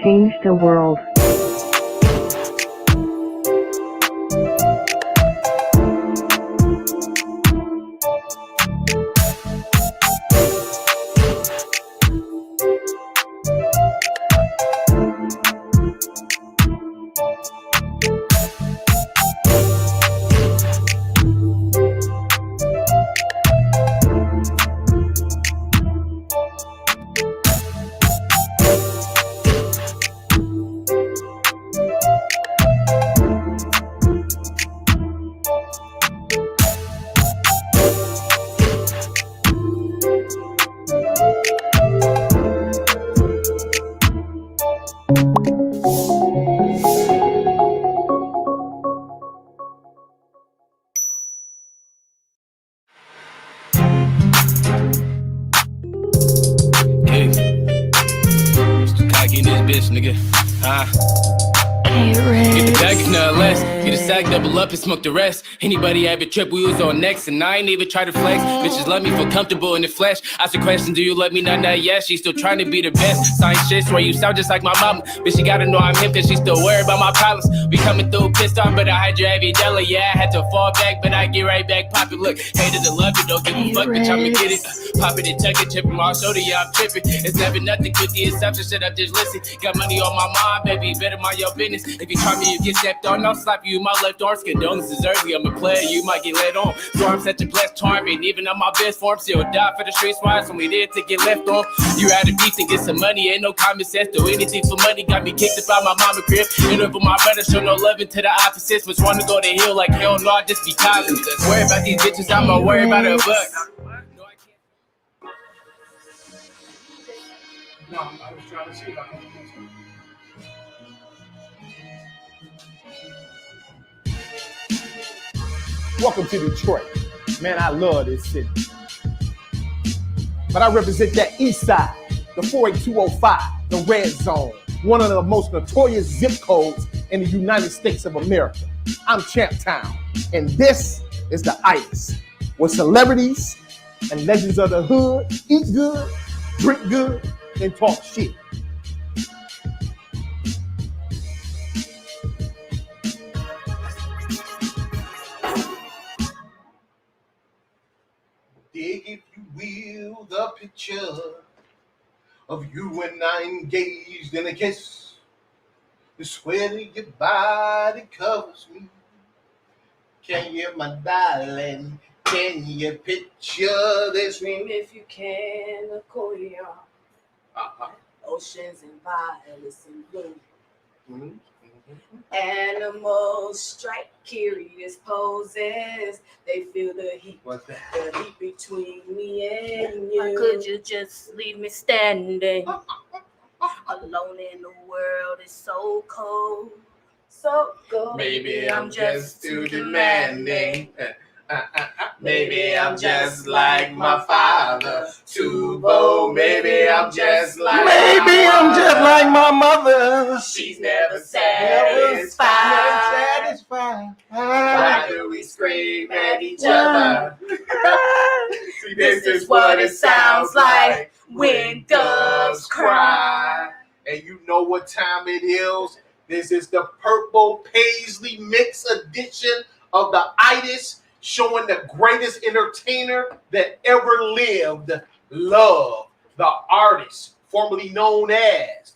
change the world. Nigga, get the bag, if not less. Get a sack, double up and smoke the rest. Anybody have a trip, we was on next. And I ain't even try to flex. Bitches let me feel comfortable in the flesh. Ask a question, do you let me? Not yes. She still trying to be the best. Sign shit, swear you sound just like my mama. But she gotta know I'm him, cause she still worried about my problems. We coming through pissed off, but I had your heavy deli. Yeah, I had to fall back, but I get right back. Pop it, look, hated to love it, don't give a fuck, bitch, I'ma get it. Pop it and tuck it, chip from my shoulder, yeah, I'm tripping. It's never nothing with the exception, shut up, just listen. Got money on my mind, baby, better mind your business. If you try me, you get stepped on, I'll slap you in my left arm. Condolences early, I'm a player, you might get let on. So I'm such a blessed charm, and even on my best form, still die for the streets, why it's only there to get left on. You out of beats and get some money, ain't no common sense, do anything for money. Got me kicked up out my mama crib, and over my brother, show no loving to the opposites. Which want to go to hill like hell no, I just be causing. Worry about these bitches, I'm gonna worry about a buck. No, I was trying to see if I can. Welcome to Detroit. Man, I love this city. But I represent that east side, the 48205, the red zone, one of the most notorious zip codes in the United States of America. I'm Champ Town, and this is the Itiszzz, where celebrities and legends of the hood eat good, drink good, and talk shit. Dig, if you will, the picture of you and I engaged in a kiss. The sweat of your body covers me. Can you, my darling, can you picture this? Dream if you can, accordion. Oceans and violets and blue. Mm-hmm. Animals strike curious poses. They feel the heat. What's that? The heat between me and you. Why could you just leave me standing alone in the world? It's so cold. So go. Maybe I'm just too demanding. Maybe I'm just like my father, too bold. Maybe I'm just like my mother. She's never satisfied. Why do we scream at each other? See, this is what it sounds like when doves cry. And you know what time it is? This is the Purple Paisley Mix edition of the Itiszzz, showing the greatest entertainer that ever lived. Love, the artist, formerly known as,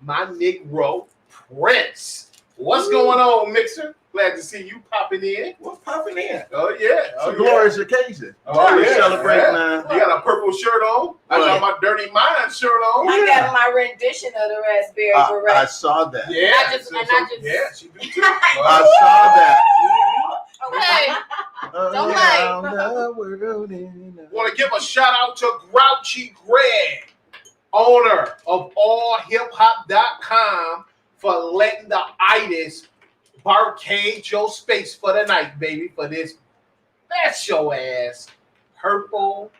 my Negro Prince. What's going on, Mixer? Glad to see you popping in. What's popping in? Oh, yeah. It's a glorious occasion. Oh, We yeah. celebrate Yeah. now. You got a purple shirt on. I got my Dirty Mind shirt on. I got my rendition of the raspberry beret. I saw that. Yeah. Yeah, she do too. I saw that. Okay. Don't lie. Want to give a shout out to Grouchy Greg, owner of allhiphop.com, for letting the Itiszzz barcade your space for the night, baby, for this special ass Purple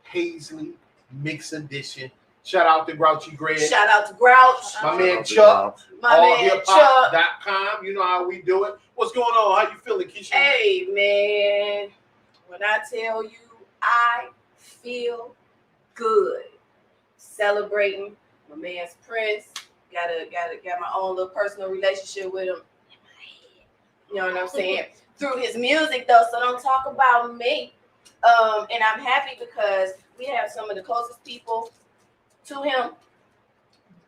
Paisley Mix Edition. Shout out to Grouchy Greg. Shout out to Grouch. My man Chuck. My man Chuck. allhiphop.com. You know how we do it. What's going on? How you feeling, Keisha? Hey, man. When I tell you I feel good celebrating My man's Prince. Got my own little personal relationship with him. You know what I'm saying? Through his music though, so don't talk about me. And I'm happy because we have some of the closest people to him.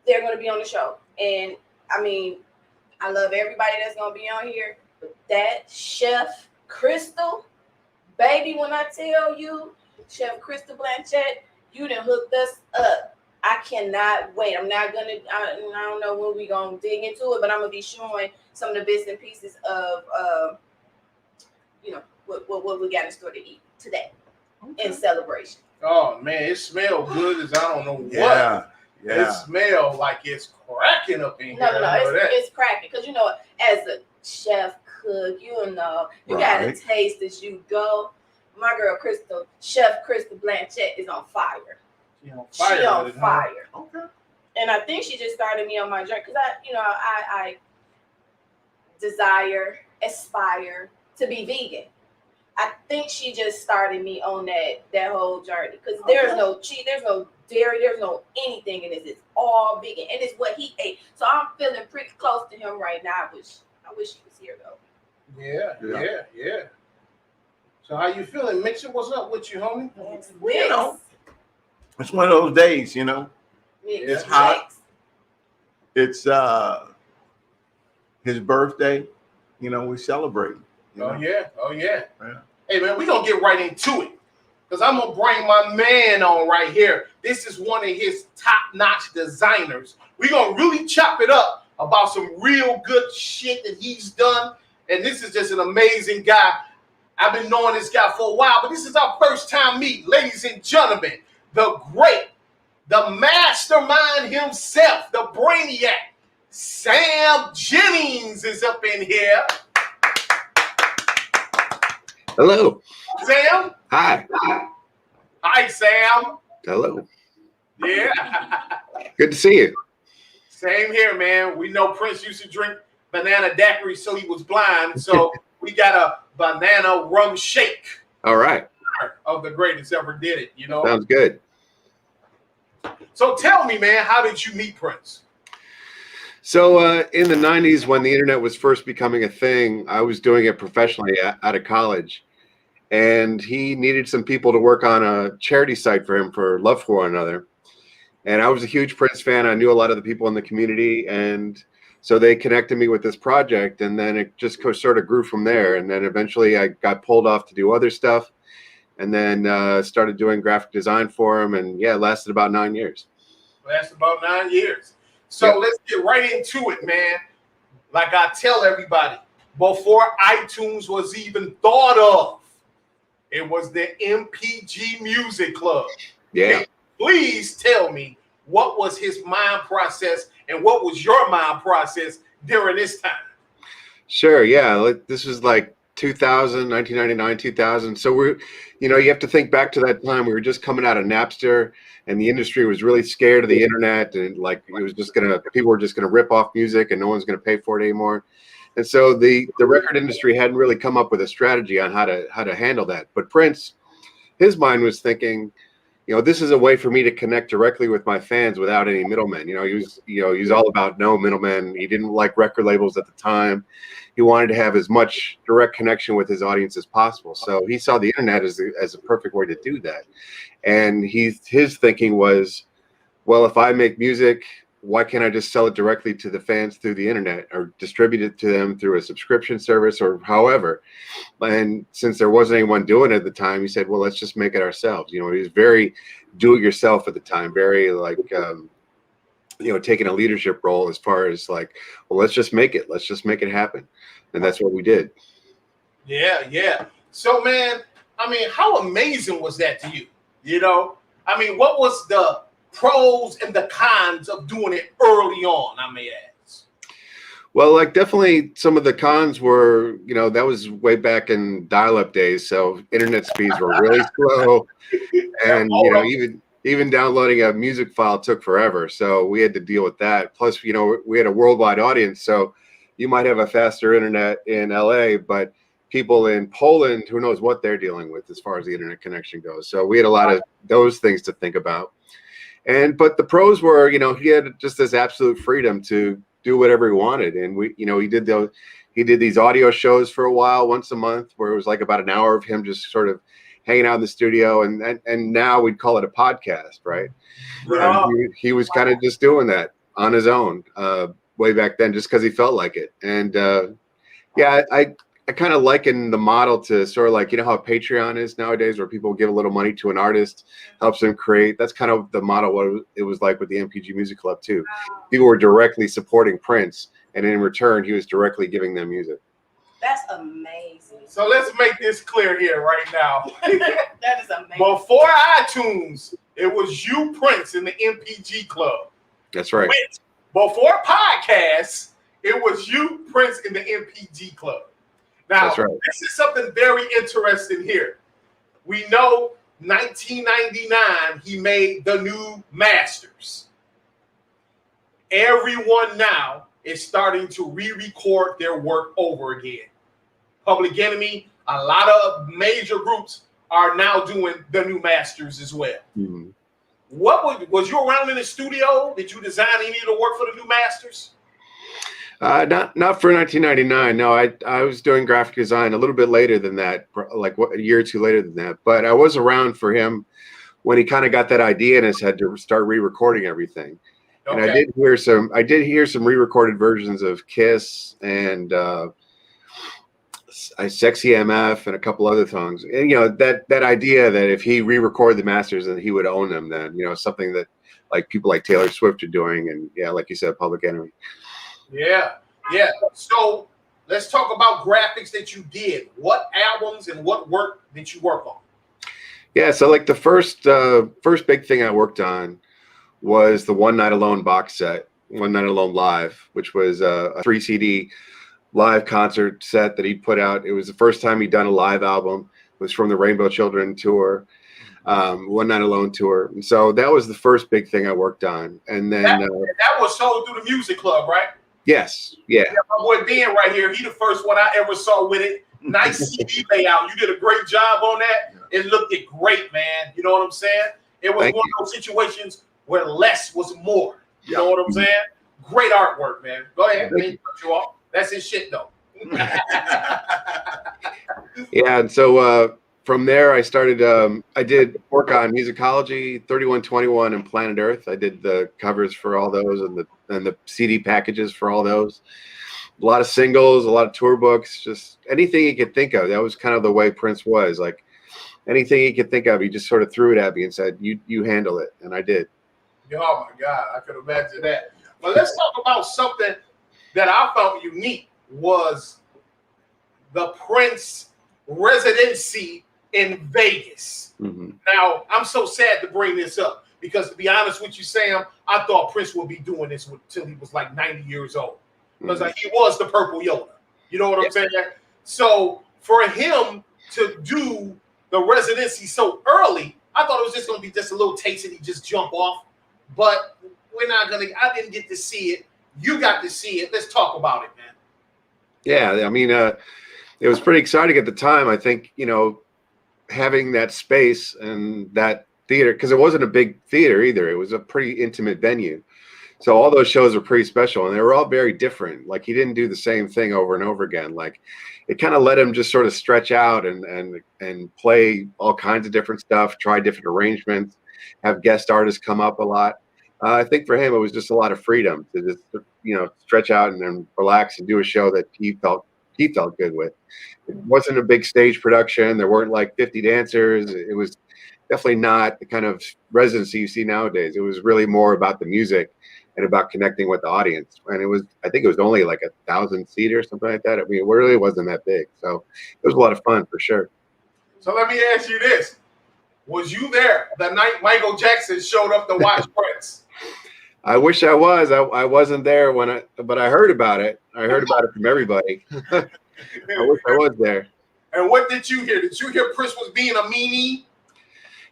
They're gonna be on the show. And I mean, I love everybody that's gonna be on here, but that Chef Crystal, baby, when I tell you, Chef Crystal Blanchette, you done hooked us up. I cannot wait. I don't know when we gonna dig into it, but I'm gonna be showing some of the bits and pieces of what we got in store to eat today in celebration. Oh man, it smells good as I don't know what. Yeah. It smells like it's cracking up in here. No, it's cracking because as a chef cook, you gotta taste as you go. My girl Chef Crystal Blanchette is on fire. She on fire. Okay. And I think she just started me on my journey because I aspire to be vegan. I think she just started me on that whole journey because there's no cheese, there's no dairy, there's no anything in this. It's all vegan, and it's what he ate. So I'm feeling pretty close to him right now. I wish he was here though. Yeah. So how you feeling, Mitchell? What's up with you, homie? It's one of those days, It's hot. It's his birthday. We celebrate. Oh yeah. Hey man, we're gonna get right into it. Because I'm gonna bring my man on right here. This is one of his top-notch designers. We're gonna really chop it up about some real good shit that he's done. And this is just an amazing guy. I've been knowing this guy for a while, but this is our first time meeting. Ladies and gentlemen, the great, the mastermind himself, the brainiac, Sam Jennings is up in here. Hello. Sam? Hi. Hi, Sam. Hello. Yeah. Good to see you. Same here, man. We know Prince used to drink banana daiquiri so he was blind. So we got a banana rum shake. All right. Of the greatest ever did it, Sounds good. So tell me, man, how did you meet Prince? So in the 90s, when the internet was first becoming a thing, I was doing it professionally out of college. And he needed some people to work on a charity site for him for Love for One Another. And I was a huge Prince fan. I knew a lot of the people in the community. And so they connected me with this project. And then it just sort of grew from there. And then eventually I got pulled off to do other stuff. And then started doing graphic design for him. And yeah, it lasted about 9 years. Lasted about 9 years. So Let's get right into it, man. Like I tell everybody, before iTunes was even thought of, it was the MPG Music Club. Yeah. And please tell me what was his mind process and what was your mind process during this time? Sure. Yeah. This was like 2000, 1999, 2000. So you have to think back to that time. We were just coming out of Napster and the industry was really scared of the internet. And people were just going to rip off music and no one's going to pay for it anymore. And so the record industry hadn't really come up with a strategy on how to handle that. But Prince, his mind was thinking, this is a way for me to connect directly with my fans without any middlemen. He was all about no middlemen. He didn't like record labels at the time. He wanted to have as much direct connection with his audience as possible. So he saw the internet as a perfect way to do that. And his thinking was, well, if I make music, why can't I just sell it directly to the fans through the internet or distribute it to them through a subscription service or however? And since there wasn't anyone doing it at the time, he said, well, let's just make it ourselves. He was very do-it-yourself at the time, very taking a leadership role as far as well, let's just make it happen. And that's what we did. Yeah. So, man, how amazing was that to you? What was the pros and the cons of doing it early on, I may ask? Well, definitely some of the cons were, that was way back in dial-up days. So internet speeds were really slow. And, even downloading a music file took forever. So we had to deal with that. Plus, we had a worldwide audience. So you might have a faster internet in LA, but people in Poland, who knows what they're dealing with as far as the internet connection goes. So we had a lot of those things to think about. But the pros were, he had just this absolute freedom to do whatever he wanted. And he did these audio shows for a while, once a month, where it was like about an hour of him just sort of hanging out in the studio. And now we'd call it a podcast, right? Yeah. He was kind of just doing that on his own way back then, just because he felt like it. And I kind of liken the model to sort of like, how Patreon is nowadays, where people give a little money to an artist, helps them create. That's kind of the model what it was like with the MPG Music Club too. People were directly supporting Prince, and in return, he was directly giving them music. That's amazing. So let's make this clear here right now. That is amazing. Before iTunes, it was you, Prince, in the MPG Club. That's right. Before podcasts, it was you, Prince, in the MPG Club. Now, That's right. This is something very interesting here. We know 1999, he made the new masters. Everyone now is starting to re-record their work over again. Public Enemy, a lot of major groups are now doing the new masters as well. Mm-hmm. Was you around in the studio? Did you design any of the work for the new masters? Not for 1999. No, I was doing graphic design a little bit later than that, like a year or two later than that. But I was around for him when he kind of got that idea in his head to start re-recording everything. Okay. And I did hear some re-recorded versions of Kiss and Sexy MF and a couple other songs. And that idea that if he re-recorded the masters, then he would own them. Then something that like people like Taylor Swift are doing, and like you said, Public Enemy. Yeah. So let's talk about graphics that you did. What albums and what work did you work on? Yeah, so like the first big thing I worked on was the One Night Alone box set, One Night Alone Live, which was a 3 CD live concert set that he put out. It was the first time he'd done a live album. It was from the Rainbow Children tour, One Night Alone tour. And so that was the first big thing I worked on. And then that was sold through the Music Club, right? Yes. Yeah. My boy Ben right here, he the first one I ever saw with it. Nice CD layout. You did a great job on that. It looked great, man. You know what I'm saying? It was one of those situations where less was more. You know what I'm saying? Great artwork, man. Go ahead. That's his shit, though. Yeah, and so from there, I started. I did work on Musicology, 3121, and Planet Earth. I did the covers for all those and the CD packages for all those. A lot of singles, a lot of tour books, just anything you could think of. That was kind of the way Prince was. Like anything he could think of, he just sort of threw it at me and said, "You handle it," and I did. Oh my God, I could imagine that. But let's talk about something that I found unique was the Prince residency in Vegas. Mm-hmm. Now, I'm so sad to bring this up because, to be honest with you, Sam, I thought Prince would be doing this until he was like 90 years old because he was the Purple Yoda. You know what I'm saying? So for him to do the residency so early, I thought it was just going to be just a little taste and he just jump off. But I didn't get to see it. You got to see it. Let's talk about it, man. Yeah, I mean, it was pretty exciting at the time. I think, having that space and that theater, because it wasn't a big theater either. It was a pretty intimate venue. So all those shows were pretty special, and they were all very different. Like he didn't do the same thing over and over again. Like it kind of let him just sort of stretch out and play all kinds of different stuff, try different arrangements, have guest artists come up a lot. I think for him, it was just a lot of freedom to just, stretch out and then relax and do a show that he felt good with. It wasn't a big stage production. There weren't like 50 dancers. It was definitely not the kind of residency you see nowadays. It was really more about the music and about connecting with the audience. And I think it was only like 1,000 seat or something like that. I mean, it really wasn't that big. So it was a lot of fun for sure. So let me ask you this. Was you there the night Michael Jackson showed up to watch Prince? I wish I was. I wasn't there but I heard about it. I heard about it from everybody. I wish I was there. And what did you hear? Did you hear Prince was being a meanie?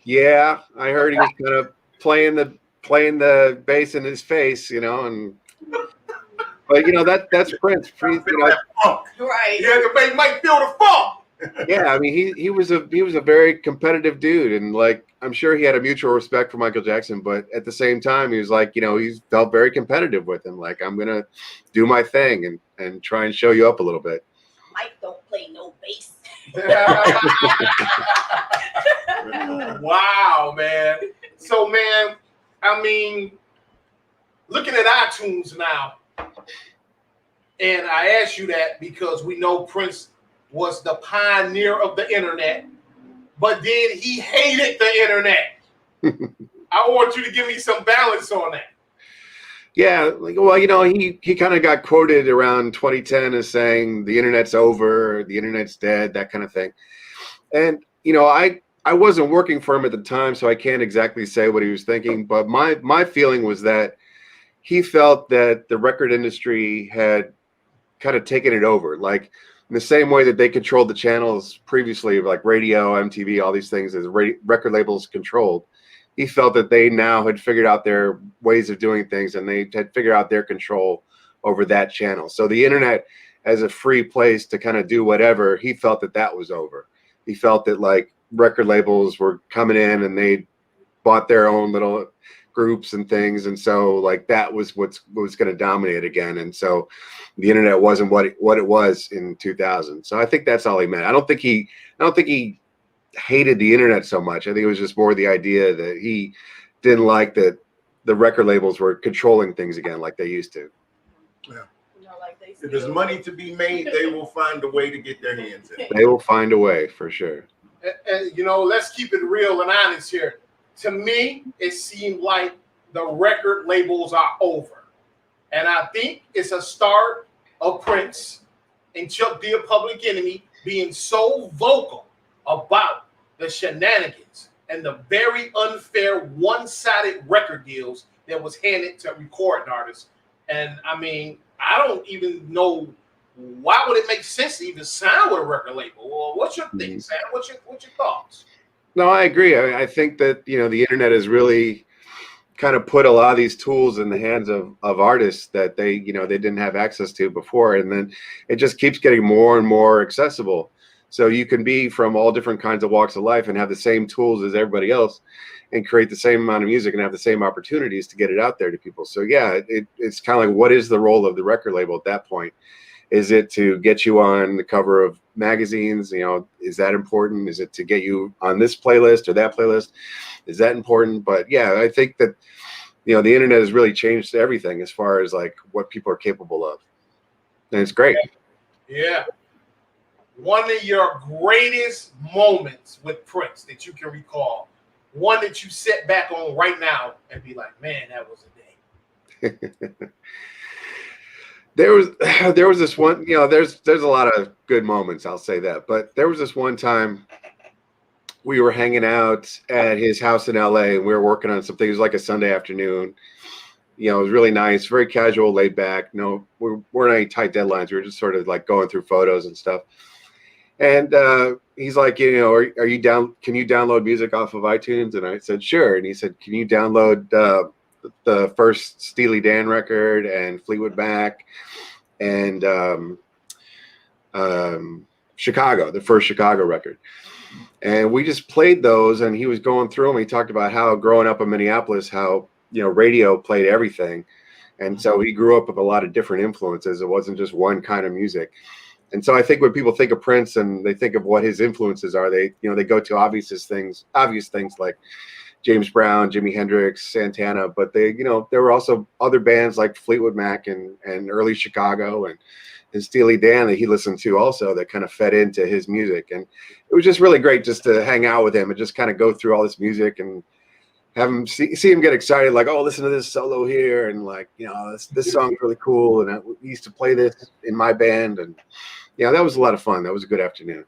Yeah, I heard he was kind of playing the bass in his face, but that's Prince. Right. Right. You had to make Mike feel the funk. Yeah, I mean he was a very competitive dude, and like I'm sure he had a mutual respect for Michael Jackson, but at the same time he was like, he felt very competitive with him. Like, I'm gonna do my thing and try and show you up a little bit. Mike don't play no bass. Wow, man. So, man, I mean, looking at iTunes now, and I ask you that because we know Prince was the pioneer of the internet, but then he hated the internet. I want you to give me some balance on that. Yeah, well, he kind of got quoted around 2010 as saying the internet's over, the internet's dead, that kind of thing. And I wasn't working for him at the time, so I can't exactly say what he was thinking. But my feeling was that he felt that the record industry had kind of taken it over, like in the same way that they controlled the channels previously, like radio, MTV, all these things as record labels controlled. He felt that they now had figured out their ways of doing things, and they had figured out their control over that channel. So the internet as a free place to kind of do whatever, he felt that was over. He felt that like record labels were coming in and they bought their own little groups and things, and so like that was what was going to dominate again. And so the internet wasn't what it was in 2000. So I think that's all he meant. I don't think he hated the internet so much. I think it was just more the idea that he didn't like that the record labels were controlling things again like they used to. Yeah. Like they If there's money to be made, they will find a way to get their hands in. They will find a way for sure. And let's keep it real and honest here. To me, it seemed like the record labels are over. And I think it's a start of Prince and Chuck D, Public Enemy, being so vocal about the shenanigans and the very unfair one-sided record deals that was handed to recording artists. And I mean, I don't even know why would it make sense to even sign with a record label. Well, what's your thing, Sam? What's your thoughts? No, I agree. I think that the internet has really kind of put a lot of these tools in the hands of artists that they didn't have access to before, and then it just keeps getting more and more accessible. So you can be from all different kinds of walks of life and have the same tools as everybody else and create the same amount of music and have the same opportunities to get it out there to people. So yeah, it's kind of like, what is the role of the record label at that point? Is it to get you on the cover of magazines? Is that important? Is it to get you on this playlist or that playlist? Is that important? But yeah, I think that, the internet has really changed everything as far as like what people are capable of. And it's great. Yeah. One of your greatest moments with Prince that you can recall, one that you sit back on right now and be like, man, that was a day. There was this one, there's a lot of good moments, I'll say that. But there was this one time we were hanging out at his house in LA and we were working on something. It was like a Sunday afternoon. It was really nice, very casual, laid back. We weren't any tight deadlines. We were just sort of like going through photos and stuff. And he's like, are you down? Can you download music off of iTunes? And I said, sure. And he said, can you download the first Steely Dan record and Fleetwood Mac and Chicago, the first Chicago record? And we just played those, and he was going through them. He talked about how growing up in Minneapolis, how radio played everything, and so he grew up with a lot of different influences. It wasn't just one kind of music. And so I think when people think of Prince and they think of what his influences are, they go to obvious things like James Brown, Jimi Hendrix, Santana, but there were also other bands like Fleetwood Mac and early Chicago and Steely Dan that he listened to also that kind of fed into his music. And it was just really great just to hang out with him and just kind of go through all this music and have him see him get excited, like, oh, listen to this solo here, and like, this song's really cool, and I used to play this in my band, and that was a lot of fun. That was a good afternoon.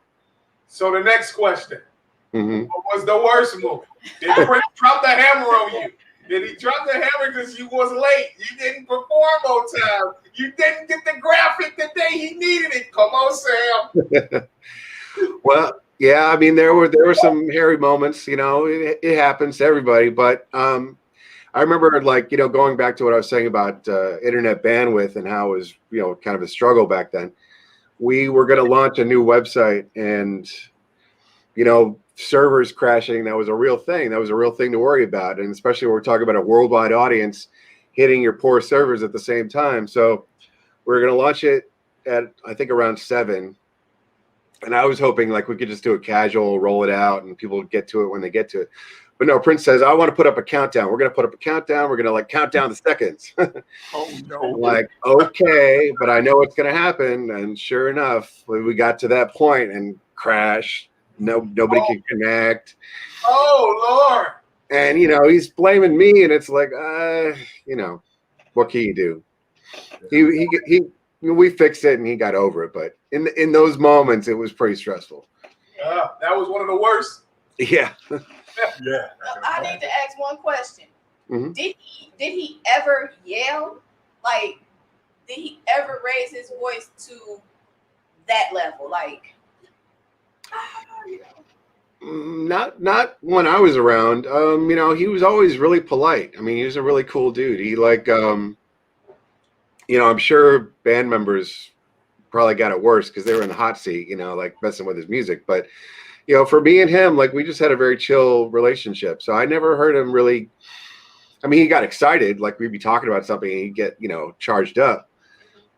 So the next question. Mm-hmm. What was the worst movie? Did Prince drop the hammer on you? Did he drop the hammer because you was late? You didn't perform on time. You didn't get the graphic the day he needed it. Come on, Sam. Well, yeah, I mean, there were some hairy moments. It happens to everybody. But I remember, like, going back to what I was saying about internet bandwidth and how it was, kind of a struggle back then. we were going to launch a new website, and servers crashing. That was a real thing. That was a real thing to worry about, and especially when we're talking about a worldwide audience hitting your poor servers at the same time. So we're going to launch it at, I think, around 7. And I was hoping like we could just do it casual, roll it out, and people would get to it when they get to it. But no, Prince says, I want to put up a countdown. We're going to put up a countdown. We're going to like count down the seconds. Oh no! Like, okay, but I know what's going to happen. And sure enough, we got to that point and crash. Nobody can connect. Oh Lord! And he's blaming me, and it's like, what can you do? We fixed it, and he got over it. But in those moments, it was pretty stressful. That was one of the worst. Yeah. Yeah. I need to ask one question. Mhm. Did he ever yell? Like, did he ever raise his voice to that level? Like, Not when I was around. He was always really polite. I mean, he was a really cool dude. He I'm sure band members probably got it worse because they were in the hot seat, like messing with his music. But for me and him, like we just had a very chill relationship. So I never heard him really. I mean, he got excited, like we'd be talking about something, and he'd get charged up,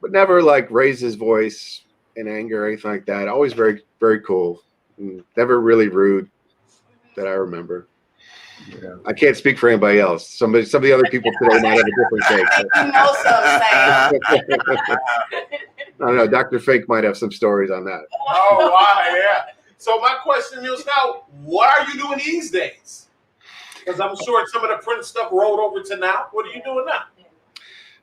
but never like raise his voice in anger or anything like that. Always very, very cool. Never really rude that I remember. Yeah. I can't speak for anybody else. Some of the other people today might have a different take. you know something. I don't know. Dr. Fink might have some stories on that. Oh wow, yeah. So my question is now, what are you doing these days? Because I'm sure some of the Prince stuff rolled over to now. What are you doing now?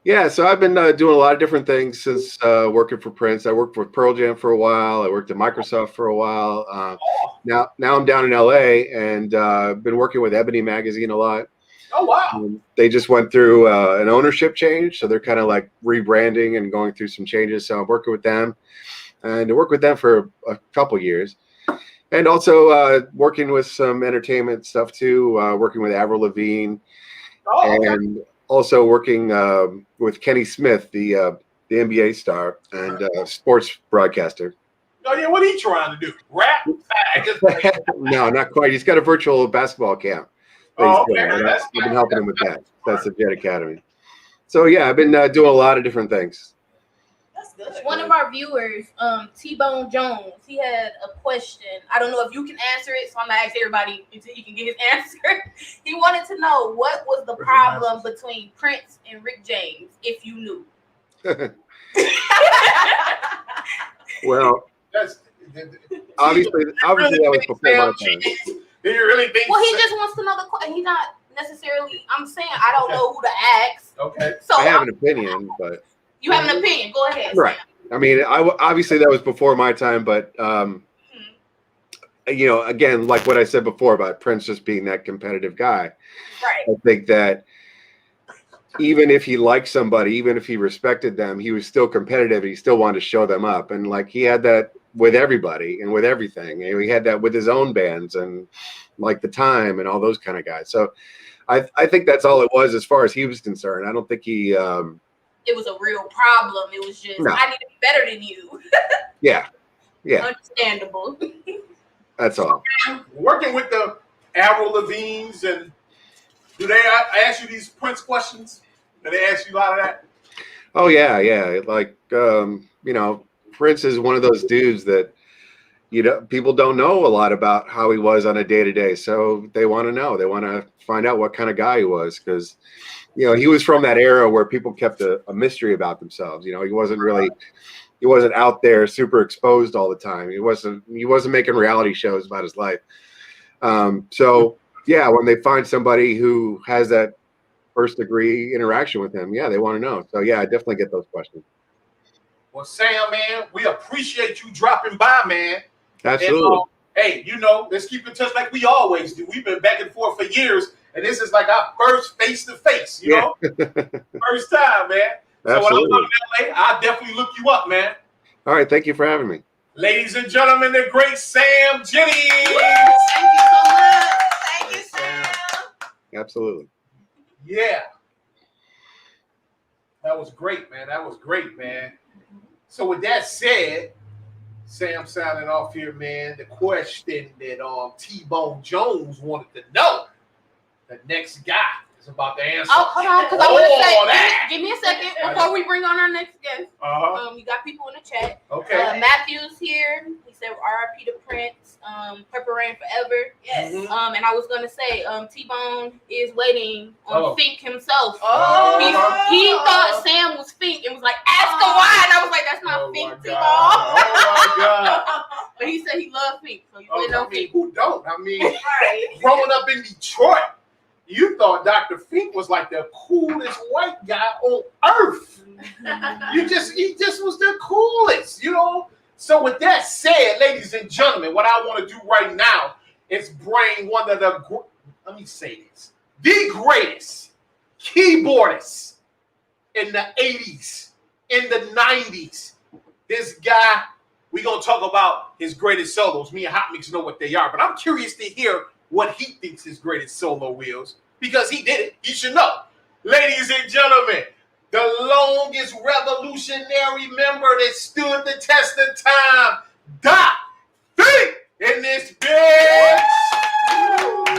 Yeah, so I've been doing a lot of different things since working for Prince. I worked for Pearl Jam for a while. I worked at Microsoft for a while. Now I'm down in LA, and been working with Ebony Magazine a lot. Oh wow! They just went through an ownership change, so they're kind of like rebranding and going through some changes. So I'm working with them, and I worked with them for a couple years, and also working with some entertainment stuff too. Working with Avril Lavigne, and also working with Kenny Smith, the NBA star and sports broadcaster. Oh yeah, what are you trying to do? Rap? No, not quite. He's got a virtual basketball camp. Oh, okay. I've been helping him with that. That's the Jet Academy. So yeah, I've been doing a lot of different things. That's good. One of our viewers, T-Bone Jones, he had a question. I don't know if you can answer it, so I'm gonna ask everybody until he can get his answer. He wanted to know what was the problem between Prince and Rick James, if you knew. Well, obviously that was before my time. Do you really think? Well, he just wants to know the question. He's not necessarily. I'm saying I don't know who to ask. Okay. So I have an opinion, but you have an opinion. Go ahead. right. Sam. I mean, obviously that was before my time, but again, like what I said before about Prince just being that competitive guy, Right. I think that even if he liked somebody, even if he respected them, he was still competitive. He still wanted to show them up, and like he had that with everybody and with everything. And he had that with his own bands and like The Time and all those kind of guys. So I think that's all it was as far as he was concerned. I don't think he. It was a real problem. It was just I need to be better than you. Yeah. Understandable. That's all. Working with the Avril Lavignes, and do they ask you these Prince questions? Do they ask you a lot of that? Oh yeah. Like Prince is one of those dudes that people don't know a lot about how he was on a day-to-day, so they want to know. They want to find out what kind of guy he was, because he was from that era where people kept a mystery about themselves. He wasn't out there super exposed all the time. He wasn't making reality shows about his life. So yeah, when they find somebody who has that first degree interaction with him, yeah, they want to know. So yeah, I definitely get those questions. Well, Sam, man, we appreciate you dropping by, man. Absolutely. And, hey, let's keep in touch like we always do. We've been back and forth for years, and this is like our first face-to-face, First time, man. So when I'm coming to LA, I'll definitely look you up, man. All right, thank you for having me. Ladies and gentlemen, the great Sam Jennings. Thank you so much. Thank you, Sam. Absolutely. Yeah. That was great, man. So with that said, Sam signing off here, man. The question that T-Bone Jones wanted to know, the next guy is about to answer. Oh, hold on, because I want to say, that. give me a second before we bring on our next guest. You got people in the chat. Okay. Matthew's here. He said R.I.P. to Prince. Purple Rain forever. Yes. Mhm. And I was gonna say, T-Bone is waiting on Fink himself. Oh. He thought Sam was Fink and was like, ask him why. And I was like, that's not Fink, T-Bone. Oh my God. But he said he loved Fink, so he's Oh, waiting I on mean, Fink. who don't? I mean, Right. growing up in Detroit, you thought Dr. Fink was like the coolest white guy on earth. He just was the coolest, you know. So with that said, ladies and gentlemen, what I want to do right now is bring one of the, let me say this, the greatest keyboardist in the 80s, in the 90s. This guy, we're going to talk about his greatest solos. Me and Hot Mix know what they are, but I'm curious to hear what he thinks his greatest solo is, because he did it. He should know. Ladies and gentlemen, the longest revolutionary member that stood the test of time, Doc Fink in this bitch.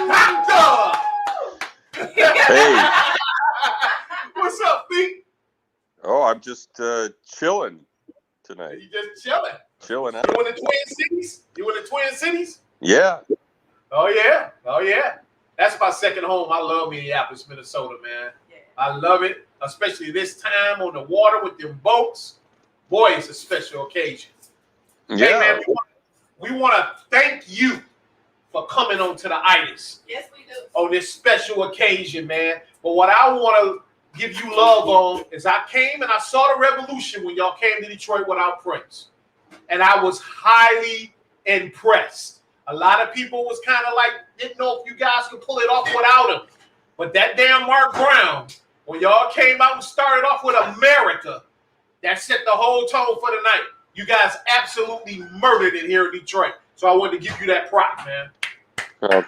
Doctor. Hey. What's up, Fink? Oh, I'm just chilling tonight. You just chilling. Chilling out. You in the Twin Cities? You in the Twin Cities? Yeah. Oh, yeah. Oh, yeah. That's my second home. I love Minneapolis, Minnesota, man. Yeah. I love it, especially this time on the water with them boats. Boy, it's a special occasion. Yeah. Hey, man, we want to thank you for coming on to the Itiszzz Yes, we do. on this special occasion, man. But what I want to give you love on is I came and I saw the revolution when y'all came to Detroit without Prince. And I was highly impressed. A lot of people was kind of like, didn't know if you guys could pull it off without him. But that damn Mark Brown, when y'all came out and started off with America, that set the whole tone for the night. You guys absolutely murdered it here in Detroit. So I wanted to give you that prop, man. Well,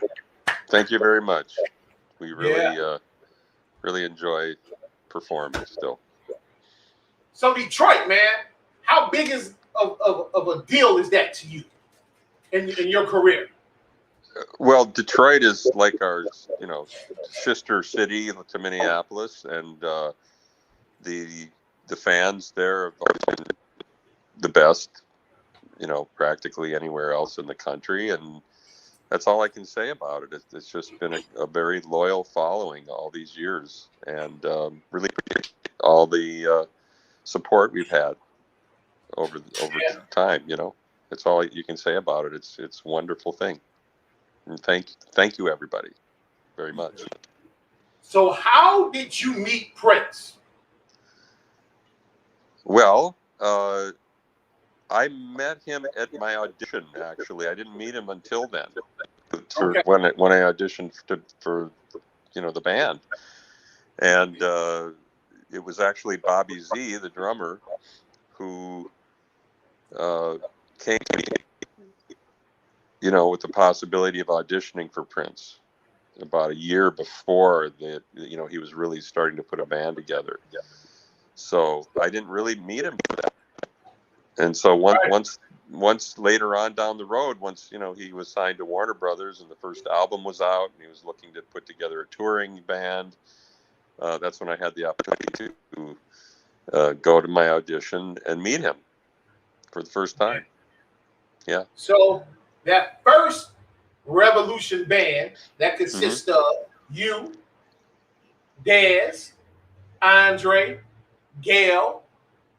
thank you very much. We really, really enjoy performing still. So Detroit, man, how big is of a deal is that to you in your career? Well, Detroit is like our, sister city to Minneapolis, and the fans there have always been the best, practically anywhere else in the country, and that's all I can say about it. It's just been a very loyal following all these years, and really appreciate all the support we've had over time. That's all you can say about it. It's a wonderful thing, and thank you everybody very much. So how did you meet Prince? Well, I met him at my audition. Actually, I didn't meet him until then. Okay. When I auditioned for the band, and it was actually Bobby Z, the drummer, who came to me, with the possibility of auditioning for Prince about a year before that. He was really starting to put a band together. So I didn't really meet him for that. And so once later on down the road, once he was signed to Warner Brothers and the first album was out, and he was looking to put together a touring band, that's when I had the opportunity to go to my audition and meet him for the first time. Yeah. So that first Revolution band that consists of you, Dez, Andre, Gail.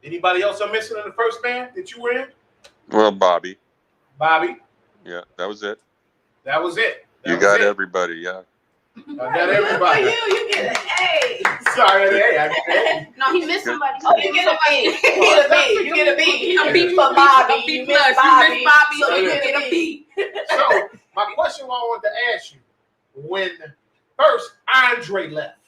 Anybody else I'm missing in the first band that you were in? Well, Bobby. Yeah, that was it. That was it. You got everybody, yeah. I got everybody. You get an A. Sorry, I get an A. No, he missed somebody. Oh, you get a B. You get a B. You get a B. I'm B for Bobby. I'm B You plus. miss Bobby. You miss Bobby, So so you you get a B. So my question I wanted to ask you, when first Andre left,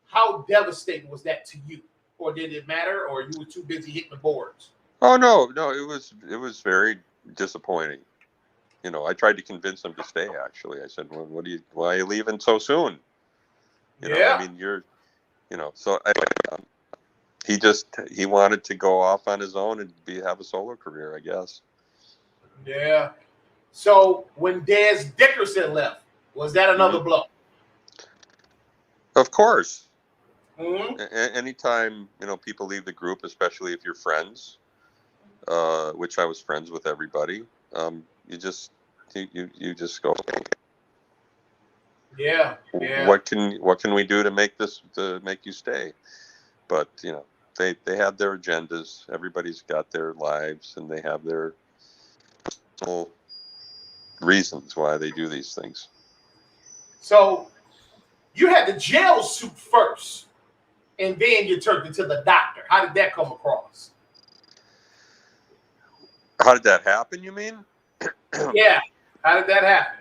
how devastating was that to you? Or did it matter, or you were too busy hitting the boards? Oh no, it was very disappointing. I tried to convince him to stay. Actually, I said, "Well, why are you leaving so soon?" I mean, you're, So he wanted to go off on his own and have a solo career, I guess. Yeah. So when Dez Dickerson left, was that another blow? Of course. Mm-hmm. Anytime people leave the group, especially if you're friends, which I was friends with everybody, you just go. Yeah. What can we do to make you stay? But they have their agendas. Everybody's got their lives, and they have their personal reasons why they do these things. So you had the jail suit first, and then you turned into the doctor. How did that come across? How did that happen, you mean? Yeah. How did that happen?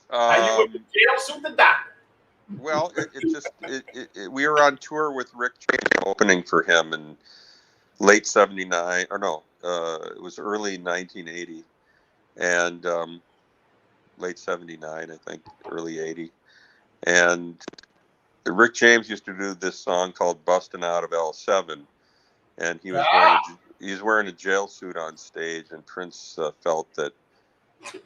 How you went from jail suit to doctor? Well, we were on tour with Rick James, opening for him in late '79, or no, it was early 1980, and late '79, I think, early '80. And Rick James used to do this song called "Bustin' Out of L7," and he was wearing a jail suit on stage, and Prince felt that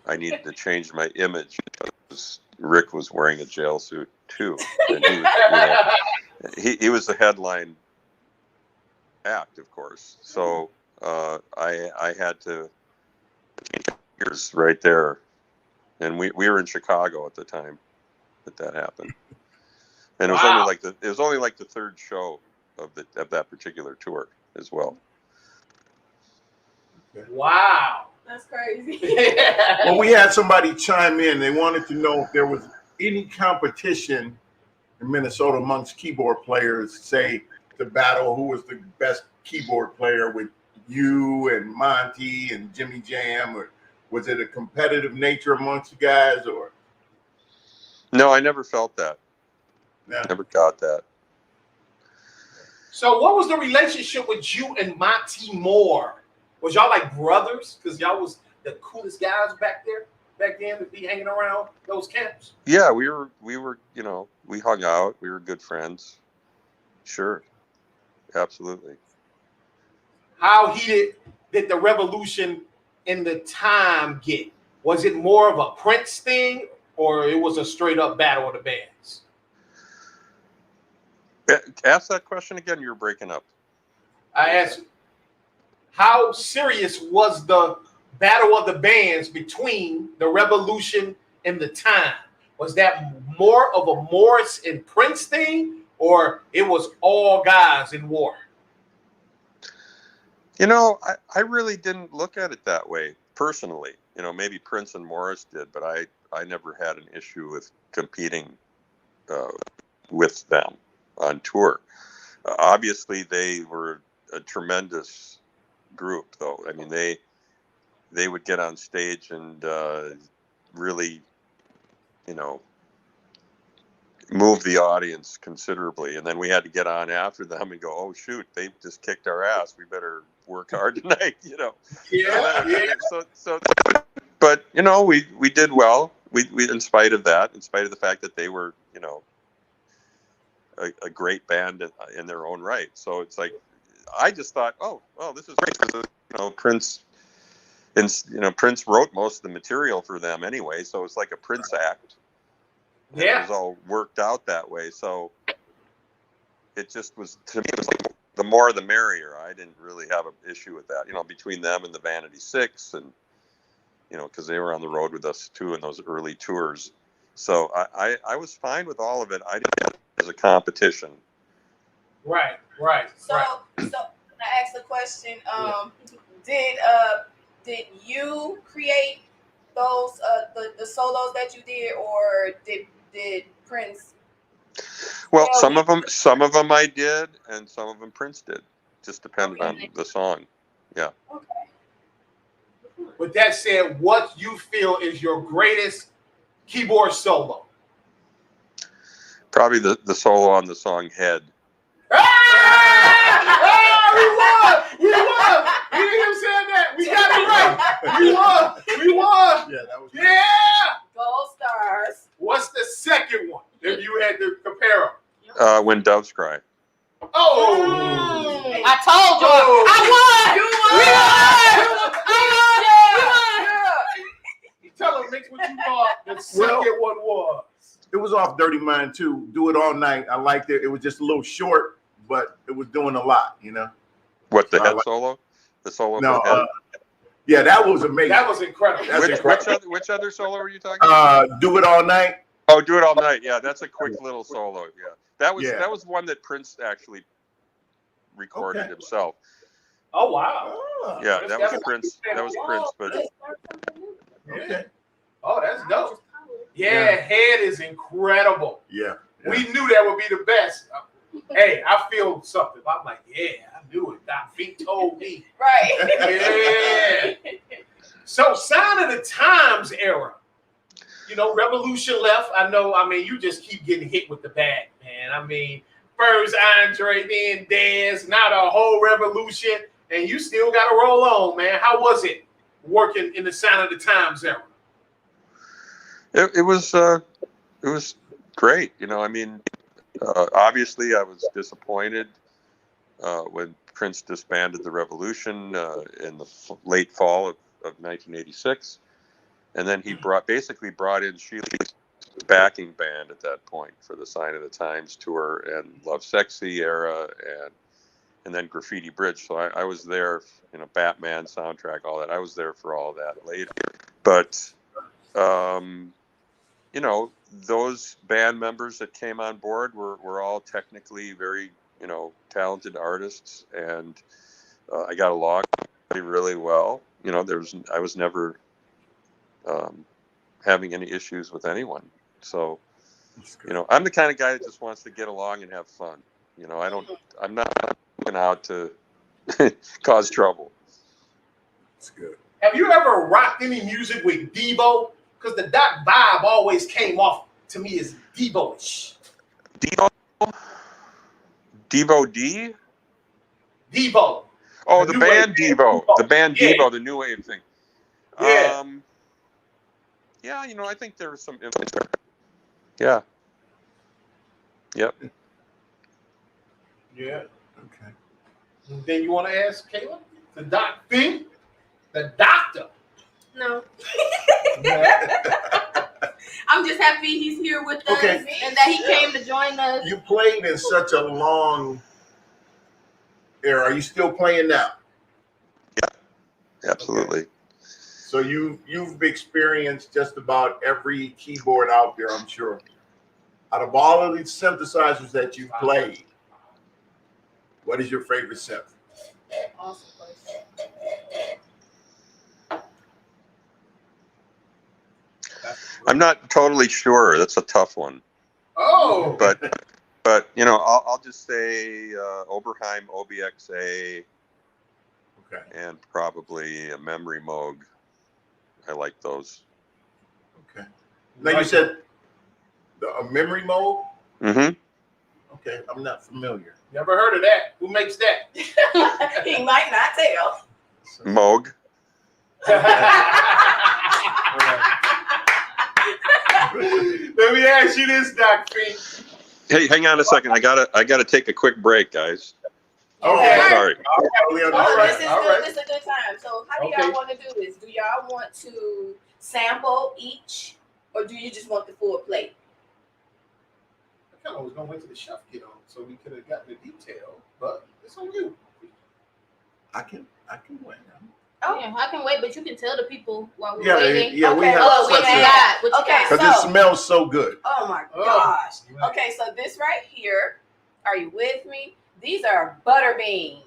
I needed to change my image because Rick was wearing a jail suit too, and he was the headline act, of course. So I had to change gears right there, and we were in Chicago at the time that happened, and it was only like the third show of that particular tour as well. Wow. That's crazy. Well, we had somebody chime in. They wanted to know if there was any competition in Minnesota amongst keyboard players, say, to battle who was the best keyboard player with you and Monty and Jimmy Jam, or was it a competitive nature amongst you guys? Or no, I never felt that. Yeah. Never got that. So what was the relationship with you and Monty Moore? Was y'all like brothers? Because y'all was the coolest guys back then to be hanging around those camps? Yeah, we were, we hung out. We were good friends. Sure. Absolutely. How heated did the revolution in the time get? Was it more of a Prince thing, or it was a straight up battle of the bands? Ask that question again. You were breaking up. I asked, how serious was the battle of the bands between the revolution and the time? Was that more of a Morris and Prince thing, or it was all guys in war? I really didn't look at it that way personally. Maybe Prince and Morris did, but I never had an issue with competing with them on tour. Obviously, they were a tremendous group, though. I mean, they would get on stage and really, move the audience considerably, and then we had to get on after them and go, oh shoot, they just kicked our ass, we better work hard tonight. But we did well. We in spite of the fact that they were a great band in their own right. So it's like, I just thought, oh well, this is great, because Prince wrote most of the material for them anyway, so it's like a Prince act. Yeah, it was all worked out that way. So it just was, to me, it was like the more the merrier. I didn't really have an issue with that, between them and the Vanity Six, and because they were on the road with us too in those early tours. So I was fine with all of it. I didn't have it as a competition. Right. So I asked the question, did you create those the solos that you did, or did Prince? Well, some of them I did, and some of them Prince did. Just depended on the song. Yeah. Okay. With that said, what you feel is your greatest keyboard solo? Probably the solo on the song "Head." We won! You didn't even say that. We got it right. We won. Yeah, that was Gold stars. What's the second one, if you had to compare them? When Doves Cry. Oh! I told you. I won. You won. We won. I won. Picks what you thought the second one was. It was off Dirty Mind too. Do It All Night. I liked it. It was just a little short, but it was doing a lot, you know. What, the head solo? The solo No, for head? yeah, that was amazing. That was incredible. That's incredible. Which other solo were you talking about? Do It All Night. Oh, Do It All Night. Yeah, that's a quick little solo. Yeah, that was one that Prince actually recorded himself. Oh wow. Yeah, that was Prince. That was Prince, but Okay. Oh, that's dope. Yeah, Head is incredible. Yeah. We knew that would be the best. Hey, I feel something. I'm like, yeah, I knew it. Doc Fink told me. Right. Yeah. So, Sign of the Times era. You know, Revolution left. I know. I mean, you just keep getting hit with the bag, man. I mean, first Andre, then Dez, now the whole Revolution, and you still got to roll on, man. How was it working in the Sign of the Times era? it was great. You know, I mean, obviously I was disappointed when Prince disbanded the Revolution in the late fall of 1986, and then he basically brought in Sheila's backing band at that point for the Sign of the Times tour and Love Sexy era and then Graffiti Bridge. So I was there, you know, Batman soundtrack, all that. I was there for all that later. But you know, those band members that came on board were all technically very, you know, talented artists, and I got along really well. You know, I was never having any issues with anyone. So, you know, I'm the kind of guy that just wants to get along and have fun. You know, I'm not looking out to cause trouble. That's good. Have you ever rocked any music with Devo? Because the Doc vibe always came off to me as Devo-ish. Devo D? Devo. Oh, the band Devo. The band Yeah. Devo, the new wave thing. Yeah. Yeah, you know, I think there was some influence there. Yeah. Yep. Yeah. Okay. And then you want to ask Caleb? The Doc Fink? The doctor. No. Yeah. I'm just happy he's here with us Okay. and that he came to join us. You played in such a long era. Are you still playing now? Absolutely. So you've experienced just about every keyboard out there, I'm sure. Out of all of these synthesizers that you've played, what is your favorite synth? Awesome place. I'm not totally sure. That's a tough one. Oh. But you know, I'll just say Oberheim OBXA. Okay. And probably a Memory Moog. I like those. Okay. Now you said a memory mode? Mm-hmm. Okay, I'm not familiar. Never heard of that. Who makes that? He might not tell. Moog. Let me ask you this, Doc Fink. Hey, hang on a second. I gotta take a quick break, guys. Okay. Sorry. Totally All understand. right. This is good. This is a good time. So how do y'all want to do this? Do y'all want to sample each, or do you just want the full plate? I kind of was gonna wait till the chef get on, so we could have gotten the detail, but it's on you. I can wait now. Oh. Yeah, I can wait, but you can tell the people while we're Yeah, waiting. yeah, we Okay, have Oh, what such you a, got? What you Okay, got? because it So- smells so good. Oh my Oh. gosh. Right. Okay, so this right here, are you with me? These are butter beans.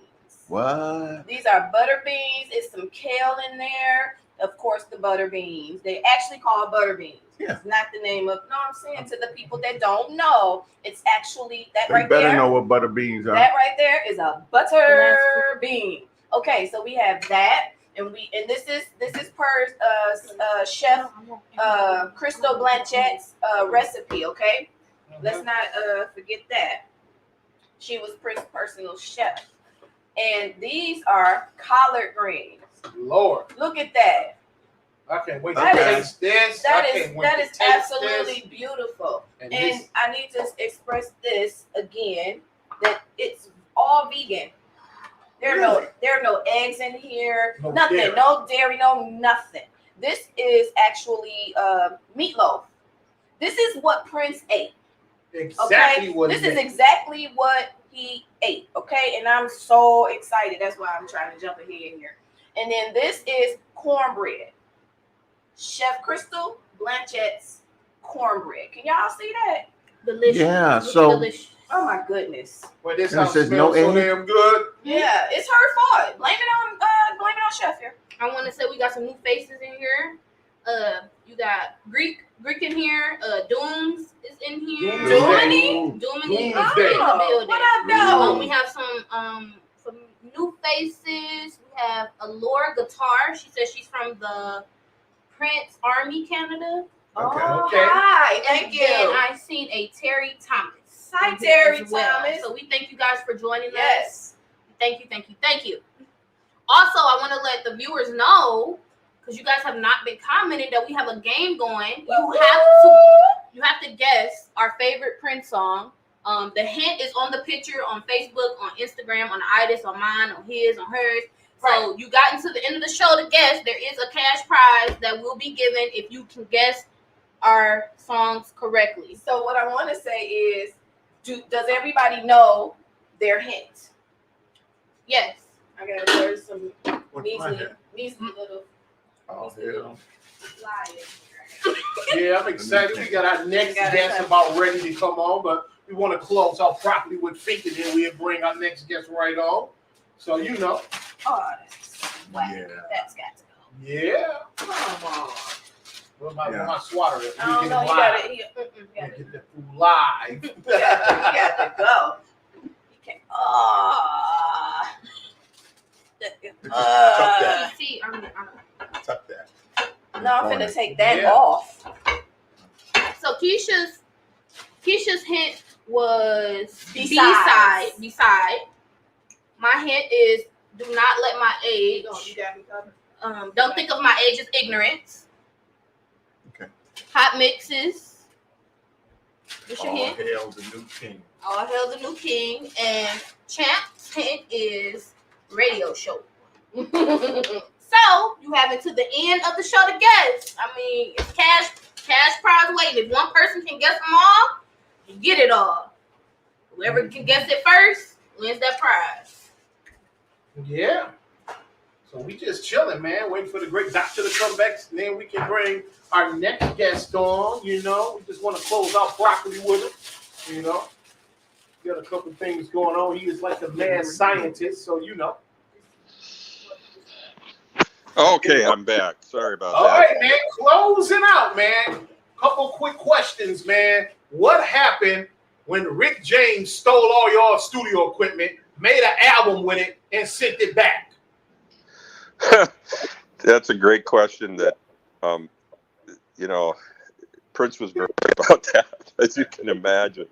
What? These are butter beans. It's some kale in there. Of course, the butter beans. They actually call butter beans. Yeah. It's not the name of. No, I'm saying to the people that don't know, it's actually that They right better there. know what butter beans are. That right there is a butter bean. Okay, so we have that, and this is per chef Crystal Blanchette's recipe. Okay, let's not forget that she was Prince's personal chef. And these are collard greens. Lord, Look at that. I can't wait That to is- taste this. That I is can't wait to taste absolutely this. beautiful. And And this, I need to express this again, that it's all vegan. There are no eggs in here, No nothing, dairy. no dairy, no nothing. This is actually meatloaf. This is what Prince ate. Exactly Okay, what this he is ate. exactly what he ate. Okay, and I'm so excited. That's why I'm trying to jump ahead here. And then this is cornbread. Chef Crystal Blanchette's cornbread. Can y'all see that? Delicious. Yeah, Looks so- delicious. Oh my goodness. Well, this And it house says smells no so egg? damn good. Yeah, it's her fault. Blame it on Chef here. I want to say we got some new faces in here. You got Greek in here. Dooms is in here. Doomany? Doomany is Doomsday. in the building. What up, though? We have some new faces. We have Allure Guitar. She says she's from the Prince Army, Canada. Okay. Oh, Okay. hi. Thank you. And I've seen a Terry Thomas. Hi, in here Terry as well. Thomas. So we thank you guys for joining us. Yes. Thank you. Also, I want to let the viewers know, because you guys have not been commenting, that we have a game going. You have to guess our favorite Prince song. The hint is on the picture on Facebook, on Instagram, on Itiszzz, on mine, on his, on hers. So you got into the end of the show to guess. There is a cash prize that will be given if you can guess our songs correctly. So what I want to say is, does everybody know their hint? Yes. I gotta learn some What's my measly head? little Oh, hell. flyers. Yeah, I'm excited. We got our next We got guest it. about ready to come on, but we want to close out properly with Fink, and then we'll bring our next guest right on. So, you know. Oh, that's whack. Yeah. That's got to go. Yeah. Come on. Where my swatter at? I don't We know. get You it got live. it. You got We get that food live. You got to go. You can't. Tuck that. See, Tuck that. No, I'm finna take that Yeah. off. So Keisha's hint was Besides. beside. My hint is do not let my age. You got me covered. Don't think of my age as ignorance. Okay. Hot mixes. What's your All hint? hail the new king. All hail the new king. And Champ's hint is radio show. So you have it to the end of the show to guess. I mean, it's cash prize waiting. If one person can guess them all, you get it all. Whoever can guess it first wins that prize. Yeah. So we just chilling, man, waiting for the great doctor to come back, and then we can bring our next guest on. You know, we just want to close out properly with him. You know, got a couple things going on. He is like a mad scientist, so you know. Okay, I'm back. Sorry about All that. right, man, closing out, man. Couple quick questions, man. What happened when Rick James stole all your studio equipment, made an album with it, and sent it back? That's a great question that, Prince was very about that, as you can imagine.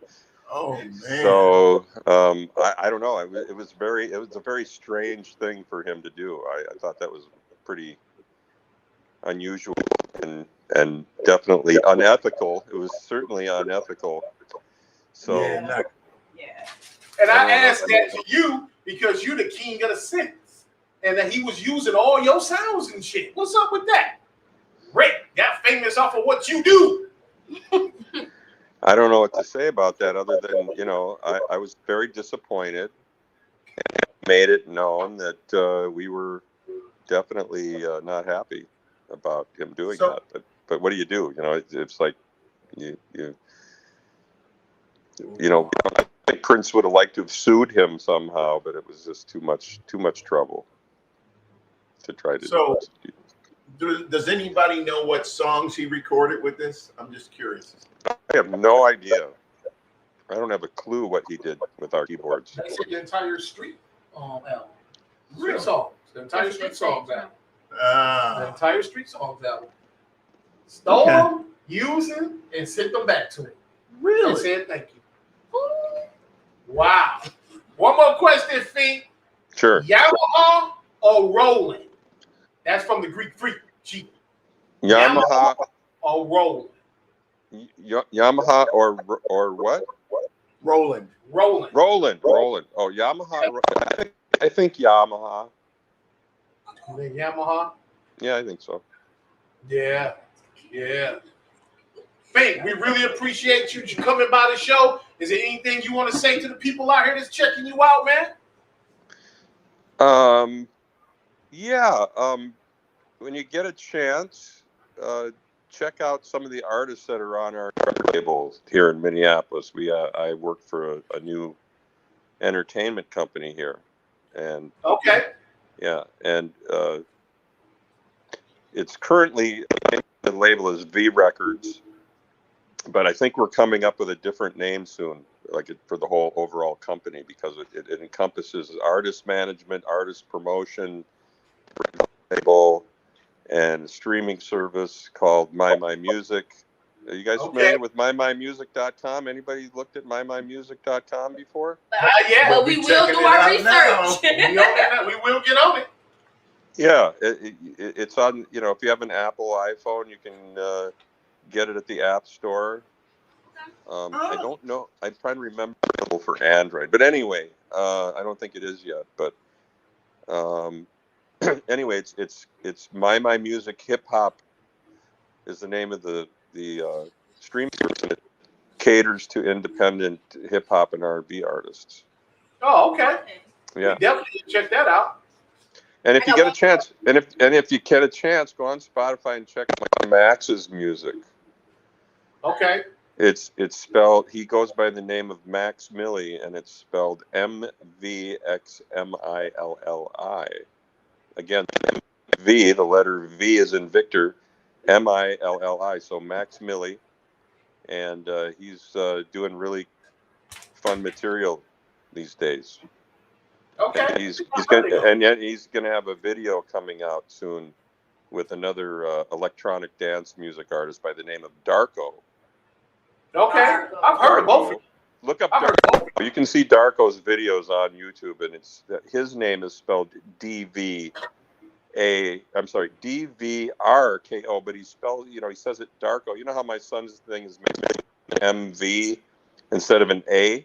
Oh, man. So I don't know. It was a very strange thing for him to do. I thought that was pretty unusual and definitely unethical. It was certainly unethical. So Yeah, And I asked that to you because you're the king of the sentence, and that he was using all your sounds and shit. What's up with that? Rick got famous off of what you do. I don't know what to say about that other than, I was very disappointed and made it known that we were definitely not happy about him doing So- that. But what do you do? It's like you I think Prince would have liked to have sued him somehow, but it was just too much trouble to try to So- do. Does anybody know what songs he recorded with this? I'm just curious. I have no idea. I don't have a clue what he did with our keyboards. They said the entire street album. Street songs. The entire street songs album. The entire street songs album. Stole Okay. them, used them, and sent them back to him. And Really? said thank you. Wow. One more question, Fink. Sure. Yamaha or Roland? That's from the Greek freak. G. Yamaha, or Roland? Yamaha or what? Roland. Roland. Roland. Oh, Yamaha. I think Yamaha. The Yamaha. Yeah, I think so. Yeah. Fink, we really appreciate you coming by the show. Is there anything you want to say to the people out here that's checking you out, man? When you get a chance, check out some of the artists that are on our label here in Minneapolis. I work for a new entertainment company here, and it's currently the label is V Records, but I think we're coming up with a different name soon, for the whole overall company, because it encompasses artist management, artist promotion, label, and streaming service called My Music. Are you guys familiar with MyMyMusic.com? Anybody looked at MyMyMusic.com before? But we will do our research. We will get on it. Yeah, it's on. If you have an Apple iPhone, you can get it at the App Store. I don't know. I'm trying to remember for Android, but anyway, I don't think it is yet. But anyway, it's My Music Hip Hop is the name of the stream service, and it caters to independent hip hop and R&B artists. Oh, okay. Yeah, we definitely check that out. And if you get a chance, if you get a chance, go on Spotify and check Max's music. Okay. It's spelled. He goes by the name of Max Millie, and it's spelled MVXMILLI. Again, V, the letter V is in Victor, MILLI. So Max Millie, and he's doing really fun material these days. Okay. And he's gonna have a video coming out soon with another electronic dance music artist by the name of Darko. Okay, I've heard of both of them. Look up Darko. You can see Darko's videos on YouTube, and his name is spelled DVRKO, but he spells, he says it Darko. You know how my son's thing is MV instead of an A?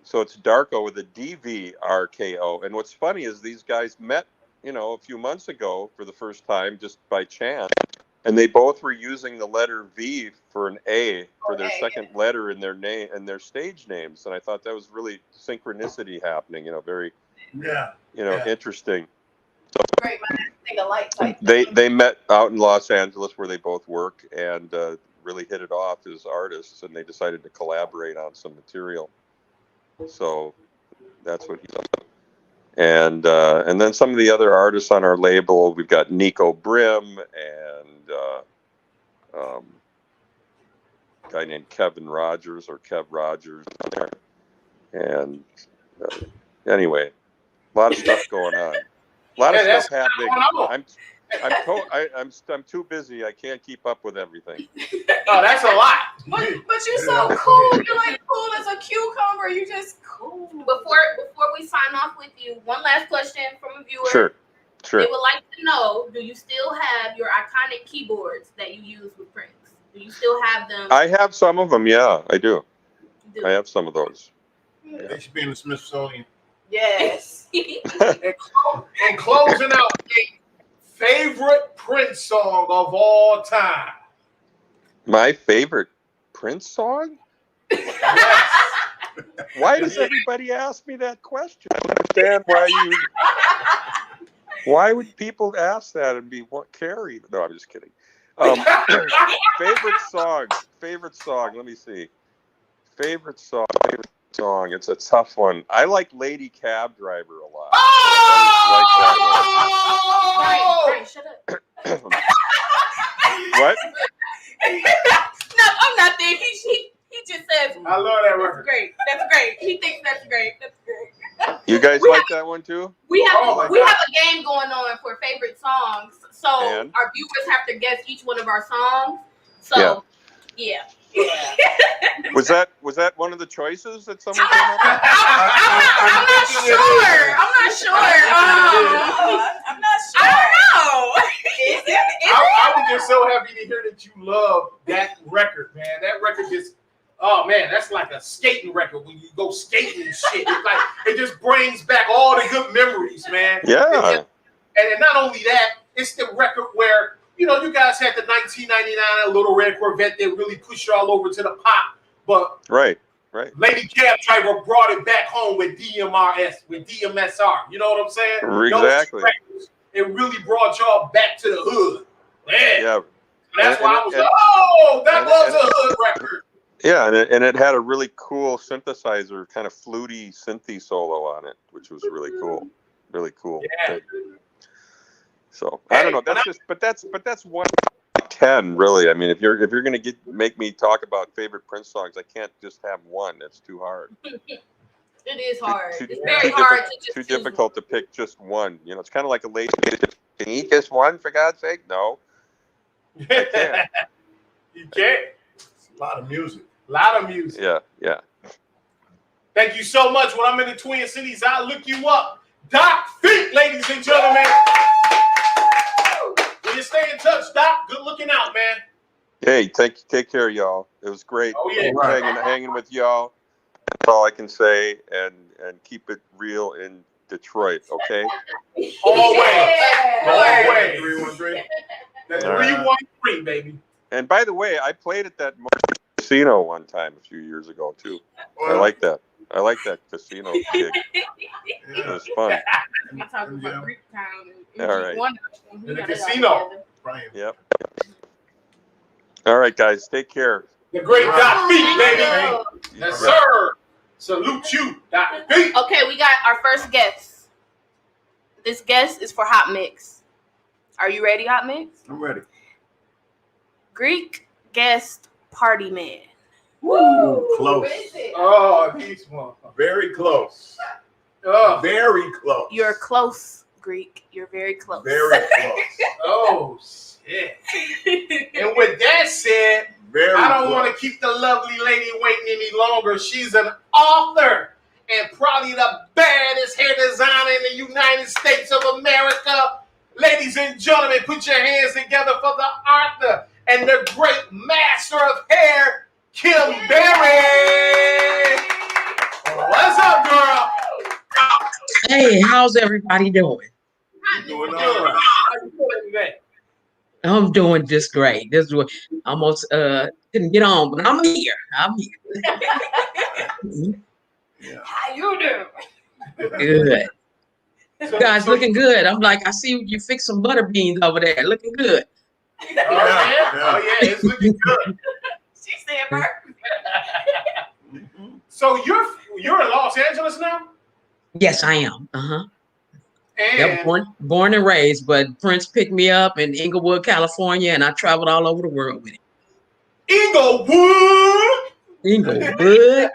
So it's Darko with a DVRKO. And what's funny is these guys met, a few months ago for the first time just by chance. And they both were using the letter V for an A for their second letter in their name and their stage names. And I thought that was really synchronicity happening, very, interesting. Great, think alike type. They met out in Los Angeles where they both work and really hit it off as artists, and they decided to collaborate on some material. So that's what he's done. And then some of the other artists on our label, we've got Nico Brim and a guy named Kevin Rogers or Kev Rogers on there. And anyway, a lot of stuff going on. A lot of stuff happening. I'm too busy. I can't keep up with everything. Oh, that's a lot. But you're so cool. You're like cool as a cucumber. You just cool. Before we sign off with you, one last question from a viewer. Sure. They would like to know: do you still have your iconic keyboards that you use with Prince? Do you still have them? I have some of them. Yeah, I do. I have some of those. They should be in the Smithsonian. Yes. And closing out, favorite Prince song of all time. My favorite Prince song? Yes. Why does everybody ask me that question? I don't understand why would people ask that and be carried? No, I'm just kidding. Favorite song. Let me see. Favorite song. It's a tough one. I like Lady Cab Driver a lot. Brian, shut up. What? No, I'm not there. He just says, I love that that's record. great. That's great. He thinks that's great. That's great. You guys like that one too? We have a game going on for favorite songs. So our viewers have to guess each one of our songs. So yeah. Was that one of the choices that someone came up with? I'm not sure. I'm not sure. I don't know. I was just so happy to hear that you love that record, man. That record just, oh man, that's like a skating record when you go skating and shit. It's like it just brings back all the good memories, man. Yeah. And not only that, it's the record where you know, you guys had the 1999 little red Corvette that really pushed y'all over to the pop, but Right. Lady Cab Driver brought it back home with DMSR. You know what I'm saying? Exactly. Those records, it really brought y'all back to the hood. Man. Yeah. That's why I was like, oh, that was a hood record. Yeah, and it had a really cool synthesizer, kind of fluty synthy solo on it, which was really cool. Really cool. Yeah. So I don't know. That's that's 1 out of 10, really. I mean, if you're gonna make me talk about favorite Prince songs, I can't just have one. That's too hard. It is hard. Too, It's very hard to just too choose difficult to pick just one. You know, it's kind of like a lady. Can you eat just one, for God's sake? No. You can't. It's a lot of music. Yeah. Thank you so much. When I'm in the Twin Cities, I'll look you up. Doc Fink, ladies and gentlemen. Will you stay in touch, Doc? Good looking out, man. Hey, take care, y'all. It was great. Oh, yeah. Hanging with y'all. That's all I can say. And keep it real in Detroit, okay? Always. 313. That's All right. 313, baby. And by the way, I played at that casino one time a few years ago too. I like that. I like that casino gig. It was fun. We talking about Greek Town. All right. In the casino. Brian. Yep. All right, guys. Take care. The great Doc Fink, baby. you. Yes, sir. Salute you, Doc Fink. Okay, we got our first guest. This guest is for Hot Mix. Are you ready, Hot Mix? I'm ready. Greek guest party man. Woo! Close. Oh, these motherfuckers. Very close. Oh, Very close. You're close, Greek. You're very close. Very close. oh shit. And with that said, Very I don't close. want to keep the lovely lady waiting any longer. She's an author and probably the baddest hair designer in the United States of America. Ladies and gentlemen, put your hands together for the author and the great master of hair, Kim Berry. What's up, girl? Hey, how's everybody doing? Doing all Good. right. How you feeling today? I'm doing just great. This is what almost couldn't get on, but I'm here. I'm here. How you doing? Good. So- Guys, so- looking good. I'm like, I see you fixed some butter beans over there. Looking good. Oh yeah, it's looking good. She said perfect. So you're in Los Angeles now? Yes, I am. And Yep, born and raised, but Prince picked me up in Inglewood, California, and I traveled all over the world with him. Inglewood. Inglewood.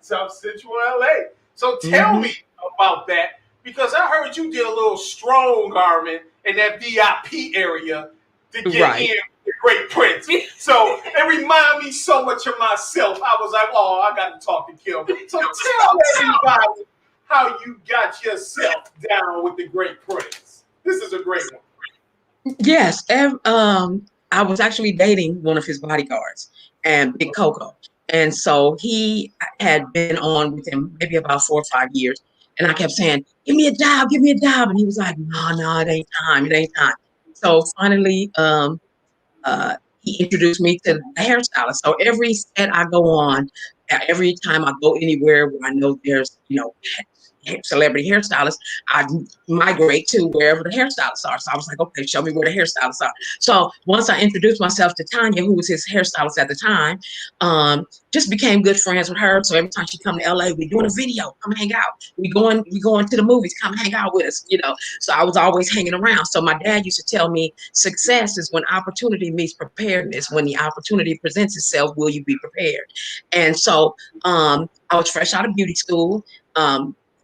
South Central LA. So tell me about that, because I heard you did a little strong garment in that VIP area to get Right. in with the Great Prince. So it reminded me so much of myself. I was like, oh, I got to talk to Kim. So tell everybody how you got yourself down with the Great Prince. This is a great one. Yes, I was actually dating one of his bodyguards, and Big Coco, and so he had been on with him maybe about 4 or 5 years, and I kept saying, "Give me a job, give me a job," and he was like, "No, it ain't time, it ain't time." So finally, he introduced me to the hairstylist. So every set I go on, every time I go anywhere where I know there's celebrity hairstylists, I migrate to wherever the hairstylists are. So I was like, okay, show me where the hairstylists are. So once I introduced myself to Tanya, who was his hairstylist at the time, just became good friends with her. So every time she come to LA, we doing a video, come hang out. We going to the movies, come hang out with us, So I was always hanging around. So my dad used to tell me, success is when opportunity meets preparedness. When the opportunity presents itself, will you be prepared? And so I was fresh out of beauty school.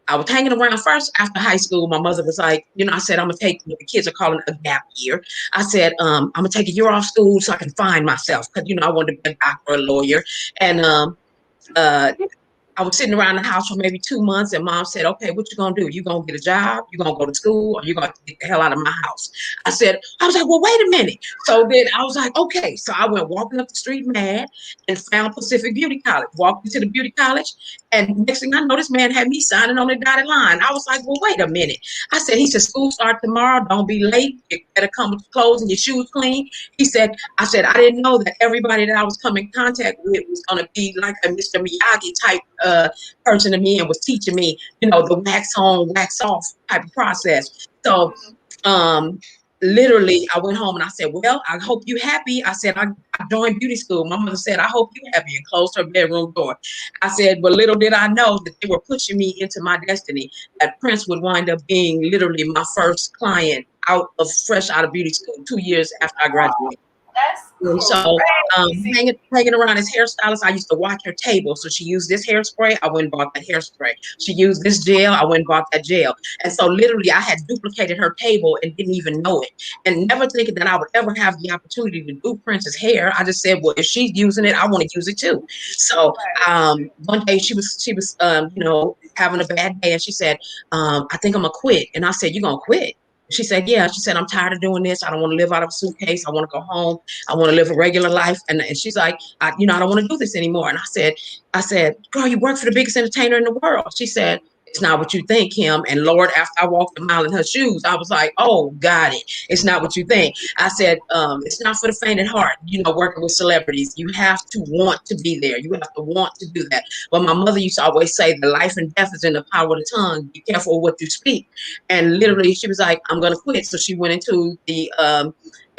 I was hanging around first after high school. My mother was like, I said, I'm going to take what the kids are calling a gap year. I said, I'm going to take a year off school so I can find myself. Because, I wanted to be a doctor or a lawyer. And I was sitting around the house for maybe 2 months, and mom said, okay, what you gonna do? You gonna get a job? You gonna go to school? Or you gonna get the hell out of my house? I was like, well, wait a minute. So then I was like, okay. So I went walking up the street mad and found Pacific Beauty College, walked into the beauty college. And next thing I know, this man had me signing on the dotted line. I was like, well, wait a minute. He said, school start tomorrow. Don't be late. You better come with your clothes and your shoes clean. I said, I didn't know that everybody that I was coming in contact with was going to be like a Mr. Miyagi type person to me and was teaching me, the wax on, wax off type of process. So, literally, I went home and I said, well, I hope you happy. I said, I joined beauty school. My mother said, I hope you happy, and closed her bedroom door. I said, but little did I know that they were pushing me into my destiny, that Prince would wind up being literally my first client fresh out of beauty school 2 years after I graduated. That's And so hanging around his hairstylist, I used to watch her table. So she used this hairspray, I went and bought that hairspray. She used this gel, I went and bought that gel. And so literally I had duplicated her table and didn't even know it. And never thinking that I would ever have the opportunity to do Prince's hair. I just said, well, if she's using it, I want to use it too. So one day she was having a bad day, and she said, I think I'm gonna quit. And I said, you gonna quit? She said, yeah. She said, I'm tired of doing this. I don't want to live out of a suitcase. I want to go home. I want to live a regular life. And she's like, I don't want to do this anymore. And I said, girl, you work for the biggest entertainer in the world. She said, it's not what you think, Kim. And Lord, after I walked a mile in her shoes, I was like, oh, got it. It's not what you think. I said, it's not for the faint at heart, working with celebrities. You have to want to be there. You have to want to do that. But my mother used to always say the life and death is in the power of the tongue. Be careful what you speak. And literally she was like, I'm going to quit. So she went into they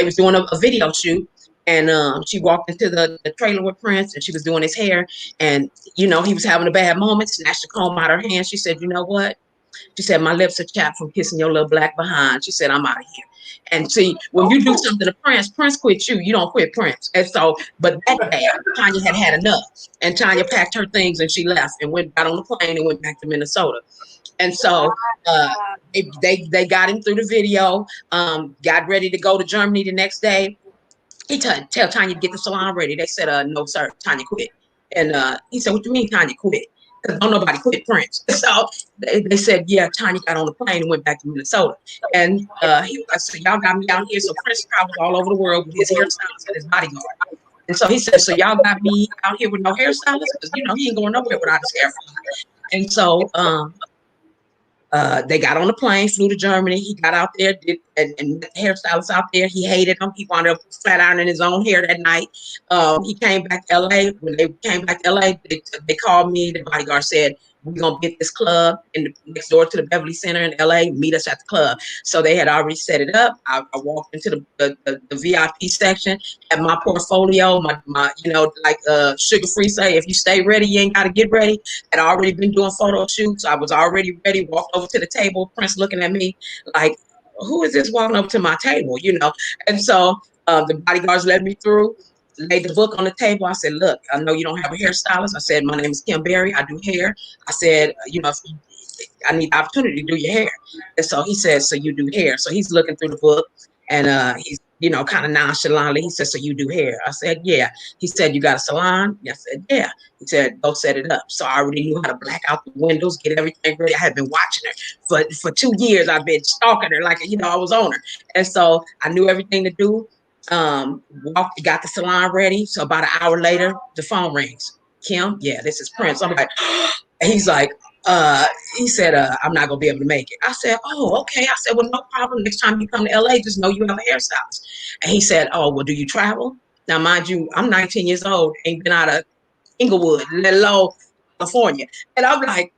was doing a video shoot. And she walked into the trailer with Prince, and she was doing his hair. And, he was having a bad moment, snatched the comb out of her hand. She said, you know what? She said, my lips are chapped from kissing your little black behind. She said, I'm out of here. And see, when you do something to Prince quits you. You don't quit Prince. And so, but that day, Tanya had enough. And Tanya packed her things and she left and got on the plane and went back to Minnesota. And so they got him through the video, got ready to go to Germany the next day. He tell Tanya to get the salon ready. They said, no, sir, Tanya quit. And he said, what do you mean Tanya quit? Because don't nobody quit Prince. So they said, yeah, Tanya got on the plane and went back to Minnesota. And he was like, so y'all got me out here. So Prince travels all over the world with his hairstylist and his bodyguard. And so he said, so y'all got me out here with no hairstylist? Because, he ain't going nowhere without his hairstylist. And so they got on the plane, flew to Germany. He got out there, and the hairstylist out there, he hated him. He wound up flat ironing his own hair that night. He came back to LA. When they came back to LA, they called me. The bodyguard said, we're going to get this club next door to the Beverly Center in LA, meet us at the club. So they had already set it up. I walked into the VIP section, had my portfolio, my Sugar Free say, if you stay ready, you ain't got to get ready. Had already been doing photo shoots. I was already ready, walked over to the table, Prince looking at me like, who is this walking up to my table, And so the bodyguards let me through. Laid the book on the table. I said, look, I know you don't have a hairstylist. I said, my name is Kim Berry. I do hair. I said, I need the opportunity to do your hair. And so he said, so you do hair. So he's looking through the book, and he's, kind of nonchalantly, he said, so you do hair? I said, yeah. He said, you got a salon? I said, yeah. He said, go set it up. So I already knew how to black out the windows, get everything ready. I had been watching her for 2 years. I've been stalking her like, I was on her. And so I knew everything to do. Got the salon ready. So about an hour later, the phone rings. Kim, yeah, this is Prince. I'm like, and he's like, he said, I'm not gonna be able to make it. I said, oh, okay. I said, well, no problem. Next time you come to LA, just know you have a hairstylist. And he said, oh, well, do you travel? Now, mind you, I'm 19 years old, ain't been out of Inglewood, let alone California. And I'm like,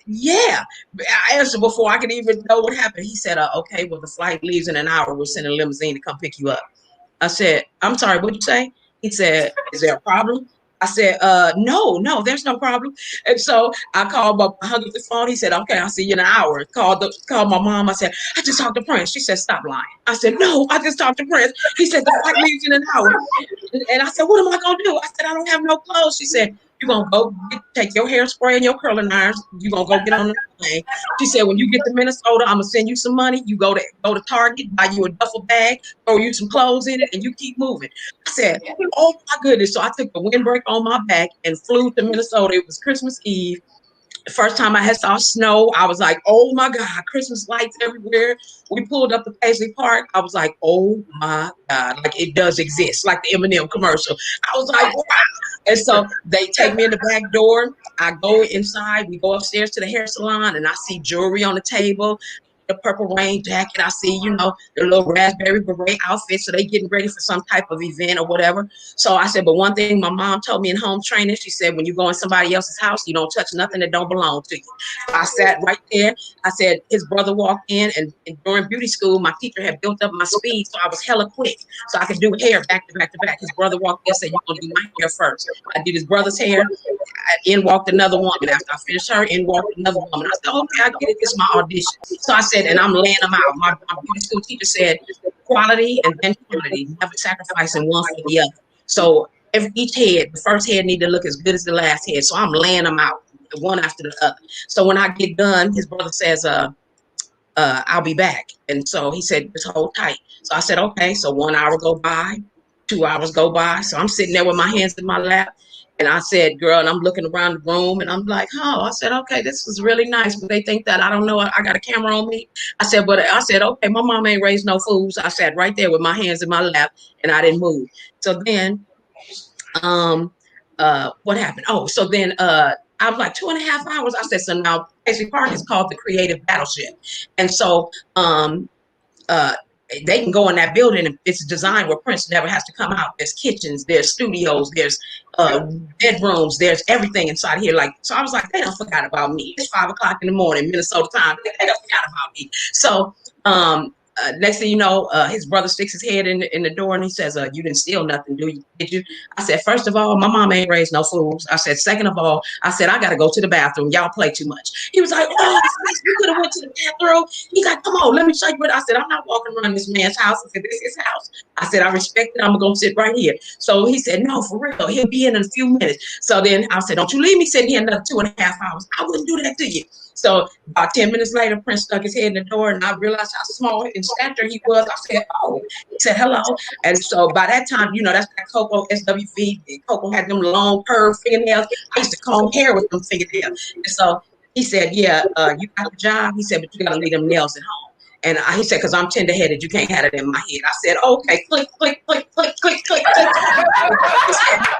yeah. I answered before I could even know what happened. He said, okay, well, the flight leaves in an hour. We're sending a limousine to come pick you up. I said, I'm sorry, what'd you say? He said, is there a problem? I said, no, there's no problem. And so I called, I hung up the phone. He said, okay, I'll see you in an hour. Called my mom. I said, I just talked to Prince. She said, stop lying. I said, no, I just talked to Prince. He said, the flight leaves in an hour. And I said, what am I going to do? I said, I don't have no clothes. She said, you're going to take your hairspray and your curling irons. You're going to go get on the plane. She said, when you get to Minnesota, I'm going to send you some money. You go to Target, buy you a duffel bag, throw you some clothes in it, and you keep moving. I said, oh my goodness. So I took the windbreak on my back and flew to Minnesota. It was Christmas Eve. The first time I had saw snow, I was like, oh my God, Christmas lights everywhere. We pulled up to Paisley Park. I was like, oh my God, like it does exist, like the Eminem commercial. I was like, wow. And so they take me in the back door. I go inside. We go upstairs to the hair salon, and I see jewelry on the table. The purple rain jacket. I see, the little raspberry beret outfit. So they getting ready for some type of event or whatever. So I said, but one thing my mom told me in home training, she said, when you go in somebody else's house, you don't touch nothing that don't belong to you. So I sat right there. I said, his brother walked in, and during beauty school, my teacher had built up my speed. So I was hella quick. So I could do hair back to back to back. His brother walked in and said, you're going to do my hair first. I did his brother's hair. In walked another woman. After I finished her, in walked another woman. I said, okay, I get it. This is my audition. So I said, and I'm laying them out. My beauty school teacher said, quality and then quantity, never sacrificing one for the other. So each head, the first head need to look as good as the last head. So I'm laying them out, one after the other. So when I get done, his brother says, I'll be back. And so he said, just hold tight. So I said, okay. So 1 hour go by, 2 hours go by. So I'm sitting there with my hands in my lap. And I said, girl, and I'm looking around the room, and I'm like, oh, I said, okay, this was really nice. But they think that I don't know, I got a camera on me. I said, okay, my mom ain't raised no fools. I sat right there with my hands in my lap, and I didn't move. So then, what happened? Oh, so then I was like 2.5 hours. I said, so now Paisley Park is called the Creative Battleship. And so they can go in that building, and it's designed where Prince never has to come out. There's kitchens, there's studios, there's bedrooms, there's everything inside here. So I was like, they don't forgot about me. It's 5 o'clock in the morning, Minnesota time. They don't forgot about me. So next thing you know, his brother sticks his head in the door, and he says, you didn't steal nothing, did you? I said, first of all, my mom ain't raised no fools. I said, second of all, I said, I got to go to the bathroom. Y'all play too much. He was like, oh, you could have went to the bathroom. He's like, come on, let me show you. I said, I'm not walking around this man's house. I said, this is his house. I said, I respect it. I'm going to sit right here. So he said, no, for real. He'll be in a few minutes. So then I said, don't you leave me sitting here another 2.5 hours. I wouldn't do that to you. So about 10 minutes later, Prince stuck his head in the door, and I realized how small in stature he was. I said, oh, he said, hello. And so by that time, that's that Coco SWV. Coco had them long curved fingernails. I used to comb hair with them fingernails. And so he said, yeah, you got the job. He said, but you got to leave them nails at home. And he said, because I'm tender-headed, you can't have it in my head. I said, okay, click, click, click, click, click, click, click.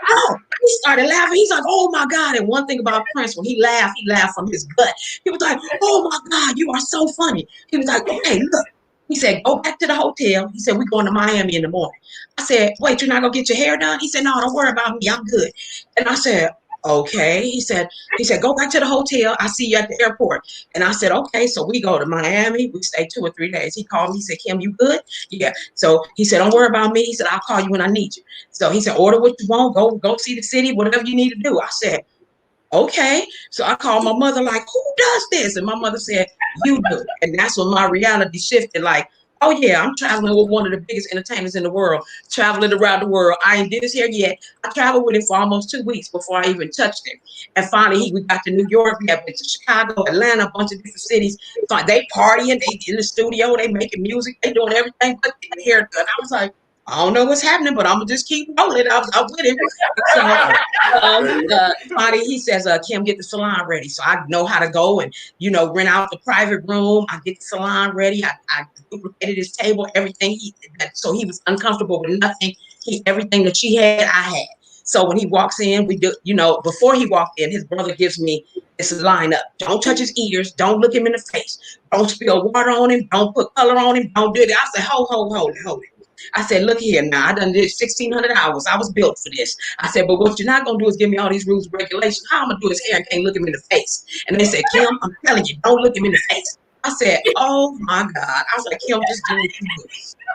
Oh, he started laughing. He's like, oh, my God. And one thing about Prince, when he laughed from his gut. He was like, oh, my God, you are so funny. He was like, okay, look. He said, go back to the hotel. He said, we're going to Miami in the morning. I said, wait, you're not going to get your hair done? He said, no, don't worry about me. I'm good. And I said, okay. He said, go back to the hotel. I'll see you at the airport. And I said, okay. So we go to Miami. We stay 2 or 3 days. He called me. He said, Kim, you good? Yeah. So he said, don't worry about me. He said, I'll call you when I need you. So he said, order what you want. Go see the city, whatever you need to do. I said, okay. So I called my mother, like, who does this? And my mother said, you do. And that's when my reality shifted. Like, oh yeah, I'm traveling with one of the biggest entertainers in the world, traveling around the world. I ain't did this here yet. I traveled with him for almost 2 weeks before I even touched him. And finally, we got to New York. We have been to Chicago, Atlanta, a bunch of different cities. So they partying, they in the studio, they making music, they doing everything but getting hair done. I was like, I don't know what's happening, but I'm gonna just keep rolling. I was with him. So finally, he says, Kim, get the salon ready. So I know how to go and, rent out the private room. I get the salon ready. I duplicated his table, everything. So he was uncomfortable with nothing. Everything that she had, I had. So when he walks in, we do, before he walked in, his brother gives me this lineup. Don't touch his ears. Don't look him in the face. Don't spill water on him. Don't put color on him. Don't do it. I said, hold it. I said, look here now, I done did 1,600 hours. I was built for this. I said, but what you're not going to do is give me all these rules and regulations. How I'm going to do his hair and can't look him in the face? And they said, Kim, I'm telling you, don't look him in the face. I said, oh, my God. I was like, Kim, just do what you do.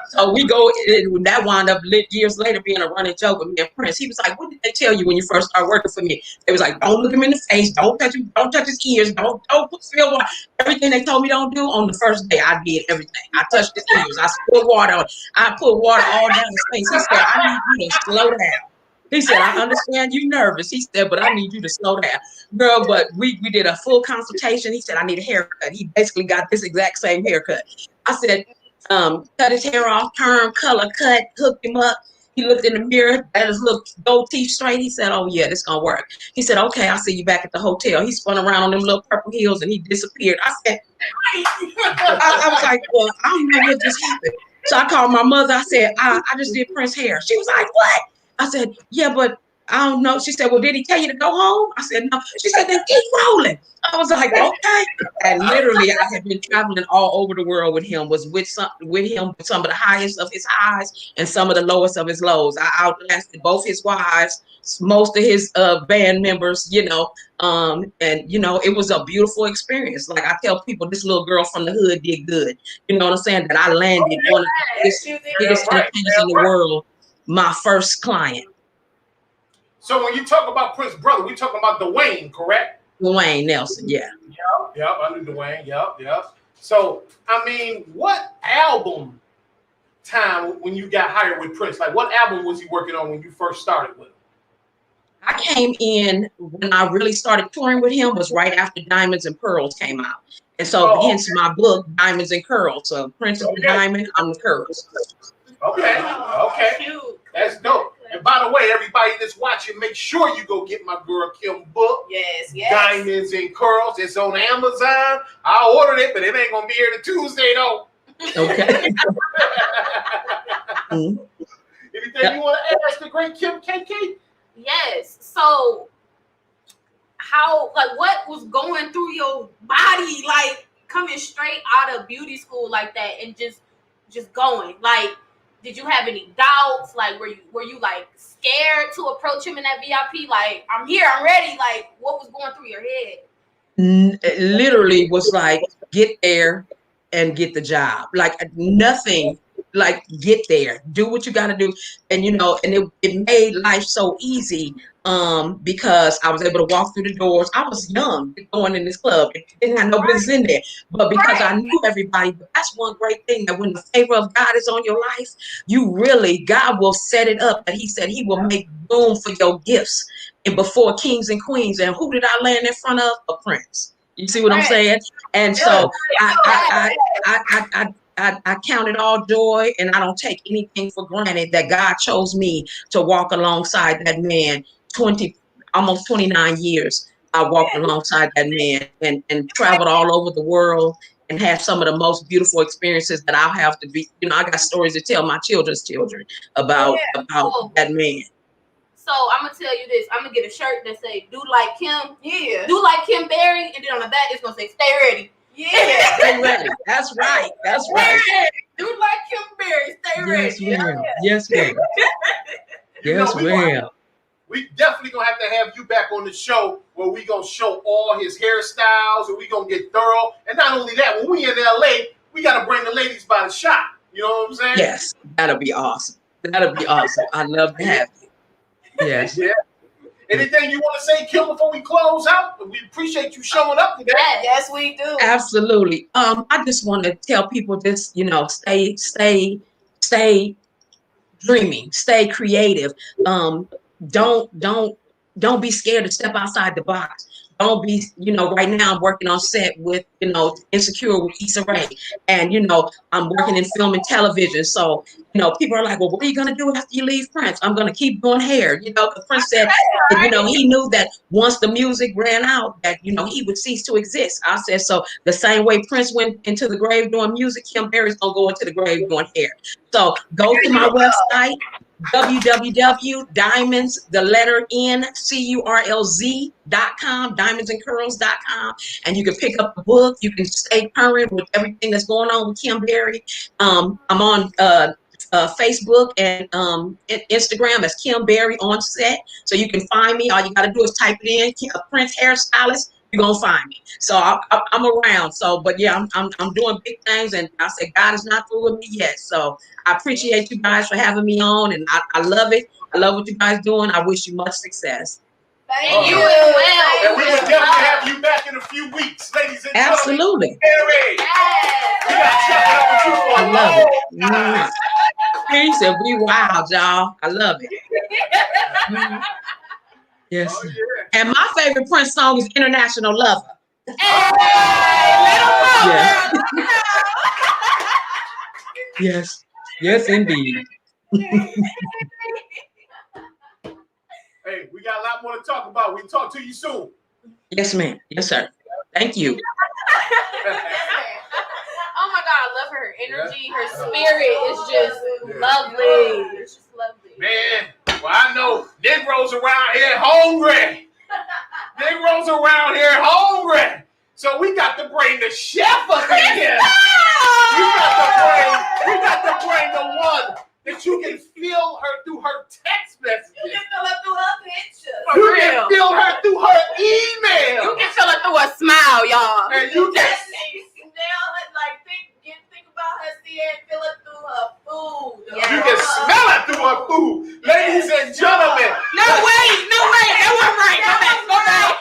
So we go, and that wound up years later being a running joke with me and Prince. He was like, what did they tell you when you first started working for me? They was like, don't look him in the face. Don't touch him. Don't touch his ears. Don't put spill water. Everything they told me don't do on the first day, I did everything. I touched his ears. I spilled water on. I put water all down his face. He said, I need you to slow down. He said, I understand you nervous. He said, but I need you to slow down. Girl, but we did a full consultation. He said, I need a haircut. He basically got this exact same haircut. I said, cut his hair off, perm, color cut, hooked him up. He looked in the mirror, had his little gold teeth straight. He said, oh, yeah, this going to work. He said, okay, I'll see you back at the hotel. He spun around on them little purple heels and he disappeared. I said, I was like, well, I don't know what just happened. So I called my mother. I said, I just did Prince's hair. She was like, what? I said, yeah, but I don't know. She said, well, did he tell you to go home? I said, no. She said, then keep rolling. I was like, okay. And literally, I had been traveling all over the world with him, was with him with some of the highest of his highs and some of the lowest of his lows. I outlasted both his wives, most of his band members, you know, and, you know, it was a beautiful experience. Like I tell people, this little girl from the hood did good. You know what I'm saying? That I landed one of the biggest entertainers in the world, my first client. So when you talk about Prince's brother, we talking about Dwayne, correct? Dwayne Nelson, yeah. Yep, under Dwayne, yep. So, I mean, what album time when you got hired with Prince? Like, what album was he working on when you first started with him? I came in when I really started touring with him was right after Diamonds and Pearls came out. And so hence my book, Diamonds and Curls. So Prince is the diamond, I'm the curls. Okay. Cute. That's dope. And by the way, everybody that's watching, make sure you go get my girl Kim book. Yes. Diamonds and Curls. It's on Amazon. I ordered it, but it ain't gonna be here till Tuesday though. Okay. Anything you want to ask the great Kim KK? Yes. So how, like, what was going through your body, like coming straight out of beauty school like that and just going? Like, did you have any doubts? Like, were you like scared to approach him in that VIP? Like, I'm here, I'm ready. Like, what was going through your head? It literally was like, get there and get the job. Like nothing, like get there, do what you got to do. And, you know, and it made life so easy because I was able to walk through the doors. I was young going in this club. It didn't have no business in there. But because I knew everybody, but that's one great thing, that when the favor of God is on your life, God will set it up. And he said he will make room for your gifts and before kings and queens. And who did I land in front of? A prince. You see what I'm saying? And so I count it all joy, and I don't take anything for granted that God chose me to walk alongside that man. Almost 29 years I walked alongside that man and traveled all over the world and had some of the most beautiful experiences that I'll have to be. You know, I got stories to tell my children's children about that man. So I'm gonna tell you this. I'm gonna get a shirt that say "Do like Kim." Yeah. Do like Kim Berry, and then on the back it's gonna say "Stay ready." Yeah. Stay ready. That's right. That's right. Do like Kim Berry. Stay ready. Yes, ma'am. Yes, ma'am. We definitely gonna have to have you back on the show where we gonna show all his hairstyles and we gonna get thorough. And not only that, when we in LA, we gotta bring the ladies by the shot. You know what I'm saying? Yes, that'll be awesome. That'll be awesome. I love to have you. Yes. Yeah. Anything you want to say, Kim, before we close out? We appreciate you showing up today. Yes, we do. Absolutely. I just want to tell people this, you know, stay dreaming, stay creative. Don't be scared to step outside the box. Don't be, you know, right now I'm working on set with, you know, Insecure with Issa Rae. And, you know, I'm working in film and television. So, you know, people are like, well, what are you going to do after you leave Prince? I'm going to keep doing hair. You know, because Prince said, you know, he knew that once the music ran out, that, you know, he would cease to exist. I said, so the same way Prince went into the grave doing music, Kim Berry's going to go into the grave doing hair. So go to my website, www.diamondsncurls.com, diamondsandcurls.com, and you can pick up the book. You can stay current with everything that's going on with Kim Berry. I'm on Facebook and Instagram as Kim Berry on set, so you can find me. All you got to do is type it in, Prince hairstylist. You're gonna find me. So I'm around. So, but yeah, I'm doing big things, and I said God is not through with me yet. So I appreciate you guys for having me on, and I love it. I love what you guys doing. I wish you much success. Thank you. And we will definitely have you back in a few weeks, ladies and gentlemen. Absolutely. Berry. We got to check it out with you for a I love long it. time. He said, "We wild, y'all. I love it." Mhm. Yes. Oh, yeah. And my favorite Prince song is "International Lover." Hey, let 'em know, Yes. girl. Let 'em know. Yes. Yes, indeed. Hey, we got a lot more to talk about. We'll talk to you soon. Yes, ma'am. Yes, sir. Thank you. Oh my God, I love her energy. Her spirit is just lovely. It's just lovely. Man, well, I know Negroes around here hungry. Negroes around here hungry. So we got to bring the chef up in here. We got to bring the one that you can feel her through her text messages. You can feel it through her pictures. For You real. can feel her through her email. You can feel it through a smile, y'all. And you can Think about her, see it, feel it through her food. Yeah. You can smell it through her food. Ladies and gentlemen. No, wait. That wasn't right. Go back.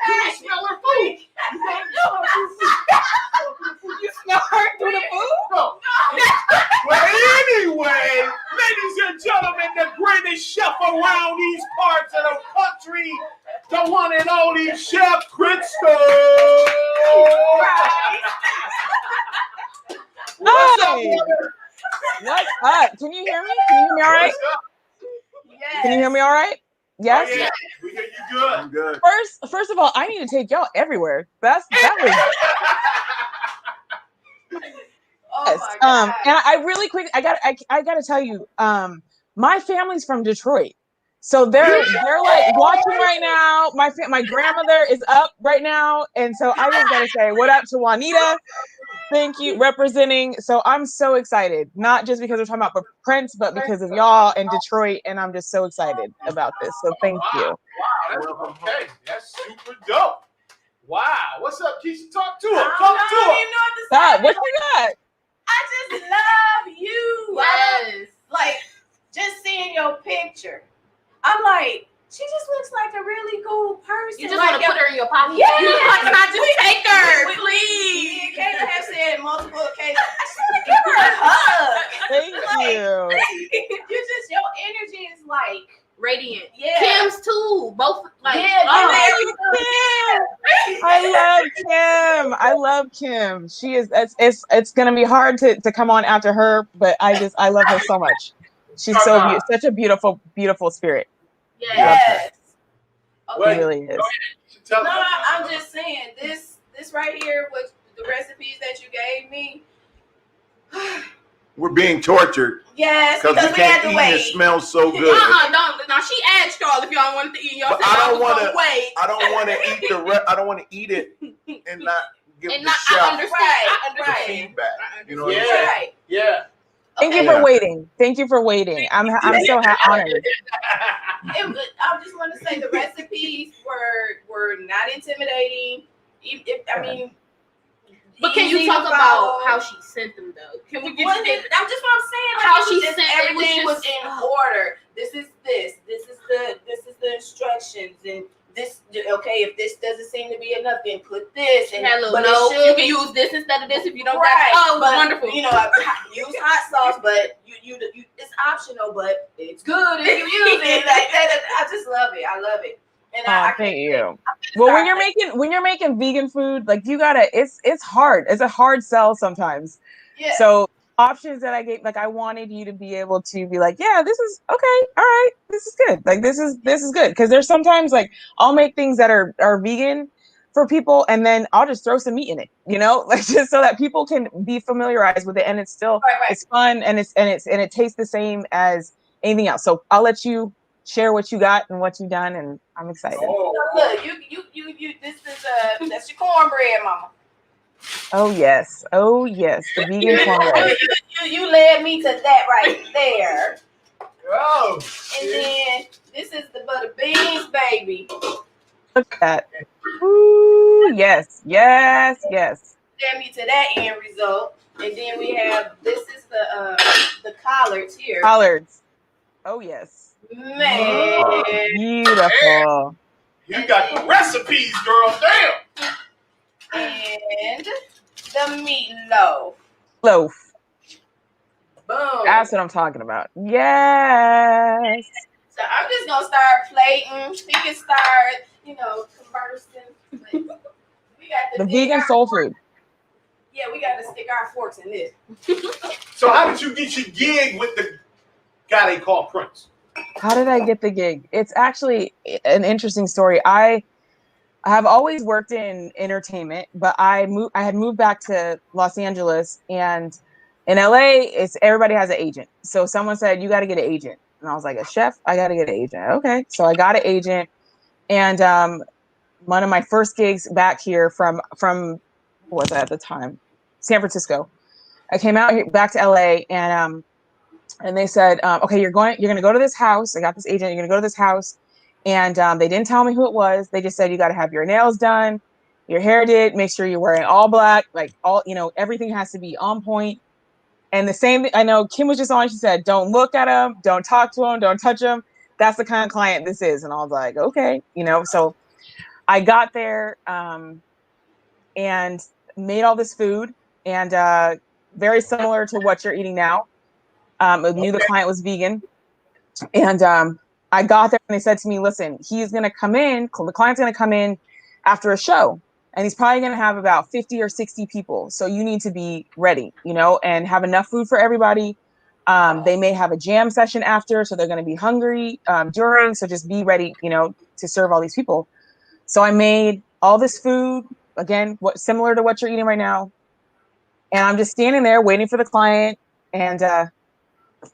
You can smell her food. You smell her through the food? No. Well, anyway, ladies and gentlemen, the greatest chef around these parts of the country, the one and only Chef Crystal. What's up, brother? What's up? Can you hear me? Can you hear me all right? What's up? Yes. Can you hear me all right? Yes. Oh, yeah. We hear you good. I'm good. First of all, I need to take y'all everywhere. That was Oh yes. my God. And I really quick I gotta tell you, my family's from Detroit. So they're like watching right now. My grandmother is up right now. And so I just gotta say what up to Juanita. Thank you, representing. So I'm so excited, not just because we're talking about Prince, but because of y'all in Detroit, and I'm just so excited about this. So thank you. Wow, that's okay. That's super dope. Wow. What's up, Keisha? Talk to her. I Talk don't to know, her. you know what to Stop. say. What you got? I just love you. Yes. Like, just seeing your picture. I'm like, she just looks like a really cool person. You just like, want to put her in your pocket. Yeah. You like, can I just take her, Me please? and Kayla have said multiple occasions, I just want to give her a hug. Thank you. You just, your energy is like, Radiant. yeah. Kim's too. Both like. Yeah, I love Kim. She is. It's gonna be hard to come on after her, but I love her so much. She's such a beautiful spirit. Yes. Well, It really is. Tell No, her. I'm just saying this right here with the recipes that you gave me. We're being tortured Yes, because because we we had can't to eat and it wait. smells so good. Don't. Now she asked y'all if y'all wanted to eat. Y'all But said I y'all don't was want gonna to. wait. I don't want to eat I don't want to eat it and not give And the not. I chef understand. Right, I the understand. feedback. You know what Yeah. I'm saying? Right. Yeah. Thank you Yeah. for waiting. Thank you for waiting. I'm so honored. I just want to say the recipes were not intimidating. I mean, But can you easy talk to about follow. how she sent them though? Can we get Well, you I'm just what I'm saying. Like, How it was she just, sent it was everything was just- in order. This is the instructions, and this. Okay, if this doesn't seem to be enough, then put this. She And had a little but it note. should You be can use this instead of this if you don't right. got. Oh, but, wonderful. You know, I use hot sauce, but you it's optional, but it's good if you use it. Like that, I just love it. I love it. And I Thank can't you. Well, when you're making vegan food, like you gotta, it's hard. It's a hard sell sometimes. Yeah. So options that I gave, like I wanted you to be able to be like, yeah, this is okay, all right, this is good. Like this is good because there's sometimes like I'll make things that are vegan for people, and then I'll just throw some meat in it, like just so that people can be familiarized with it, and it's still Right. it's fun and it tastes the same as anything else. So I'll let you share what you got and what you've done, and I'm excited. Oh, Look, you. This is that's your cornbread, mama. Oh yes, the vegan cornbread. You led me to that right there. oh. And then this is the butter beans, baby. Look at that. Ooh, yes. Led me to that end result. And then we have this is the collards here. Collards. Oh yes. Man. Beautiful. You got the recipes, girl. Damn. And the meatloaf. Loaf. Boom. That's what I'm talking about. Yes. So I'm just gonna start plating. She can start, conversing. But we got to The dig vegan our soul forks. food. Yeah, we got to stick our forks in this. So how did you get your gig with the guy they call Prince? How did I get the gig? It's actually an interesting story. I have always worked in entertainment, but I had moved back to Los Angeles, and in LA, it's everybody has an agent. So someone said, you got to get an agent. And I was like, a chef? I got to get an agent. Okay. So I got an agent. And one of my first gigs back here from what was that at the time? San Francisco. I came out here, back to LA, and they said, okay, you're going to go to this house. I got this agent. You're going to go to this house. And they didn't tell me who it was. They just said, you got to have your nails done, your hair did, make sure you're wearing all black, like everything has to be on point. And the same, I know Kim was just on, she said, don't look at him, don't talk to him, don't touch him. That's the kind of client this is. And I was like, okay, so I got there and made all this food, and very similar to what you're eating now. I knew the client was vegan. And I got there and they said to me, listen, he's going to come in, the client's going to come in after a show. And he's probably going to have about 50 or 60 people. So you need to be ready, and have enough food for everybody. They may have a jam session after, so they're going to be hungry during. So just be ready, to serve all these people. So I made all this food, again, similar to what you're eating right now. And I'm just standing there waiting for the client. And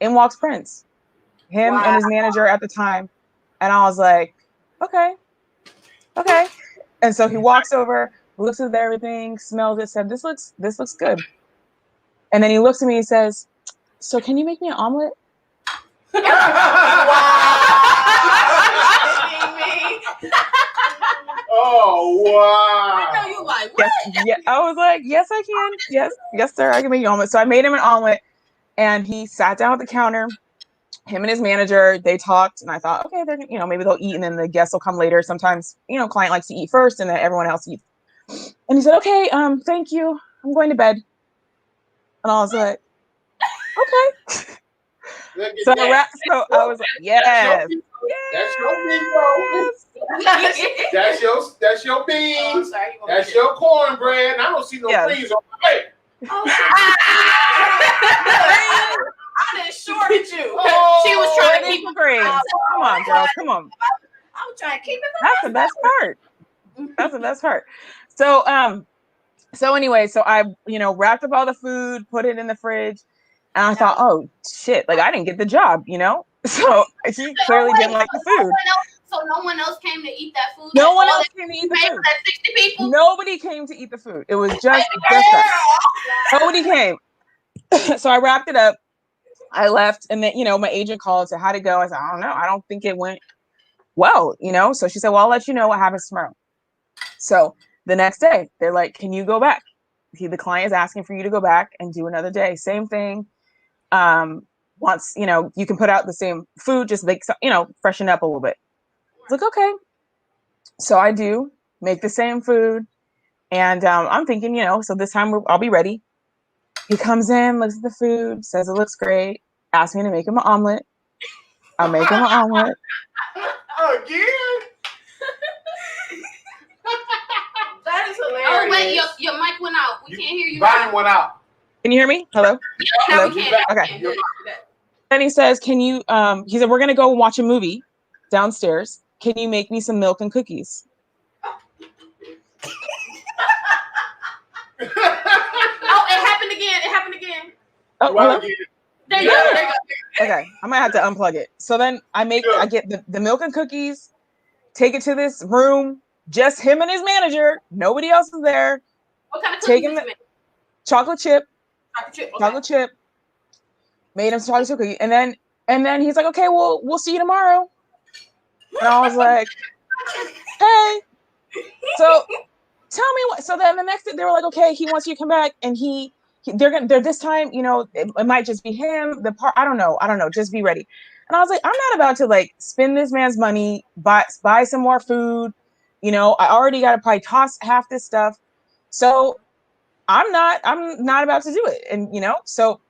in walks Prince, him and his manager at the time. And I was like, okay. And so he walks over, looks at everything, smells it, said, this looks good. And then he looks at me and says, so can you make me an omelet? Oh, wow. I know you like, what? Yes, yeah. I was like, yes, I can. Yes, sir, I can make you an omelet. So I made him an omelet, and he sat down at the counter. Him and his manager, they talked, and I thought, okay, they're, maybe they'll eat, and then the guests will come later. Sometimes, client likes to eat first, and then everyone else eats. And he said, okay, thank you. I'm going to bed. And I was like, okay. So I was like, yes. That's your bean, That's your beans. That's your cornbread. And I don't see no beans on my plate. I done shorted you. She was trying to keep it great. Come on, girl. Come on. I'm trying to keep it. That's the best part. That's the best part. So anyway, so I, wrapped up all the food, put it in the fridge, and I thought, oh shit, like I didn't get the job, So he clearly didn't like the food. So no one else came to eat that food? No one else came to eat the food. 60 people? Nobody came to eat the food. It was just us. Nobody came. So I wrapped it up. I left, and then, my agent called and said, how'd it go? I said, I don't know. I don't think it went well, So she said, well, I'll let you know what happens tomorrow. So the next day, they're like, can you go back? The client is asking for you to go back and do another day. Same thing. Once, you can put out the same food, just make some, freshen up a little bit. I was like, okay. So I do make the same food. And I'm thinking, so this time I'll be ready. He comes in, looks at the food, says it looks great, asks me to make him an omelet. I'll make him an omelet. Again? That is hilarious. Oh, wait, your mic went out. We can't hear you. Volume went out. Can you hear me? Hello? No, we can't. Okay. Then he says, can you, he said, we're going to go watch a movie downstairs. Can you make me some milk and cookies? Oh, it happened again. Oh, hello? There you go. Okay, I might have to unplug it. So then I get the milk and cookies, take it to this room, just him and his manager. Nobody else is there. What kind of cookies did you make? Chocolate chip. Okay. Chocolate chip. Made him some chocolate chip cookie. And then he's like, okay, well, we'll see you tomorrow. And I was like, hey. So tell me what. So then the next day they were like, okay, he wants you to come back, and they're this time, it might just be him. I don't know. Just be ready. And I was like, I'm not about to like spend this man's money, buy some more food. I already got to probably toss half this stuff. So I'm not about to do it. And, so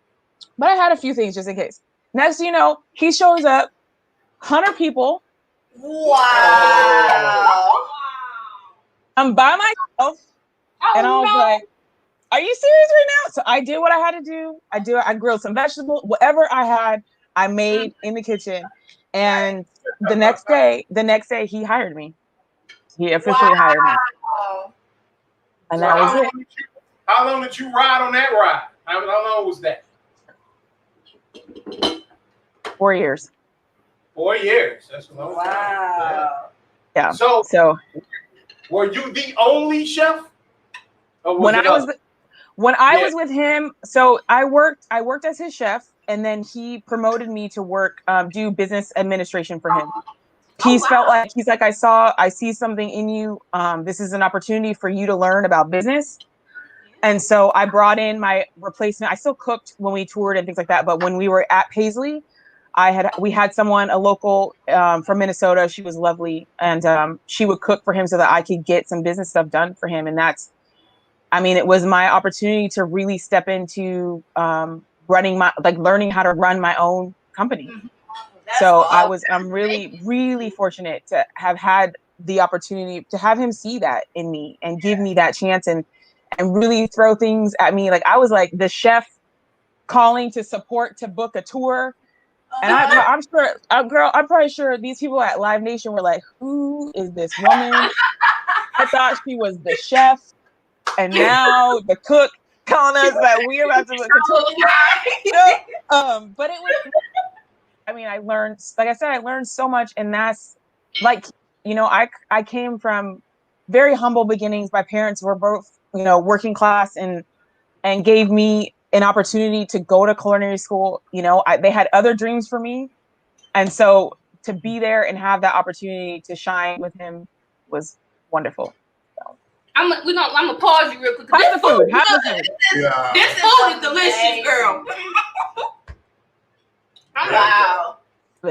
But I had a few things just in case. Next, you know, he shows up, 100 people. Wow. I'm by myself, and I was like, "Are you serious right now?" So I did what I had to do. I grilled some vegetables, whatever I had, I made in the kitchen. And the next day, he hired me. He officially hired me, and So that was it. how long did you ride on that ride? How long was that? 4 years. 4 years. That's a long time. Wow. Yeah. So So were you the only chef? Or when it I was others? was with him, so I worked as his chef, and then he promoted me to work do business administration for him. He's felt like I see something in you. This is an opportunity for you to learn about business. And so I brought in my replacement. I still cooked when we toured and things like that, but when we were at Paisley, we had someone, a local from Minnesota. She was lovely, and she would cook for him so that I could get some business stuff done for him. And it was my opportunity to really step into learning how to run my own company. So I'm really, really fortunate to have had the opportunity to have him see that in me and give me that chance and really throw things at me. Like I was like the chef calling to book a tour. And I'm sure, I'm probably sure these people at Live Nation were like, "Who is this woman?" I thought she was the chef, and now the cook calling us that we're about to book a tour. But it was. I learned, like I said, I learned so much, and that's like, I came from very humble beginnings. My parents were both, working class and gave me an opportunity to go to culinary school. They had other dreams for me. And so to be there and have that opportunity to shine with him was wonderful. So. I'm gonna pause you real quick. How's the food? Yeah. This food is delicious, girl. Wow.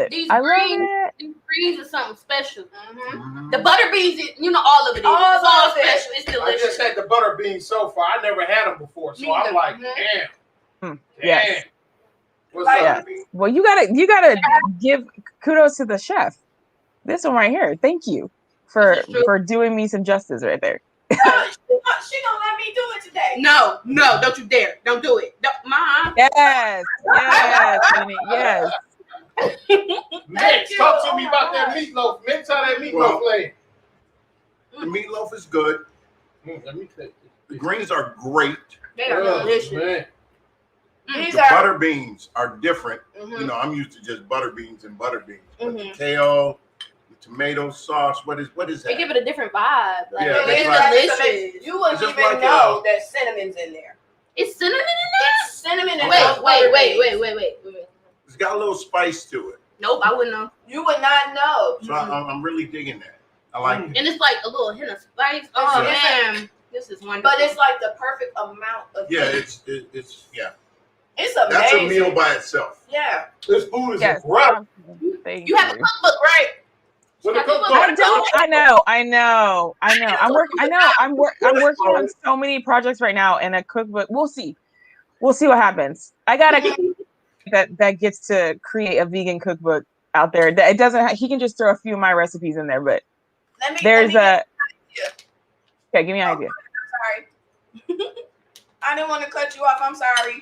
These I greens, love it. these greens are something special. Mhm. The butter beans, all of it is. All It's all of it. special. It's I delicious. just had the butter beans so far. I never had them before, so Me I'm neither. like, Mhm. damn. Yes. What's up? Yeah. Well, you gotta give kudos to the chef. This one right here. Thank you for doing me some justice right there. She gonna let me do it today. No, don't you dare. Don't do it. Mom. Yes. Honey, yes. Mix, talk to me about that meatloaf. Mix, how that meatloaf lay. The meatloaf is good. Let me take The greens are great. They are delicious. Man. The butter beans are different. I'm used to just butter beans and butter beans. But the kale, the tomato sauce, what is They that? give it a different vibe. Like, Yeah, it's that's delicious. You wouldn't It's just even like, know that cinnamon's in there. It's cinnamon in there? It's cinnamon and Wait. It's got a little spice to it. Nope, I wouldn't know. You would not know. So I'm really digging that. I like it. And it's like a little hint of spice. Oh, man. This is wonderful. But it's like the perfect amount of Yeah, things. it's yeah. It's amazing. That's a meal by itself. Yeah. This food is Yes. incredible. You have a cookbook, right? What the cookbook? I don't. I know. I'm working on so many projects right now, and a cookbook. We'll see what happens. I got a that gets to create a vegan cookbook out there. That it doesn't. He can just throw a few of my recipes in there, but there's a. Okay, give me an idea. Sorry. I didn't want to cut you off. I'm sorry.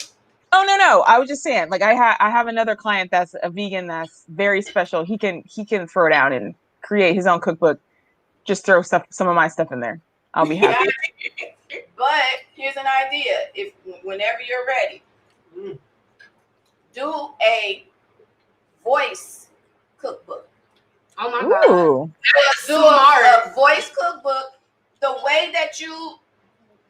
Oh no. I was just saying, like I have another client that's a vegan that's very special. He can throw down and create his own cookbook. Just throw some of my stuff in there. I'll be happy. But here's an idea. Whenever you're ready, do a voice cookbook. Oh my God. Ooh. Do a voice cookbook. The way that you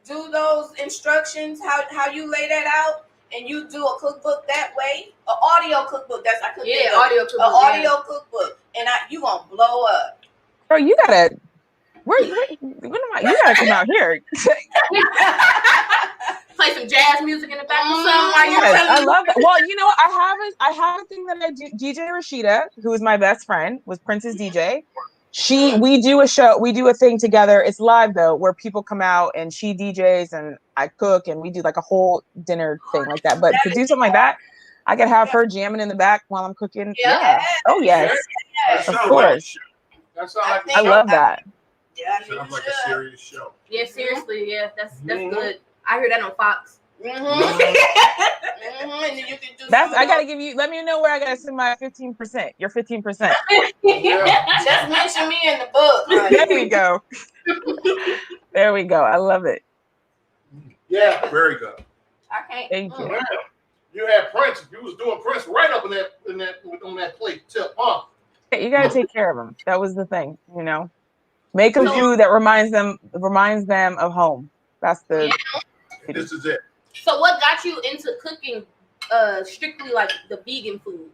do those instructions, how you lay that out, and you do a cookbook that way, an audio cookbook. That's I could think of audio cookbook. An audio cookbook, and you gonna blow up. Bro, you gotta. You gotta come out here. Play some jazz music in the back or something while you're Yes, telling I love that. Well, I have a thing that I do. DJ Rashida, who is my best friend, was Prince's DJ. we do a show, we do a thing together. It's live though, where people come out and she DJs and I cook and we do like a whole dinner thing like that. But to do something like that, I could have her jamming in the back while I'm cooking. Yeah. Oh yes. Of course. That sounds like I love that. Yeah, Sounds like a serious show. Yeah, seriously, yeah, that's good. I heard that on Fox. And then you can do That's I gotta give you. Let me know where I gotta send my 15%. Your 15%. Just mention me in the book. honey. There we go. There we go. I love it. Yeah. Very good. I can't. Thank you. Man, you had Prince. You was doing Prince right up on that plate tip, huh? You gotta take care of them. That was the thing, you know. Make them food that reminds them of home. That's the. This is it. So what got you into cooking strictly like the vegan food?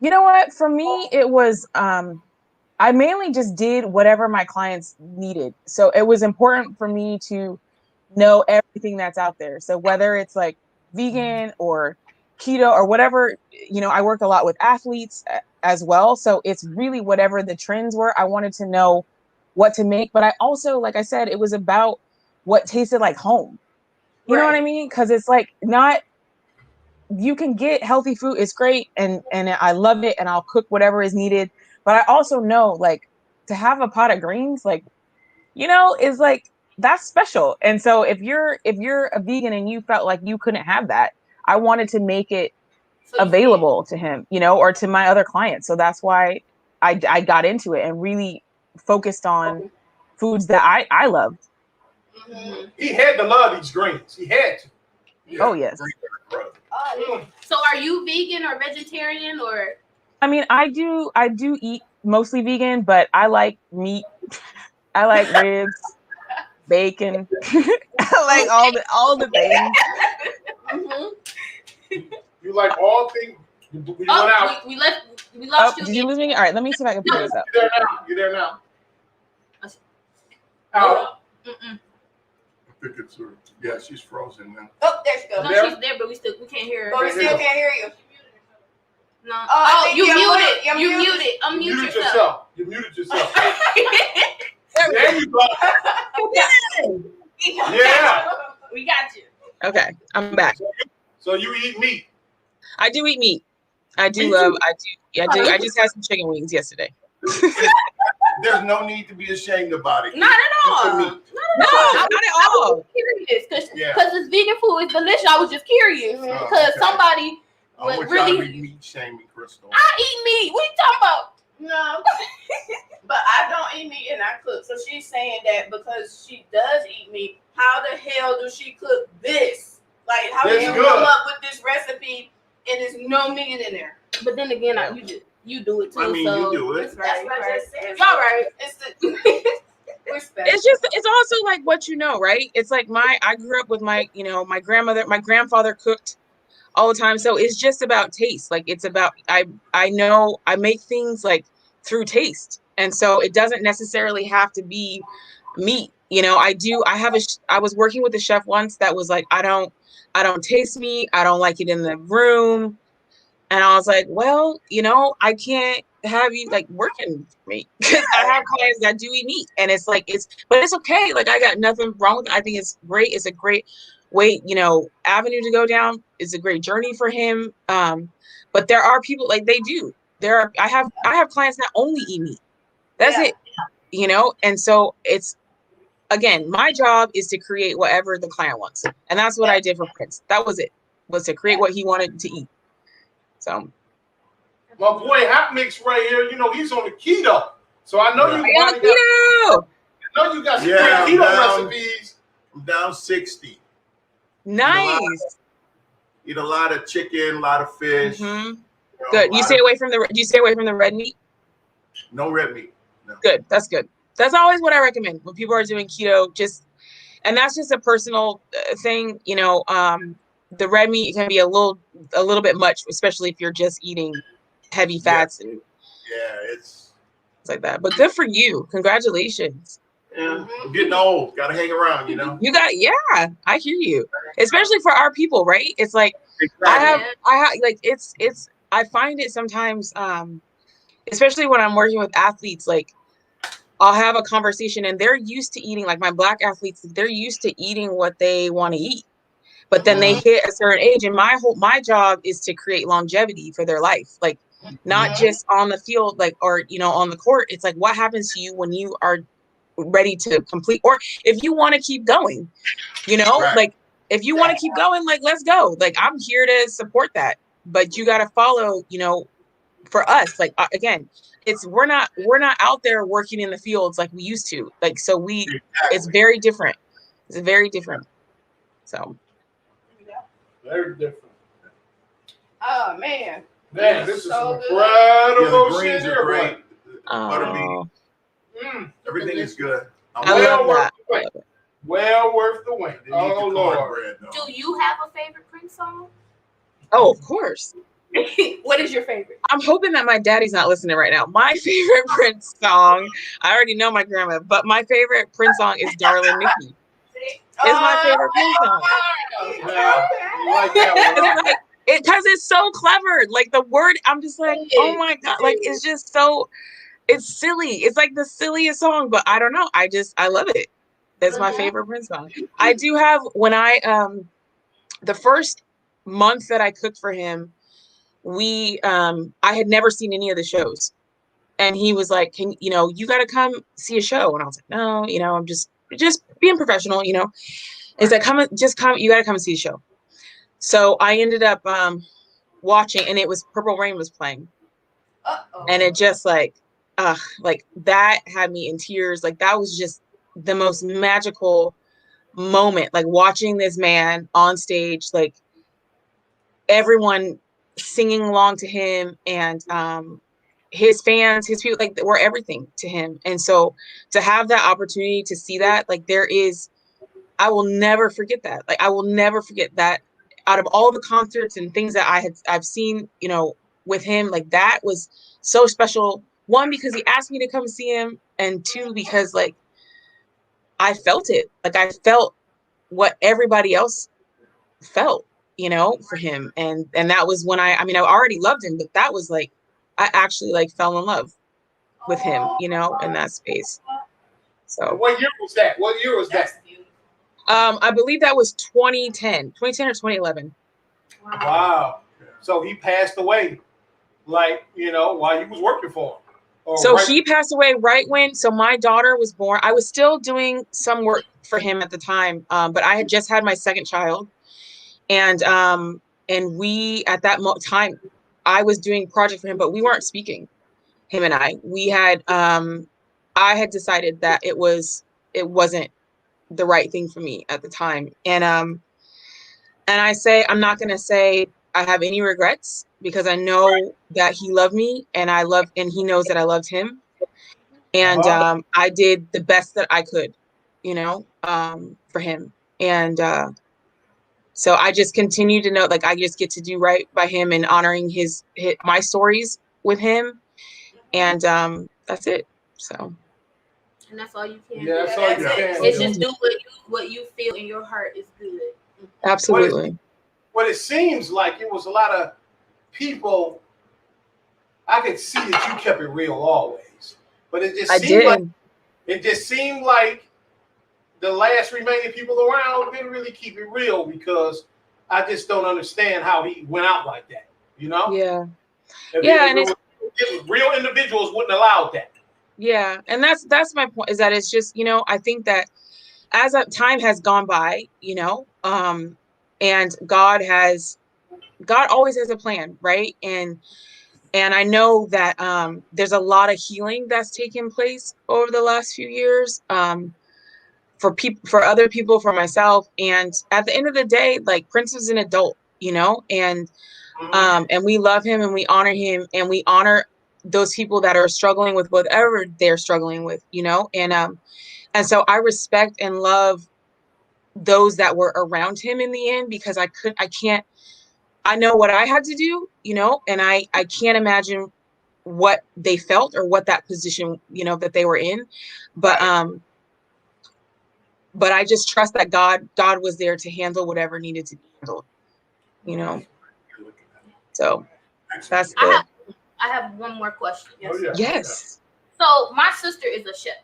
You know what? For me, it was I mainly just did whatever my clients needed. So it was important for me to know everything that's out there. So whether it's like vegan or keto or whatever, you know, I work a lot with athletes as well. So it's really whatever the trends were. I wanted to know what to make, but I also, like I said, it was about what tasted like home. You know what I mean? Because it's like not, you can get healthy food. It's great. And I love it. And I'll cook whatever is needed. But I also know like to have a pot of greens, like, you know, is like, that's special. And so if you're a vegan and you felt like you couldn't have that, I wanted to make it available to him, you know, or to my other clients. So that's why I got into it and really focused on foods that I loved. He had to love these greens. He had to. Yeah. Oh yes. So are you vegan or vegetarian or? I mean, I do eat mostly vegan, but I like meat. I like ribs, bacon. I like all the things. You like all things. We went out. We lost you. Did you lose me? All right, let me see if I can pull this up. You there now? Out. I think it's her. Yeah, she's frozen now. Oh, there she goes. No, she's there, but we can't hear her. But we still can't hear you. No. Oh, you you're muted. muted. You muted. Unmute You muted yourself. yourself. You muted yourself. There you go. Yeah. We got you. Okay, I'm back. So you eat meat. I do eat meat. I do. I just had some chicken wings yesterday. There's no need to be ashamed about it. Not at all. It's a meat. No, not at all. I was curious because Yeah. this vegan food is delicious. I was just curious because okay. somebody I would want y'all to really. be meat shaming, Crystal. I eat meat. What you talking about? No, but I don't eat meat and I cook. So she's saying that because she does eat meat, how the hell does she cook this? Like, how did you come up with this recipe and there's no meat in there? But then again, you do it too. I mean, so you do it. That's what I just said. Y'all right. It's the respect. It's also like what you know, right? It's like I grew up with my grandfather cooked all the time. So it's just about taste. Like it's about, I know I make things like through taste. And so it doesn't necessarily have to be meat. You know, I was working with a chef once that was like, I don't taste meat. I don't like it in the room. And I was like, well, you know, I can't have you like working for me because I have clients that do eat meat, and it's like but it's okay. Like I got nothing wrong with it. I think it's great. It's a great way, you know, avenue to go down. It's a great journey for him. But there are people like they do. I have clients that only eat meat. That's it. You know, and so it's again, my job is to create whatever the client wants, and that's what I did for Prince. That was it. Was to create what he wanted to eat. So. My boy Hot Mix right here, you know, he's on the keto. So I know you got some great keto recipes. I'm down 60. Nice. Eat a lot of chicken, a lot of fish. Mm-hmm. Good. You stay away from the red meat? No red meat. No. Good. That's good. That's always what I recommend when people are doing keto. And that's just a personal thing, you know. The red meat can be a little bit much, especially if you're just eating heavy fats and it's like that. But good for you. Congratulations. Yeah, I'm getting old. Gotta hang around, you know. I hear you. Especially for our people, right? It's like I find it sometimes, especially when I'm working with athletes, like I'll have a conversation, and they're used to eating, like my Black athletes, they're used to eating what they want to eat. But then they hit a certain age, and my job is to create longevity for their life, like not just on the field, like, or on the court. It's like, what happens to you when you are ready to complete, or if you want to keep going, like if you want to keep going, like, let's go. Like, I'm here to support that, but you got to follow, for us, like, again, we're not out there working in the fields like we used to, like, so it's very different. It's very different. So Very different. Oh man. Man, this is So good. incredible the shit greens here, are great. oh, Butterbean. Everything is good. I Well love worth that. the wait. Well worth the wait. They need Oh the Lord. cornbread, though. Do you have a favorite Prince song? Oh, of course. What is your favorite? I'm hoping that my daddy's not listening right now. My favorite Prince song, I already know my grandma, but my favorite Prince song is Darling Nikki. It's my favorite Prince song. Yeah, you like that one, huh? It's like, because it's so clever. Like, the word, I'm just like, oh my God. Like, it's just so, it's silly. It's like the silliest song, but I don't know. I love it. It's my favorite Prince song. I do have, when the first month that I cooked for him, I had never seen any of the shows. And he was like, you got to come see a show. And I was like, no, I'm just being professional, It's like, come, you got to come and see a show. So I ended up watching, and it was Purple Rain was playing. And it just like that had me in tears. Like, that was just the most magical moment, like watching this man on stage, like everyone singing along to him, and his fans, his people, like, were everything to him. And so to have that opportunity to see that, like, I will never forget that. Like, I will never forget that. Out of all the concerts and things that I've seen, with him, like, that was so special. One, because he asked me to come see him, and two, because like I felt it. Like, I felt what everybody else felt, for him. And that was when I already loved him, but that was like, I actually like fell in love with him, in that space. So What year was that? What year was that? I believe that was 2010 or 2011. Wow. So he passed away, like, while you was working for him. So he passed away right when, so my daughter was born. I was still doing some work for him at the time, but I had just had my second child. And we, at that time, I was doing a project for him, but we weren't speaking, him and I. We had, I had decided that it wasn't the right thing for me at the time. And I'm not going to say I have any regrets, because I know that he loved me, and he knows that I loved him. And I did the best that I could, for him. And so I just continue to know, like, I just get to do right by him and honoring my stories with him. And that's it. So. And that's all you can. Yeah, that's all you can. It's just do what you feel in your heart is good. Absolutely. Well, it seems like it was a lot of people. I could see that you kept it real always, but it just seemed like the last remaining people around didn't really keep it real, because I just don't understand how he went out like that. Yeah. If real individuals wouldn't allow that. Yeah, and that's my point, is that it's just, I think that as time has gone by, and God always has a plan, right? And I know that there's a lot of healing that's taken place over the last few years, for other people, for myself. And at the end of the day, like, Prince is an adult, and we love him, and we honor him, and we honor those people that are struggling with whatever they're struggling with, and so I respect and love those that were around him in the end, because I know what I had to do, and I can't imagine what they felt or what that position, that they were in. But I just trust that God was there to handle whatever needed to be handled, So that's good. I have one more question. Oh, yeah. Yes. So my sister is a chef.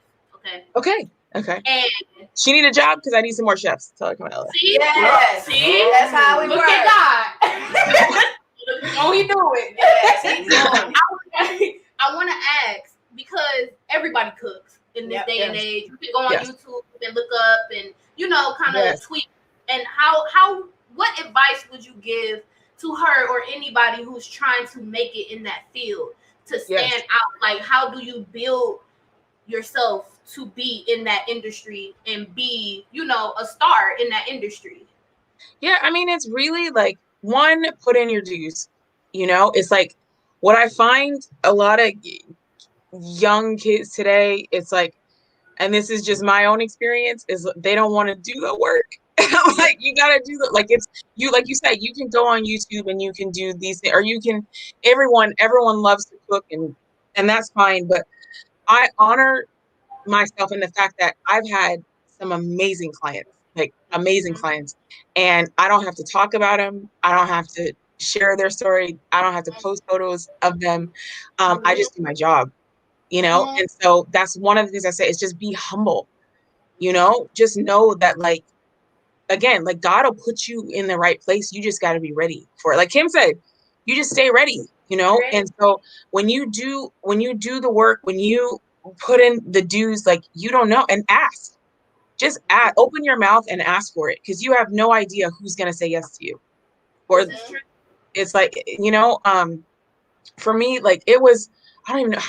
Okay. Okay. And She need a job because I need some more chefs. Tell her come out. see, Yes. see, That's how we look work. at God. Won't he do it? Yes, he's doing it. I want to ask because everybody cooks in this Yep, day and yes. age. You can go on Yes. YouTube and look up and kind of Yes. tweak. And what advice would you give to her or anybody who's trying to make it in that field to stand Yes. out? Like, how do you build yourself to be in that industry and be, a star in that industry? Yeah, I mean, it's really like, one, put in your dues. It's like what I find a lot of young kids today, it's like, and this is just my own experience, is they don't want to do the work. I'm like, you gotta do the, like, it's you, like you said, you can go on YouTube and you can do these things, or you can, everyone loves to cook, and that's fine, but I honor myself in the fact that I've had some amazing clients, like amazing clients, and I don't have to talk about them. I don't have to share their story. I don't have to post photos of them. I just do my job, and so that's one of the things I say is just be humble, just know that, like, again, like, God will put you in the right place. You just got to be ready for it. Like Kim said, you just stay ready, and so when you do the work, when you put in the dues, like, you don't know, and ask, just open your mouth and ask for it, because you have no idea who's going to say yes to you. Or it's like, for me, like, it was, I don't even know,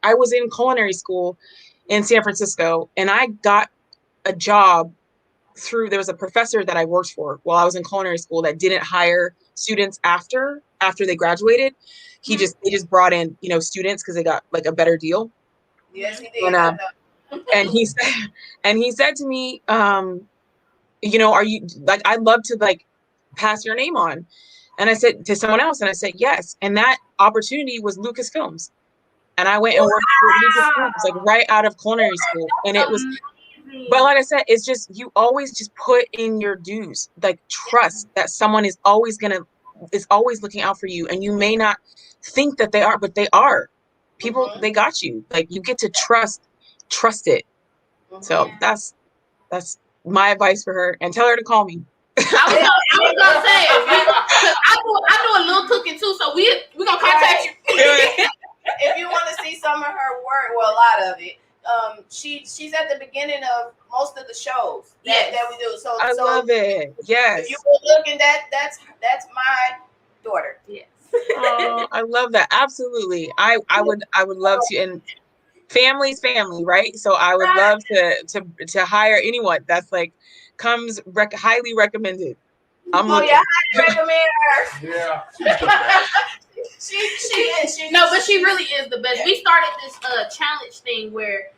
I was in culinary school in San Francisco, and I got a job there was a professor that I worked for while I was in culinary school that didn't hire students after they graduated. They just brought in, students because they got like a better deal. Yes, he did. And he said to me, are you, like, I'd love to, like, pass your name on. And I said to someone else, and I said, yes. And that opportunity was Lucasfilms. And I went and worked for Lucasfilms, like, right out of culinary school. And it was, but like I said, it's just, you always just put in your dues, like, trust that someone is always looking out for you. And you may not think that they are, but they are. People, they got you. Like, you get to trust it. So that's my advice for her, and tell her to call me. I was gonna say, I do a little cooking too, so we gonna contact you. If you want to see some of her work, well, a lot of it, she's at the beginning of most of the shows that we do. So I love it. Yes. If you were looking, that's my daughter. Yes. Oh, I love that. Absolutely. I would love to, and family's family, right? So I would love to hire anyone that's like highly recommended. Highly recommend her. Yeah. She is. No, but she really is the best. We started this challenge thing where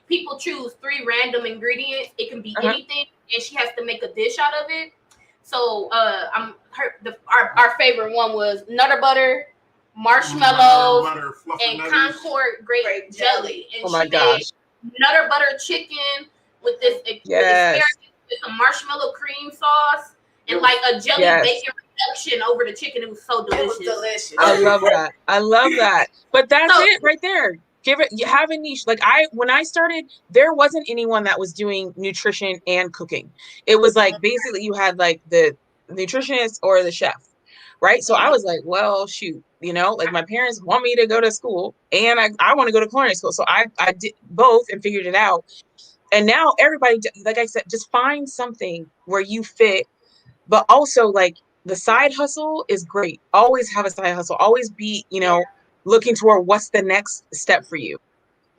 people choose 3 random ingredients. It can be anything, and she has to make a dish out of it. So our favorite one was Nutter Butter, marshmallows, and Concord grape jelly. And my gosh. Nutter Butter chicken with this asparagus with some marshmallow cream sauce and like a jelly bacon reduction over the chicken. It was so delicious. It was delicious. I love that. But that's it right there. Have a niche. Like, when I started, there wasn't anyone that was doing nutrition and cooking. It was like, basically you had like the nutritionist or the chef, right? So I was like, well, shoot, like, my parents want me to go to school and I want to go to culinary school. So I did both and figured it out. And now everybody, like I said, just find something where you fit, but also, like, the side hustle is great. Always have a side hustle. Always be, looking toward what's the next step for you,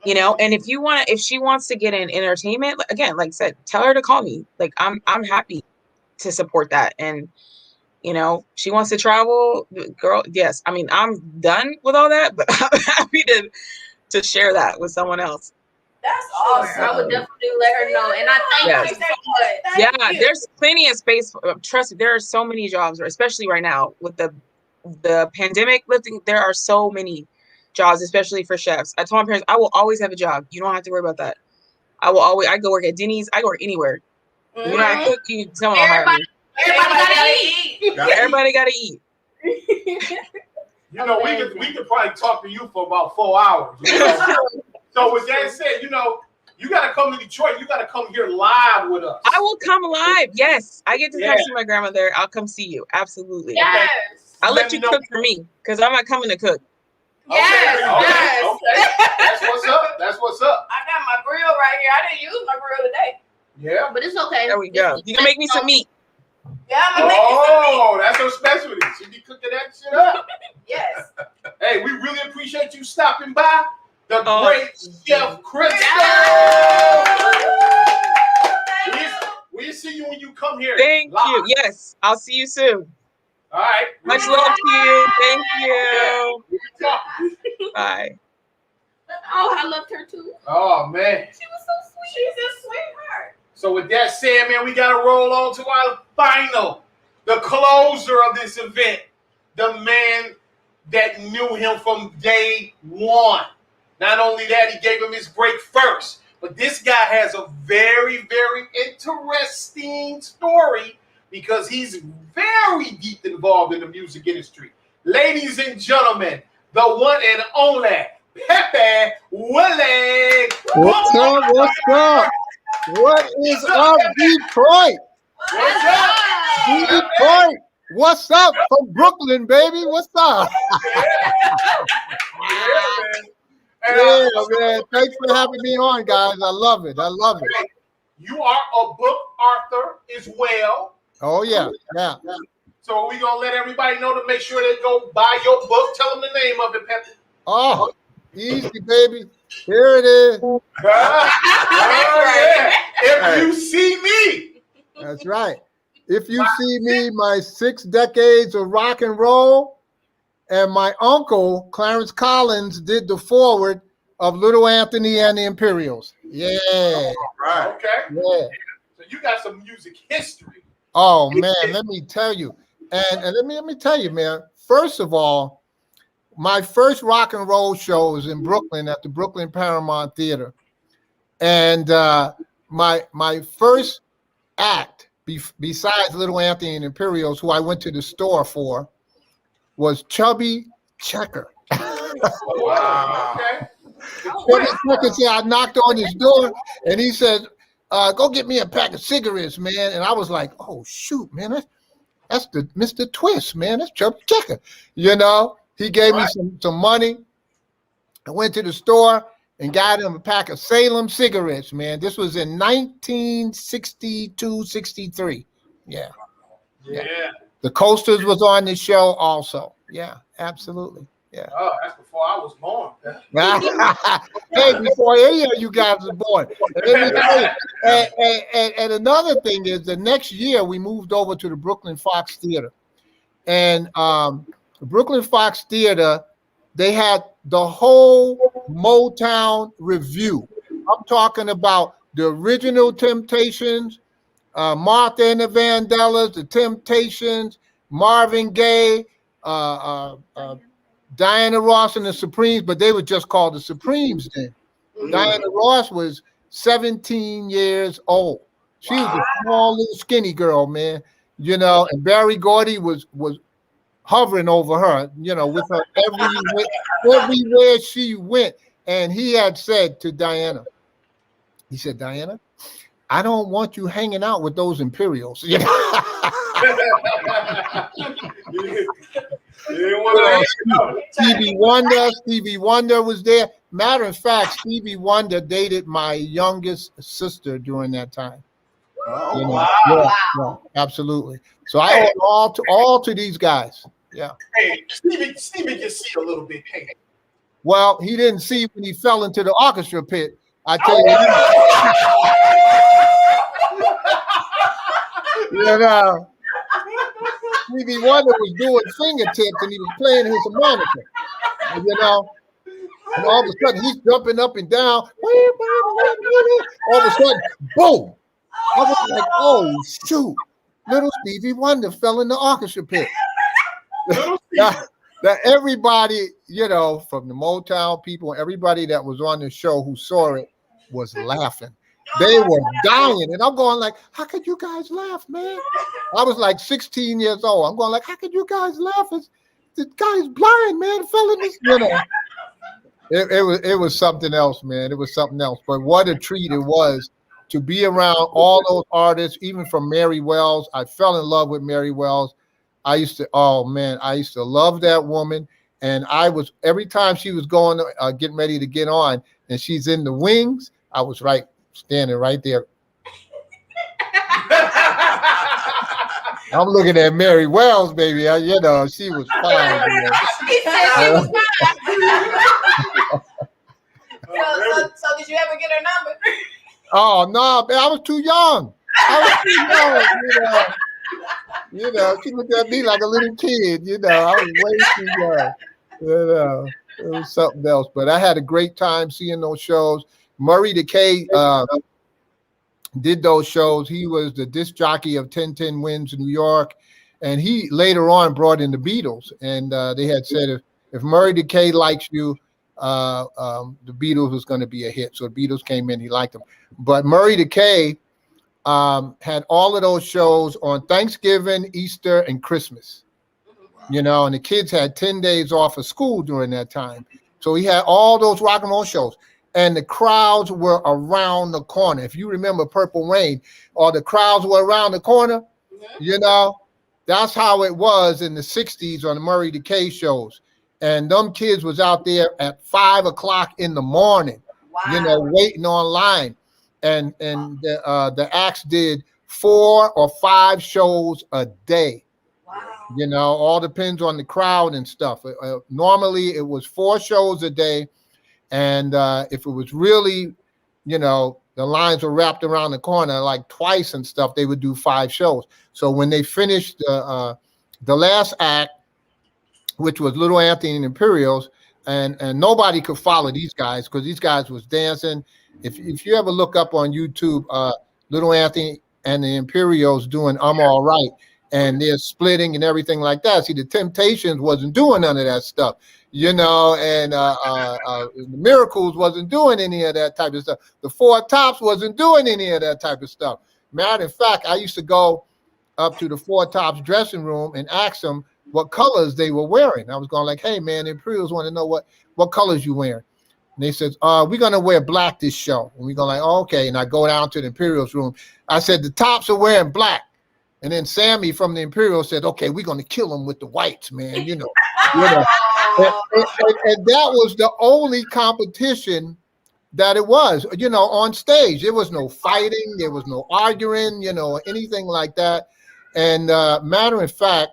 and if she wants to get in entertainment, again, like I said, tell her to call me. Like, I'm happy to support that. And, she wants to travel, girl. Yes. I mean, I'm done with all that, but I'm happy to share that with someone else. That's awesome. I would definitely let her know. And I thank you so much. Yeah, there's plenty of space. Trust me, there are so many jobs, especially right now with the pandemic lifting. There are so many jobs, especially for chefs. I told my parents, I will always have a job. You don't have to worry about that. I go work at Jennings. I go work anywhere. You know, I cook. Someone will hire me. Everybody gotta eat. We could probably talk to you for about 4 hours. So with that said, you know, you got to come to Detroit. You got to come here live with us. I will come live. Yes, I get to come Yeah. see my grandmother. I'll come see you. Absolutely. Yes. I'll let Let you me know. cook for me because I'm not coming to cook. Yes. Yes. Okay. That's what's up. That's what's up. I got my grill right here. I didn't use my grill today. Yeah. But it's okay. There we go. You can make me some meat. Yeah, I'm gonna make you some meat. Oh, that's her specialty. She be cooking that shit up. Yes. Hey, we really appreciate you stopping by. The Oh. great Chef Crystal. Thank you. We'll see you when you come here. Thank live. you. Yes, I'll see you soon. All right. Much love to you. Thank you. Yeah. Bye. Oh, I loved her too. Oh man. She was so sweet. She's a sweetheart. So with that said, man, we got to roll on to our final, the closer of this event, the man that knew him from day one. Not only that, he gave him his break first, but this guy has a very, very interesting story because he's very deep involved in the music industry. Ladies and gentlemen, the one and only Pepe Willie. What's up? What's up? What is up, Detroit? What's up? Detroit. What's up from Brooklyn, baby? What's up? Yeah, Yeah, man. Thanks for having me on, guys. I love it. I love it. You are a book author as well. Oh, yeah. Yeah. So we're going to let everybody know to make sure they go buy your book. Tell them the name of it, Pepe. Oh, easy, baby. Here it is. Oh, yeah. If you see me. That's right. If you see me, my 6 decades of rock and roll, and my uncle, Clarence Collins, did the foreword of Little Anthony and the Imperials. Yeah. Right. Okay. Yeah. So you got some music history. Oh, man, let me tell you. And let me tell you, man, first of all, my first rock and roll show was in Brooklyn at the Brooklyn Paramount Theater. And my first act, besides Little Anthony and Imperials, who I went to the store for, was Chubby Checker. Wow. Okay. Chubby Checker said, I knocked on his door, and he said, go get me a pack of cigarettes, man. And I was like, oh, shoot, man, that's the Mr. Twist, man. That's Chubby Checker. You know, he gave me some money. I went to the store and got him a pack of Salem cigarettes, man. This was in 1962, 63. Yeah. Yeah. The Coasters was on the show also. Yeah, absolutely. Yeah. Oh, that's before I was born. Hey, before any of you guys were born. And another thing is the next year we moved over to the Brooklyn Fox Theater. And the Brooklyn Fox Theater, they had the whole Motown review. I'm talking about the original Temptations, Martha and the Vandellas, the Temptations, Marvin Gaye, Diana Ross and the Supremes, but they were just called the Supremes then. Diana Ross was 17 years old. She was a small little skinny girl, man. You know, and Gordy was hovering over her, you know, with her everywhere she went. And he had said to Diana, he said, Diana, I don't want you hanging out with those Imperials. You know? Stevie Wonder was there. Matter of fact, Stevie Wonder dated my youngest sister during that time. Oh, You know? wow. Yeah, absolutely. So I owe all to these guys. Yeah. Hey, Stevie can see a little bit. Hey. Well, he didn't see when he fell into the orchestra pit. I tell you, you know, Stevie Wonder was doing fingertips and he was playing his harmonica. You know, and all of a sudden he's jumping up and down. All of a sudden, boom! I was like, oh shoot! Little Stevie Wonder fell in the orchestra pit. That everybody, you know, from the Motown people, everybody that was on the show who saw it was laughing. They were dying. And I'm going like, how could you guys laugh, man? I was like 16 years old. I'm going like, how could you guys laugh? The guy's blind, man. Fell in this, you know. it was something else, man. It was something else. But what a treat it was to be around all those artists, even from Mary Wells. I fell in love with Mary Wells. Oh man, I used to love that woman. And I was, every time she was going, getting ready to get on, and she's in the wings, I was standing right there. I'm looking at Mary Wells, baby. She was fine. He said she was fine. So did you ever get her number? Oh no, man, I was too young. She looked at me like a little kid. I was way too young. It was something else. But I had a great time seeing those shows. Murray Decay did those shows. He was the disc jockey of 1010 Wins in New York, and he later on brought in the Beatles. And they had said if Murray Decay likes you, the Beatles was going to be a hit. So the Beatles came in, he liked them. But Murray Decay had all of those shows on Thanksgiving, Easter, and Christmas. And the kids had 10 days off of school during that time. So he had all those rock and roll shows. And the crowds were around the corner. If you remember Purple Rain, or the crowds were around the corner, that's how it was in the 60s on the Murray Decay shows. And them kids was out there at 5 o'clock in the morning, waiting online. And the acts did 4 or 5 shows a day. Wow. All depends on the crowd and stuff. Normally it was 4 shows a day. And if it was really, the lines were wrapped around the corner like twice and stuff, they would do 5 shows. So when they finished the last act, which was Little Anthony and Imperials, and nobody could follow these guys because these guys was dancing. If you ever look up on YouTube, Little Anthony and the Imperials doing I'm All Right, and they're splitting and everything like that. See, the Temptations wasn't doing none of that stuff, and the Miracles wasn't doing any of that type of stuff. The Four Tops wasn't doing any of that type of stuff. Matter of fact, I used to go up to the Four Tops dressing room and ask them what colors they were wearing. I was going like, hey, man, the Imperials want to know what colors you wearing. And they said, we're going to wear black this show. And we go like, oh, okay. And I go down to the Imperials room. I said, the Tops are wearing black. And then Sammy from the Imperials said, okay, we're going to kill them with the whites, man, And that was the only competition that it was, on stage. There was no fighting. There was no arguing, anything like that. And matter of fact,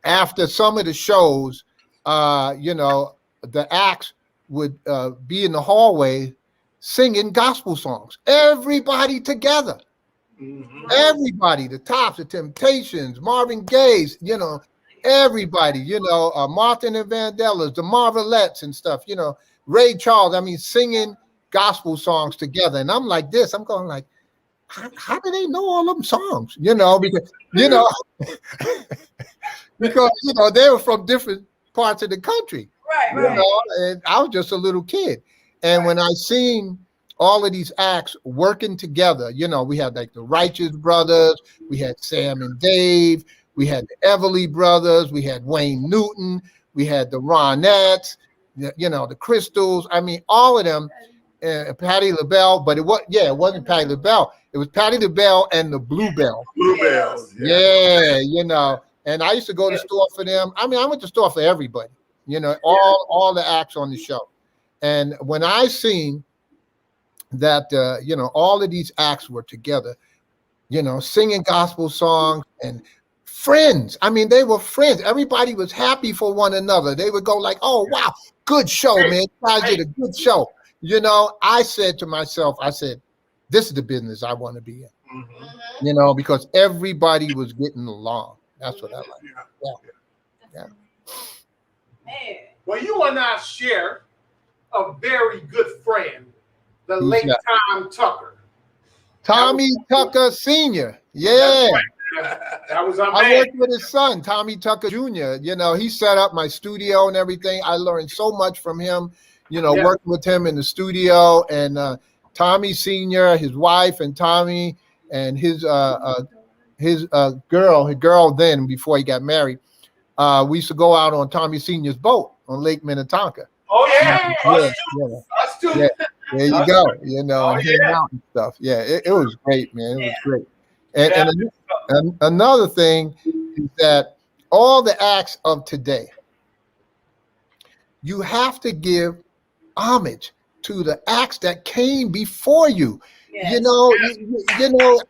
after some of the shows, the acts would be in the hallway singing gospel songs. Everybody together. Mm-hmm. Everybody, the Tops, the Temptations, Marvin Gaye's, everybody, Martin and Vandellas, the Marvelettes and stuff, Ray Charles, singing gospel songs together. And I'm like this, I'm going like, how do they know all them songs? Because, because, they were from different parts of the country. Right. And I was just a little kid. And when I seen all of these acts working together, we had like the Righteous Brothers, we had Sam and Dave, we had the Everly Brothers, we had Wayne Newton, we had the Ronettes, the Crystals. All of them, Patti LaBelle, but it wasn't Patti LaBelle. It was Patti LaBelle and the Bluebells. Bluebells. Yeah, and I used to go to the store for them. I went to the store for everybody, all the acts on the show. And when I seen that, all of these acts were together, singing gospel songs and friends. They were friends. Everybody was happy for one another. They would go like, oh, wow, good show, man. You guys did a good show. I said to myself, this is the business I want to be in, mm-hmm. Because everybody was getting along. That's what I like. Yeah. Man. Well, you and I share a very good friend, the late Tom Tucker. Tommy Tucker Sr. Yeah. That was our man. I worked with his son, Tommy Tucker Jr. He set up my studio and everything. I learned so much from him, working with him in the studio. And Tommy Sr., his wife, and Tommy, and his girl then, before he got married, we used to go out on Tommy Sr.'s boat on Lake Minnetonka. Oh yeah, Yeah, us yeah, too. Us too. yeah. There you go. You know, Oh and hang yeah. out and stuff. Yeah, it was great, man. It was great. And Yeah. another thing is that all the acts of today, you have to give homage to the acts that came before you. Yes. You know, you know,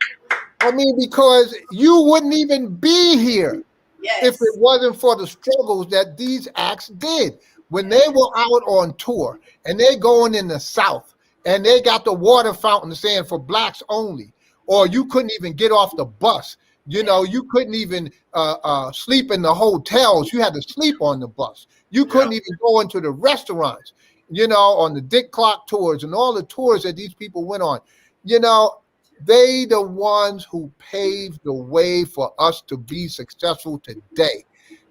I mean, because you wouldn't even be here Yes. if it wasn't for the struggles that these acts did. When they were out on tour and they going in the South and they got the water fountain saying for blacks only, or you couldn't even get off the bus. You know, you couldn't even sleep in the hotels. You had to sleep on the bus. You couldn't even go into the restaurants, you know, on the Dick Clark tours and all the tours that these people went on. You know, they the ones who paved the way for us to be successful today,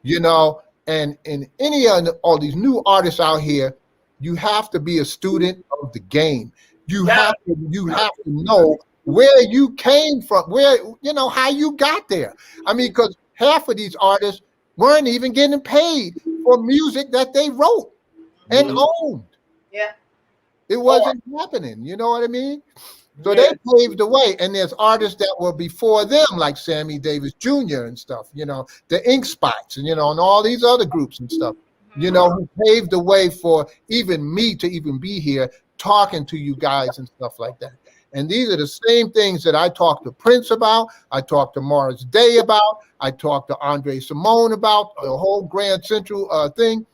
you know. And in any of all these new artists out here, you have to be a student of the game. You have to know where you came from, where, you know, how you got there. I mean, because half of these artists weren't even getting paid for music that they wrote and owned. Yeah. It wasn't happening. You know what I mean? So they paved the way, and there's artists that were before them, like Sammy Davis Jr. and stuff, you know, the Ink Spots, and, you know, and all these other groups and stuff, you know, who paved the way for even me to even be here talking to you guys and stuff like that. And these are the same things that I talked to Prince about, I talked to Morris Day about, I talked to Andre Simone about, the whole Grand Central thing.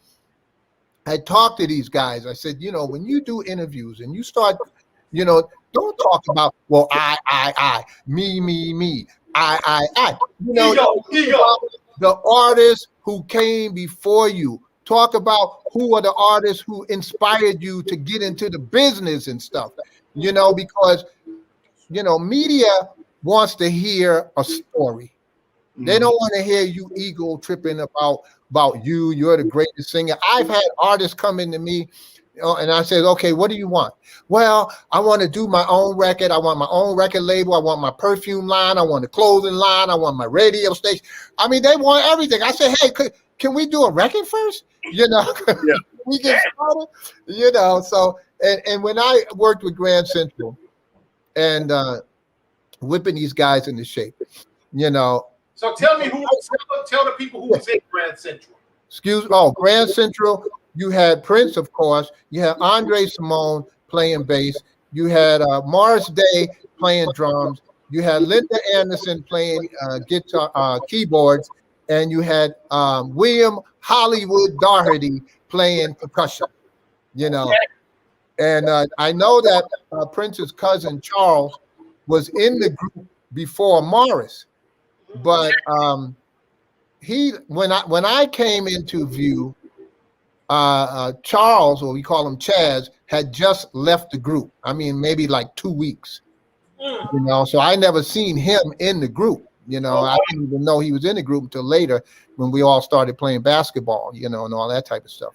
I talked to these guys. I said, you know, when you do interviews and you start, you know, don't talk about, well, I, me, I. You know, the artists who came before you. Talk about who are the artists who inspired you to get into the business and stuff. You know, because, you know, media wants to hear a story. They don't want to hear you ego tripping about you. You're the greatest singer. I've had artists come into me, you know, and I said, okay, what do you want? Well, I want to do my own record. I want my own record label. I want my perfume line. I want a clothing line. I want my radio station. I mean, they want everything. I said, hey, can we do a record first? You know, we get started, you know. So, and when I worked with Grand Central and whipping these guys into shape, you know. So tell me tell the people who was in Grand Central. Grand Central, you had Prince, of course. You had Andre Simone playing bass. You had Morris Day playing drums. You had Linda Anderson playing guitar, keyboards. And you had William Hollywood Doherty playing percussion, you know. And I know that Prince's cousin Charles was in the group before Morris, but when I came into view, Charles, or we call him Chaz, had just left the group. I mean, maybe like 2 weeks, you know. So I never seen him in the group. You know, I didn't even know he was in the group until later when we all started playing basketball, you know, and all that type of stuff.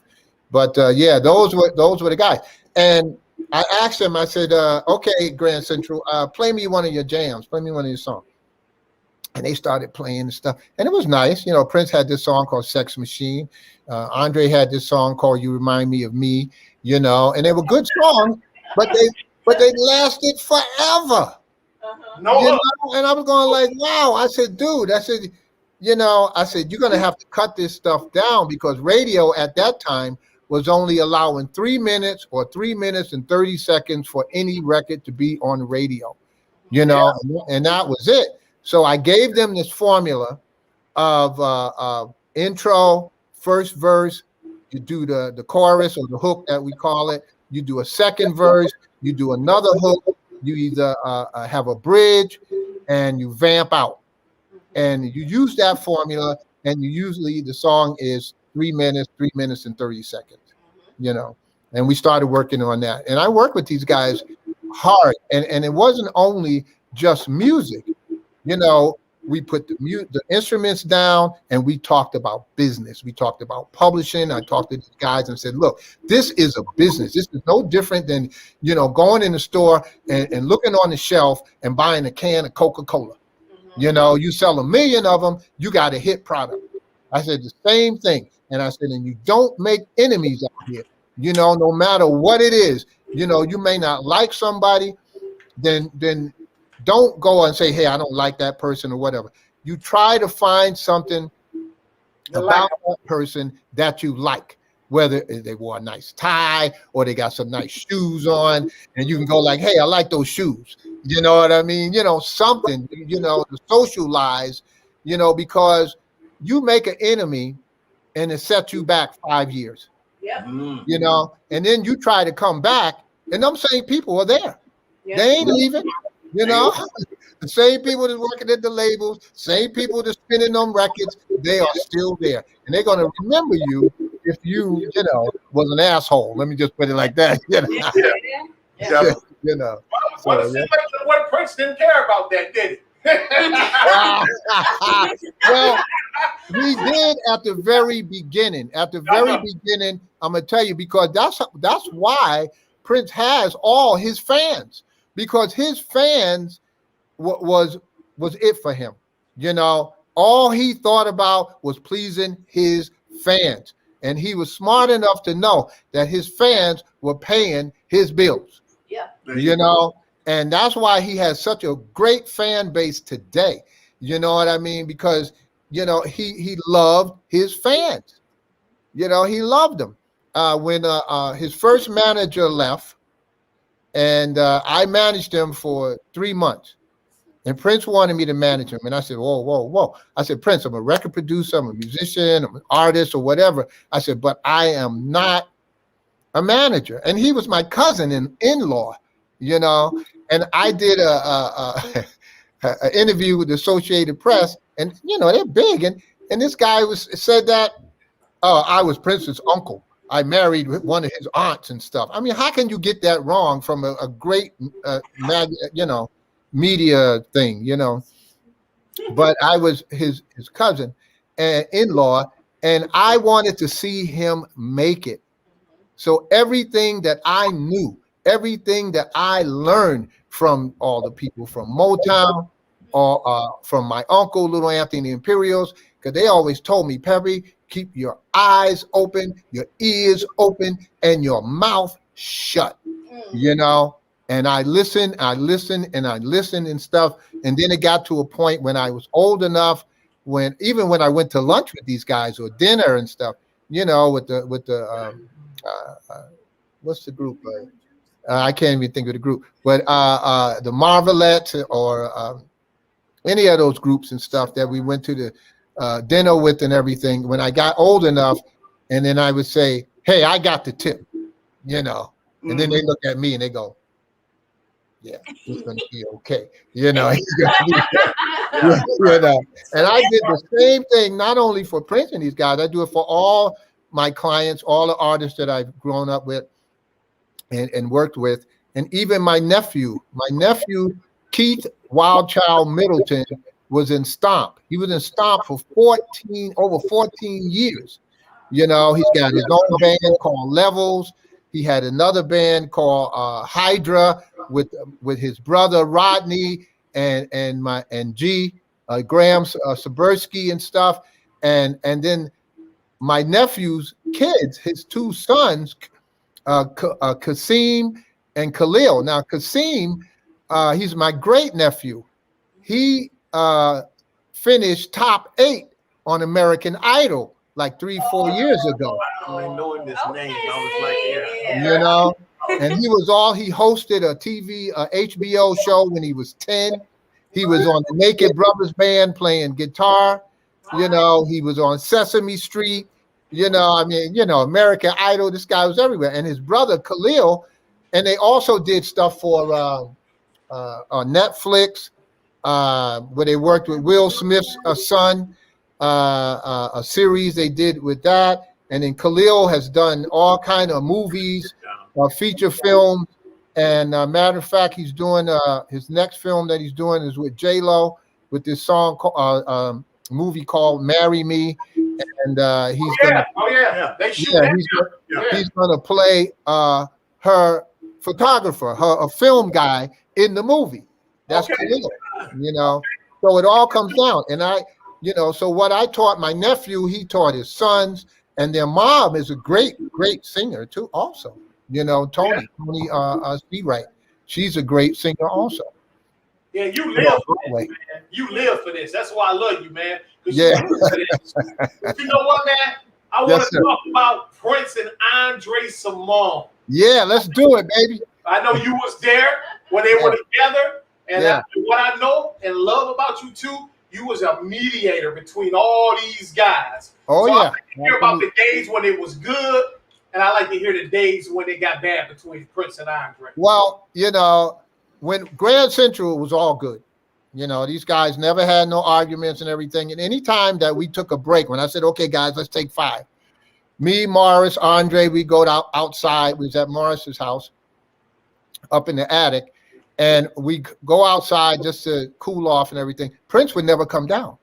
But yeah, those were the guys. And I asked him, I said, okay, Grand Central, play me one of your jams, play me one of your songs. And they started playing and stuff. And it was nice. You know, Prince had this song called Sex Machine. Andre had this song called You Remind Me of Me, you know, and they were good songs, but they lasted forever. No, you know? And I was going like, wow. I said, dude, I said, you know, I said, you're going to have to cut this stuff down because radio at that time was only allowing 3 minutes or 3 minutes and 30 seconds for any record to be on the radio, you know, and that was it. So I gave them this formula of intro, first verse, you do the chorus or the hook that we call it, you do a second verse, you do another hook, you either have a bridge and you vamp out. And you use that formula, and you usually the song is 3 minutes and 30 seconds, you know. And we started working on that. And I worked with these guys hard. And it wasn't only just music, you know. We put the instruments down and we talked about business. We talked about publishing. I talked to these guys and said, look, this is a business. This is no different than, you know, going in the store and looking on the shelf and buying a can of Coca-Cola. You know, you sell 1 million of them, you got a hit product. I said the same thing. And I said, and you don't make enemies out here. You know, no matter what it is, you know, you may not like somebody, then don't go and say, hey, I don't like that person or whatever. You try to find something about that person that you like, whether they wore a nice tie or they got some nice shoes on, and you can go like, hey, I like those shoes. You know what I mean? You know, something, you know, to socialize, you know, because you make an enemy and it sets you back 5 years. Yeah. You know, and then you try to come back, and them same people are there. Yeah. They ain't leaving, you know. The same people that's working at the labels, same people that's spinning them records, they are still there. And they're gonna remember you if you know, was an asshole. Let me just put it like that. You know. Yeah. You know. Well, it seems like the boy Prince didn't care about that, did he? Well, we did at the very beginning. At the very beginning, I'm gonna tell you, because that's why Prince has all his fans, because his fans was it for him. You know, all he thought about was pleasing his fans, and he was smart enough to know that his fans were paying his bills. Yeah. You know. And that's why he has such a great fan base today. You know what I mean? Because, you know, he loved his fans. You know, he loved them. When his first manager left, and I managed him for 3 months, and Prince wanted me to manage him. And I said, whoa. I said, Prince, I'm a record producer, I'm a musician, I'm an artist or whatever. I said, but I am not a manager. And he was my cousin and in-law. You know, and I did a interview with the Associated Press, and you know they're big, and this guy said that I was Prince's uncle. I married one of his aunts and stuff. I mean, how can you get that wrong from a great media thing, you know? But I was his cousin and in-law, and I wanted to see him make it. So everything that I knew, everything that I learned from all the people from Motown or from my uncle, Little Anthony Imperials, because they always told me, Pepe, keep your eyes open, your ears open, and your mouth shut, you know? And I listened and stuff. And then it got to a point when I was old enough, even when I went to lunch with these guys or dinner and stuff, you know, with the what's the group? I can't even think of the group, but the Marvelettes or any of those groups and stuff that we went to the dinner with and everything. When I got old enough, and then I would say, "Hey, I got the tip," you know, and then they look at me and they go, "Yeah, he's gonna be okay," you know. You know. And I did the same thing not only for Prince and these guys. I do it for all my clients, all the artists that I've grown up with and worked with, and even my nephew Keith Wildchild Middleton was in Stomp. He was in Stomp for over 14 years. You know, he's got his own band called Levels. He had another band called Hydra with his brother Rodney and G Graham Sabursky and stuff, and then my nephew's kids, his two sons, Kasim and Khalil. Now, Kasim, he's my great nephew. He finished top 8 on American Idol like 3-4 years ago. I knowing this name, I was like, yeah. You know, and he hosted a HBO show when he was 10. He was on the Naked Brothers band playing guitar. You know, he was on Sesame Street. You know, I mean, you know, American Idol, this guy was everywhere. And his brother, Khalil, and they also did stuff for on Netflix, where they worked with Will Smith's son, a series they did with that. And then Khalil has done all kind of movies, feature films. And matter of fact, he's doing his next film that he's doing is with J-Lo with this song, movie called Marry Me. And he's gonna play her photographer, a film guy in the movie. That's Khalil, you know. So it all comes down. And so what I taught my nephew, he taught his sons, and their mom is a great singer too. Also, Tony Seawright, she's a great singer also. Yeah, you live for this, man. You live for this. That's why I love you, man. Yeah. But you know what, man? I want to talk about Prince and Andre Simone. Yeah, let's do it, baby. I know you was there when they were together, and what I know and love about you too, you was a mediator between all these guys. Oh, so yeah. I like to hear about the days when it was good, and I like to hear the days when it got bad between Prince and Andre. Well, when Grand Central was all good, these guys never had no arguments and everything. And any time that we took a break, when I said, okay, guys, let's take 5. Me, Morris, Andre, we go outside. We was at Morris's house up in the attic. And we go outside just to cool off and everything. Prince would never come down.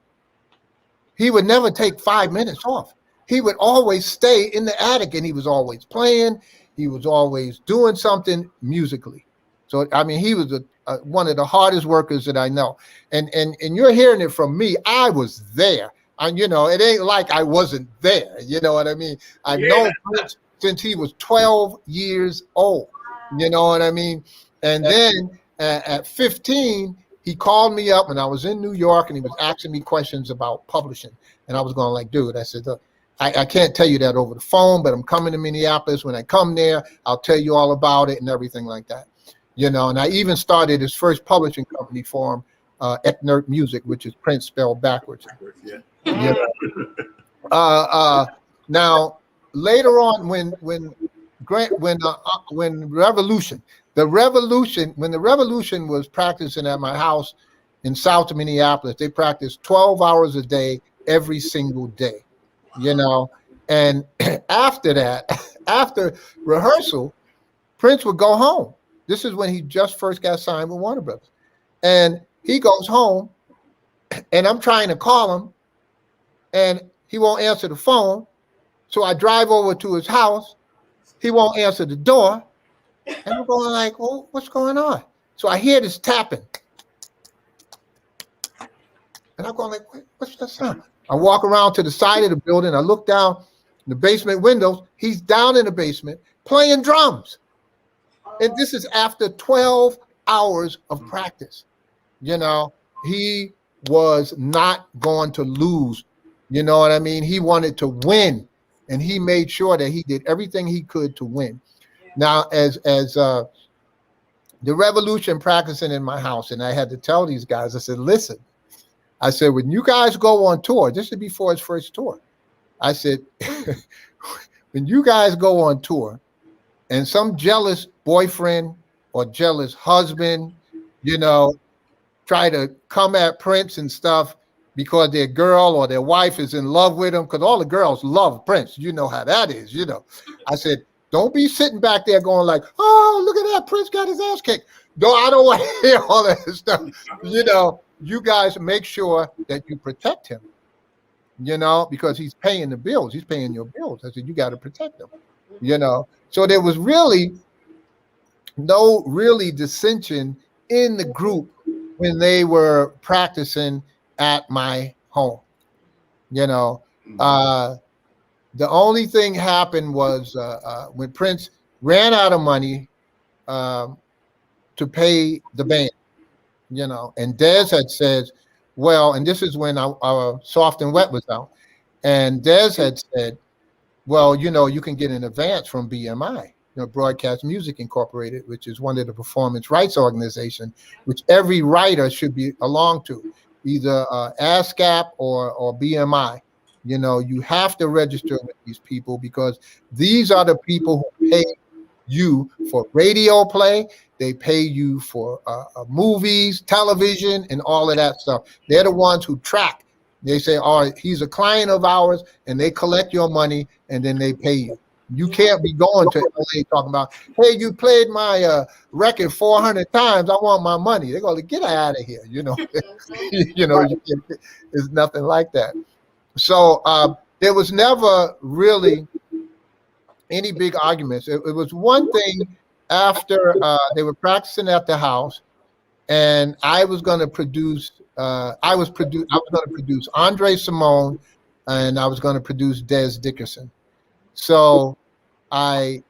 He would never take 5 minutes off. He would always stay in the attic, and he was always playing. He was always doing something musically. So, I mean, he was one of the hardest workers that I know. And you're hearing it from me. I was there. And, it ain't like I wasn't there. You know what I mean? I've known Prince since he was 12 years old. You know what I mean? And then at 15, he called me up when I was in New York, and he was asking me questions about publishing. And I was going like, dude, I said, look, I can't tell you that over the phone, but I'm coming to Minneapolis. When I come there, I'll tell you all about it and everything like that. And I even started his first publishing company for him, Etnert Music, which is Prince spelled backwards. Now, later on, when the revolution was practicing at my house in South Minneapolis, they practiced 12 hours a day, every single day, and after that, after rehearsal, Prince would go home. This is when he just first got signed with Warner Brothers. And he goes home, and I'm trying to call him, and he won't answer the phone. So I drive over to his house. He won't answer the door. And I'm going like, well, what's going on? So I hear this tapping. And I'm going like, what's that sound? I walk around to the side of the building. I look down the basement windows. He's down in the basement playing drums. And this is after 12 hours of practice. He was not going to lose. You know what I mean? He wanted to win, and he made sure that he did everything he could to win. Yeah. Now, as the revolution practicing in my house, and I had to tell these guys, I said, listen, I said, when you guys go on tour, this is before his first tour. I said, when you guys go on tour, and some jealous boyfriend or jealous husband, try to come at Prince and stuff because their girl or their wife is in love with him, because all the girls love Prince. You know how that is, I said, don't be sitting back there going like, oh, look at that, Prince got his ass kicked. No, I don't want to hear all that stuff. You guys make sure that you protect him, because he's paying the bills. He's paying your bills. I said, you got to protect him, So there was really no dissension in the group when they were practicing at my home. The only thing happened was when Prince ran out of money to pay the band, and Dez had said, well, and this is when our Soft and Wet was out, and Dez had said, well, you can get an advance from BMI, Broadcast Music Incorporated, which is one of the performance rights organization, which every writer should belong to, either ASCAP or BMI. You have to register with these people, because these are the people who pay you for radio play. They pay you for movies, television, and all of that stuff. They're the ones who track. They say, all right, he's a client of ours, and they collect your money, and then they pay you. You can't be going to LA talking about, hey, you played my record 400 times. I want my money. They're going to get out of here. It's nothing like that. So there was never really any big arguments. It was one thing after they were practicing at the house, and I was going to produce. I was going to produce Andre Simone, and I was going to produce Dez Dickerson. So they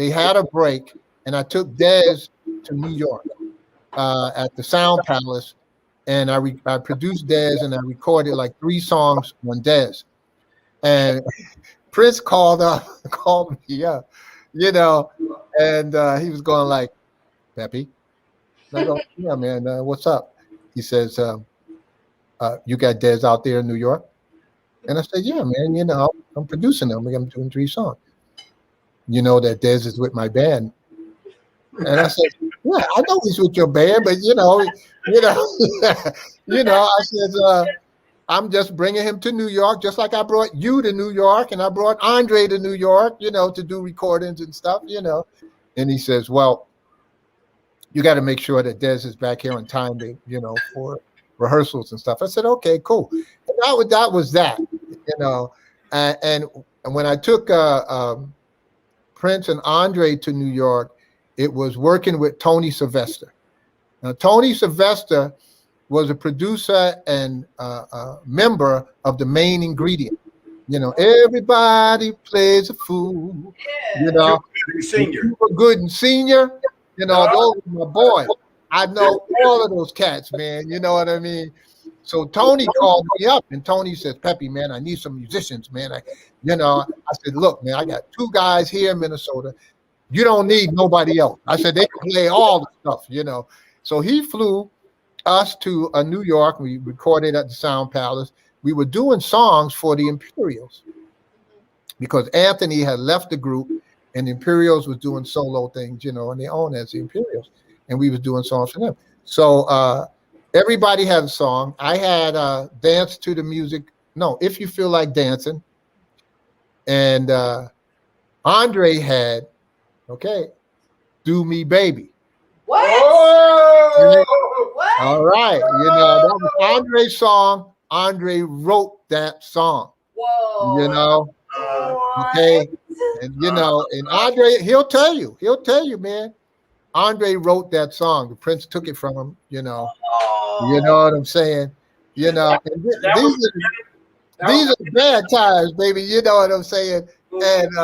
had a break, and I took Dez to New York at the Sound Palace, and I produced Dez, and I recorded like 3 songs on Dez. And Prince called me up, and he was going like, Pepe. And I go, yeah, man, what's up? He says, you got Dez out there in New York? And I said, yeah, man, I'm producing them. I'm doing 3 songs. You know that Dez is with my band. And I said, yeah, I know he's with your band, but I said, I'm just bringing him to New York, just like I brought you to New York, and I brought Andre to New York, to do recordings and stuff, And he says, well, you got to make sure that Dez is back here on time, for rehearsals and stuff. I said, okay, cool. And that was that, And when I took Prince and Andre to New York, it was working with Tony Sylvester. Now, Tony Sylvester was a producer and a member of the Main Ingredient. Everybody plays a fool. Senior. Good and Senior. Those are my boys. I know all of those cats, man. You know what I mean? So Tony called me up, and Tony says, Pepe, man, I need some musicians, man. I said, look, man, I got 2 guys here in Minnesota. You don't need nobody else. I said, they can play all the stuff, So he flew us to New York. We recorded at the Sound Palace. We were doing songs for the Imperials because Anthony had left the group, and the Imperials was doing solo things, on their own as the Imperials. And we was doing songs for them. So everybody had a song. I had Dance to the Music. No, If You Feel Like Dancing. And Andre had, Do Me Baby. What? Oh! What? All right. That was Andre's song. Andre wrote that song. Whoa. Okay. And and Andre, he'll tell you, man. Andre wrote that song. The Prince took it from him, You know what I'm saying? And these are the bad times, baby. You know what I'm saying? And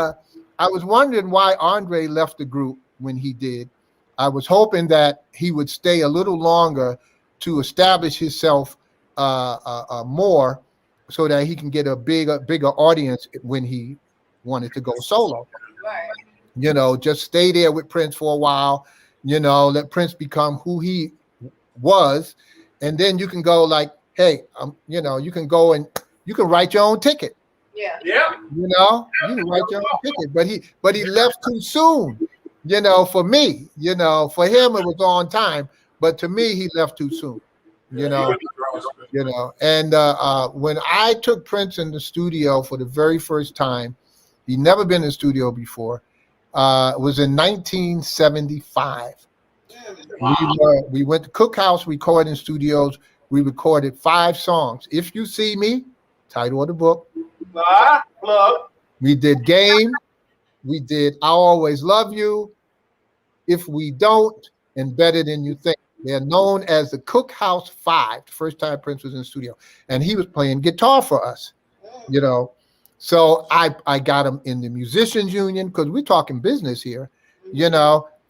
I was wondering why Andre left the group when he did. I was hoping that he would stay a little longer to establish himself more so that he can get a bigger audience when he wanted to go solo. Right. Just stay there with Prince for a while, let Prince become who he was. And then you can go like, hey, you can go and you can write your own ticket. Yeah. Yeah. You can write your own ticket. But he left too soon, for me. For him it was on time, but to me he left too soon. And when I took Prince in the studio for the very first time, he'd never been in the studio before. It was in 1975. Wow. We went to Cookhouse Recording Studios. We recorded 5 songs. If You See Me, title of the book. Plug. We did Game. We did I'll Always Love You. If We Don't, and Better Than You Think. They're known as the Cookhouse 5, the first time Prince was in the studio. And he was playing guitar for us, So I got him in the Musicians Union because we're talking business here.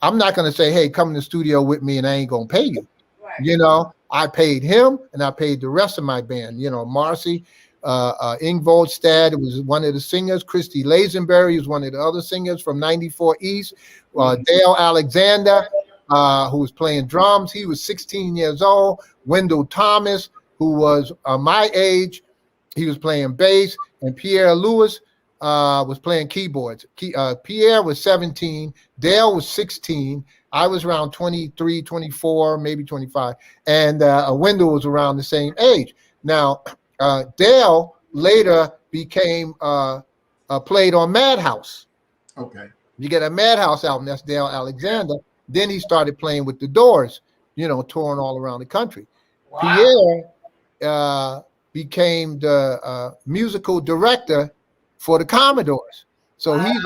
I'm not going to say, hey, come in the studio with me and I ain't going to pay you. Right. I paid him and I paid the rest of my band. Marcy, Ingvoldstad was one of the singers. Christy Lazenberry was one of the other singers from 94 East. Dale Alexander, who was playing drums. He was 16 years old. Wendell Thomas, who was my age, he was playing bass. And Pierre Lewis was playing keyboards. Pierre was 17. Dale was 16. I was around 23, 24, maybe 25. And Wendell was around the same age. Now, Dale later became played on Madhouse. Okay. You get a Madhouse album, that's Dale Alexander. Then he started playing with the Doors, touring all around the country. Wow. Pierre became the musical director for the Commodores. So he's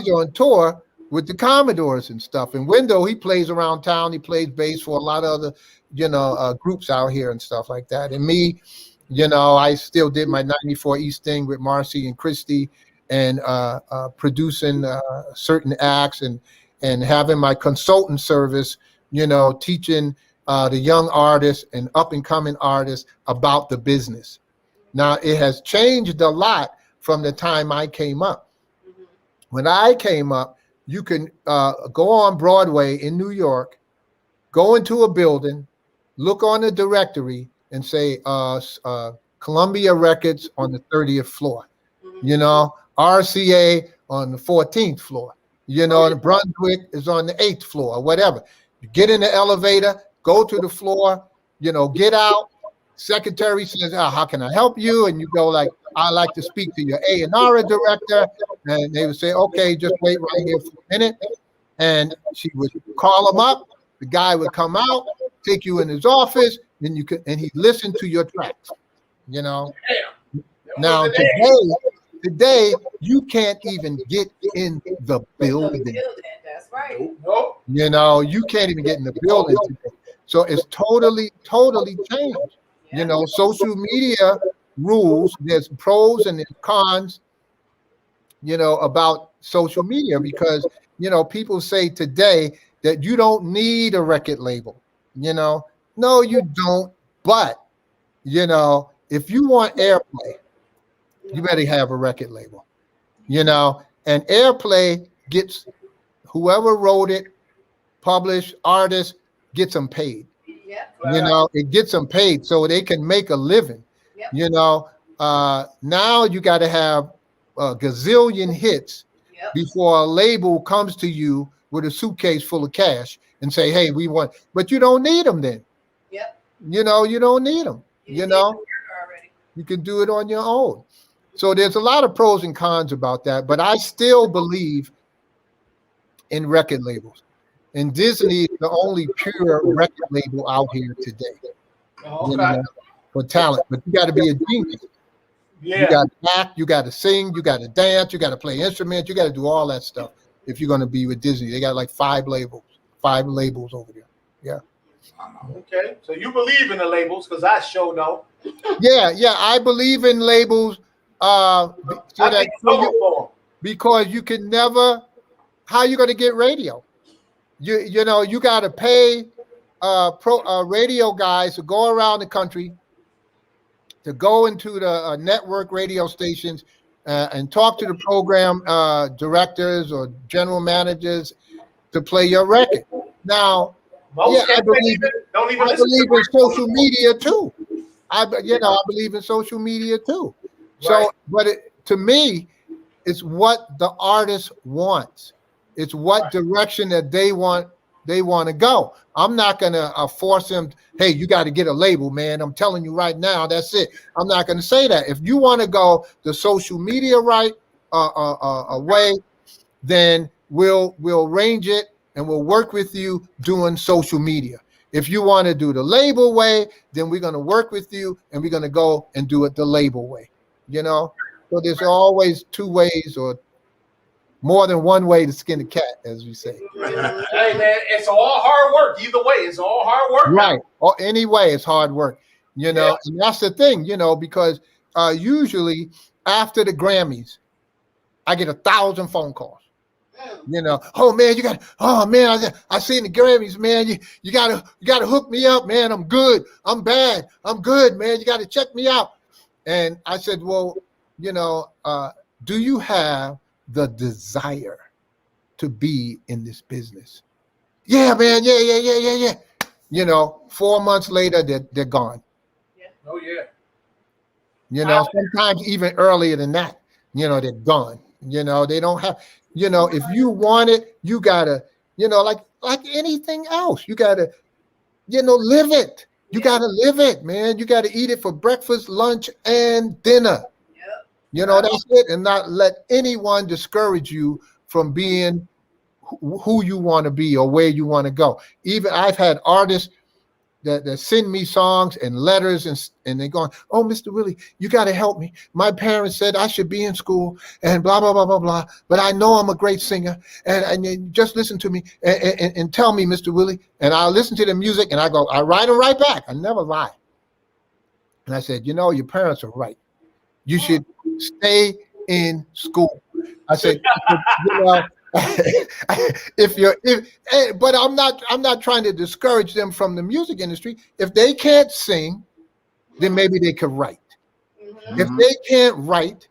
on tour with the Commodores and stuff. And Wendell, he plays around town. He plays bass for a lot of other, groups out here and stuff like that. And me, I still did my 94 East thing with Marcy and Christy. and producing certain acts and having my consultant service, teaching the young artists and up and coming artists about the business. Now, it has changed a lot from the time I came up. When I came up, you can go on Broadway in New York, go into a building, look on the directory and say Columbia Records on the 30th floor, RCA on the 14th floor, the Brunswick is on the 8th floor or whatever. You get in the elevator, go to the floor, get out. Secretary says, how can I help you? And you go like, I'd like to speak to your A&R director. And they would say, okay, just wait right here for a minute. And she would call him up. The guy would come out, take you in his office, and he'd listen to your tracks, Now today you can't even get in the building. That's right. You can't even get in the building today. So it's totally changed. Social media rules, there's pros and there's cons, about social media because, people say today that you don't need a record label, no, you don't. But, if you want airplay, you better have a record label, and airplay gets whoever wrote it, published, artist, gets them paid. It gets them paid so they can make a living. Now you got to have a gazillion hits before a label comes to you with a suitcase full of cash and say, hey, we want, but you don't need them then. You don't need them. You can do it on your own. So there's a lot of pros and cons about that, but I still believe in record labels. And Disney is the only pure record label out here today for talent. But you got to be a genius. You got to act, you got to sing, you got to dance, you got to play instruments, you got to do all that stuff if you're going to be with Disney. They got like 5 labels over there. Yeah. Okay, so you believe in the labels because I sure don't. Yeah, I believe in labels. Because you can never. How you going to get radio? You got to pay radio guys to go around the country to go into the network radio stations and talk to the program directors or general managers to play your record. Now, I believe in social media too. I believe in social media too. So, but to me, it's what the artist wants. It's what direction that they want to go. I'm not going to force them, hey, you got to get a label, man. I'm telling you right now, that's it. I'm not going to say that. If you want to go the social media way, then we'll arrange it and we'll work with you doing social media. If you want to do the label way, then we're going to work with you and we're going to go and do it the label way. So there's always 2 ways or more than one way to skin a cat, as we say. Hey, man, it's all hard work. Either way, it's all hard work. Right. Or anyway, it's hard work, and that's the thing, because usually after the Grammys, I get 1,000 phone calls. Oh man, I seen the Grammys, man. You gotta hook me up, man. I'm good. I'm bad. I'm good, man. You gotta check me out. And I said, well, do you have the desire to be in this business? Yeah, man. Yeah. 4 months later, they're gone. Yeah. Oh yeah. Sometimes even earlier than that, they're gone. They don't have, if you want it, you gotta, like anything else, you gotta, live it. You gotta live it, man. You gotta eat it for breakfast, lunch, and dinner. That's it, and not let anyone discourage you from being who you want to be or where you want to go. Even I've had artists that send me songs and letters and they're going, oh, Mr. Willie, you got to help me. My parents said I should be in school and blah, blah, blah, blah, blah. But I know I'm a great singer and just listen to me and tell me, Mr. Willie. And I'll listen to the music and I write them right back. I never lie. And I said, your parents are right. You should stay in school. I said, you know, but I'm not trying to discourage them from the music industry. If they can't sing, then maybe they could write. If they can't write,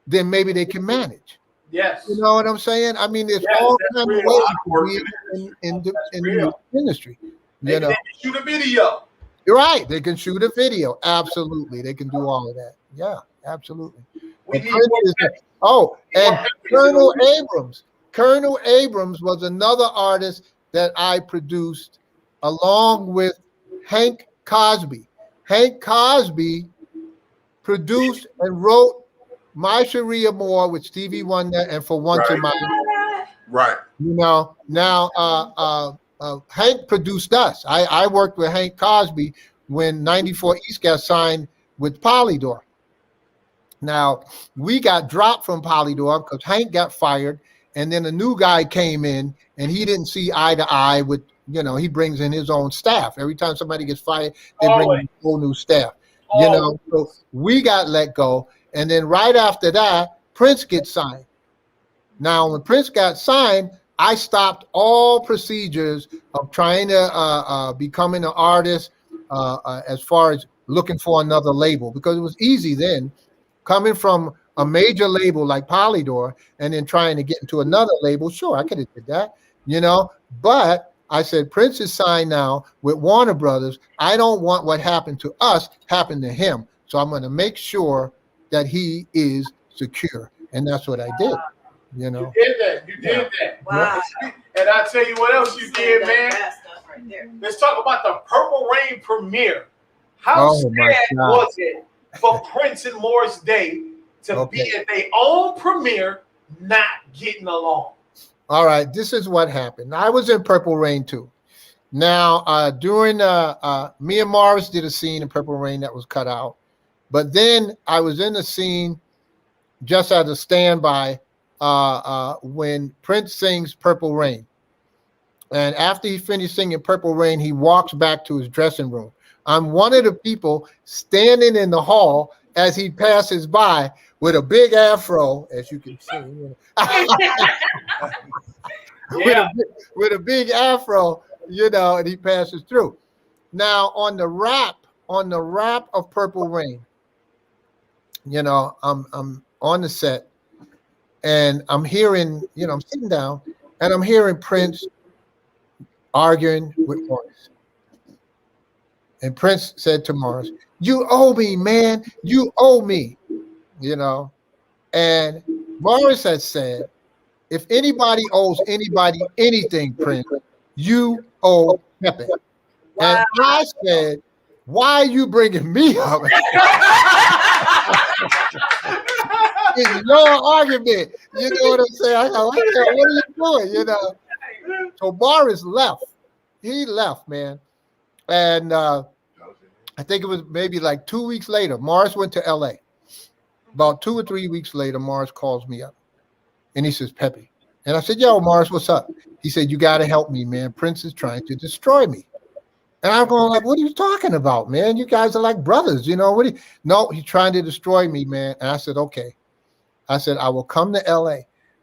then maybe they can manage. Yes. You know what I'm saying? I mean, there's all kinds of ways to be in the music industry. You know, They can shoot a video. you're right. They can shoot a video. Absolutely. They can do all of that. Yeah, absolutely. We And need Prince more is- Pepe. oh, and Pepe. Colonel Abrams. Colonel Abrams was another artist that I produced along with Hank Cosby. Hank Cosby produced and wrote My Sharia Moore with Stevie Wonder and For Once in My Life. Right. You know, now Hank produced us. I worked with Hank Cosby when 94 East got signed with Polydor. Now, we got dropped from Polydor because Hank got fired, and then a new guy came in, and he didn't see eye to eye with, you know, he brings in his own staff. Every time somebody gets fired, they bring in a whole new staff. You know, so we got let go. And then right after that, Prince gets signed. Now, when Prince got signed, I stopped all procedures of trying to becoming an artist as far as looking for another label, because it was easy then, coming from a major label like Polydor and then trying to get into another label. Sure, I could have did that, you know, but I said, Prince is signed now with Warner Brothers. I don't want what happened to us happen to him. So I'm going to make sure that he is secure. And that's what I did, you know. You did that. You did that. Wow. And I'll tell you what else you did, man. That stuff right there. Let's talk about the Purple Rain premiere. How Oh, my sad God. was it for Prince and Morris Day to be at their own premiere not getting along? All right, this is what happened. I was in Purple Rain too. Now, during me and Morris did a scene in Purple Rain that was cut out, but then I was in the scene just as a standby when Prince sings Purple Rain. And after he finished singing Purple Rain, he walks back to his dressing room. I'm one of the people standing in the hall as he passes by with a big afro, as you can see. You know. with a big afro, you know, and he passes through. Now on the rap of Purple Rain, you know, I'm on the set and I'm hearing, you know, I'm sitting down and I'm hearing Prince arguing with Morris. And Prince said to Morris, "You owe me, man. You owe me," you know. And Morris has said, if anybody owes anybody anything, Prince, you owe Pepe. And I said, why are you bringing me up? It's your argument. You know what I'm saying? I go, what are you doing? You know. So Morris left. He left, man. And I think it was maybe like 2 weeks later, Morris went to LA. About 2 or 3 weeks later, Morris calls me up and he says, Pepe. And I said, yo, Morris, what's up? He said, you got to help me, man. Prince is trying to destroy me. And I'm going like, what are you talking about, man? You guys are like brothers, you know? No, he's trying to destroy me, man. And I said, okay. I said, I will come to LA.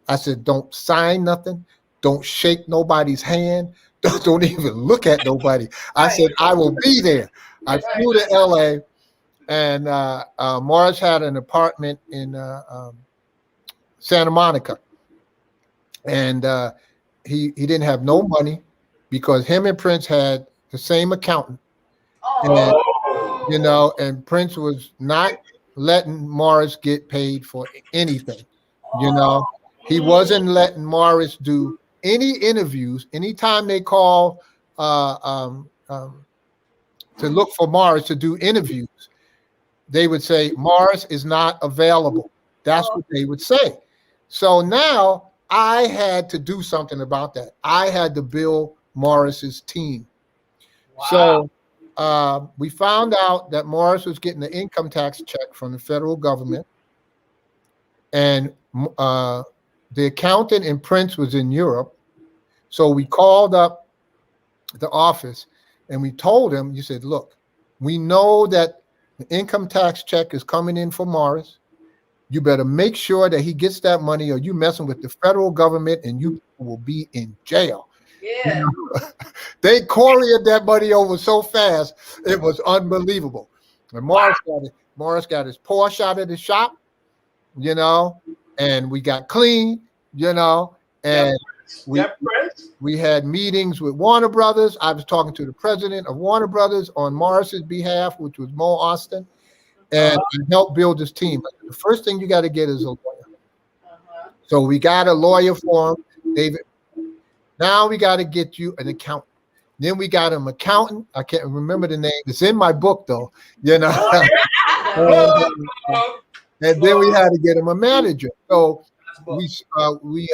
I said, don't sign nothing. Don't shake nobody's hand. Don't even look at nobody. I said, I will be there. I flew to LA, and Morris had an apartment in Santa Monica. And he didn't have no money because him and Prince had the same accountant. And, you know, and Prince was not letting Morris get paid for anything. You know, he wasn't letting Morris do any interviews. Anytime they call to look for Morris to do interviews, they would say, Morris is not available. That's what they would say. So now I had to do something about that. I had to build Morris's team. Wow. So we found out that Morris was getting an income tax check from the federal government. And the accountant in Prince was in Europe. So we called up the office and we told him, you said, look, we know that the income tax check is coming in for Morris. You better make sure that he gets that money, or you messing with the federal government, and you will be in jail. Yeah. They couriered that money over so fast, it was unbelievable. And Morris got his Porsche out of the shop, and we got clean, and we had meetings with Warner Brothers. I was talking to the president of Warner Brothers on Morris's behalf, which was Mo Austin, and helped build this team. The first thing you got to get is a lawyer. So we got a lawyer for him, David. Now we got to get you an accountant. Then we got an accountant. I can't remember the name. It's in my book, though. And then we had to get him a manager. So we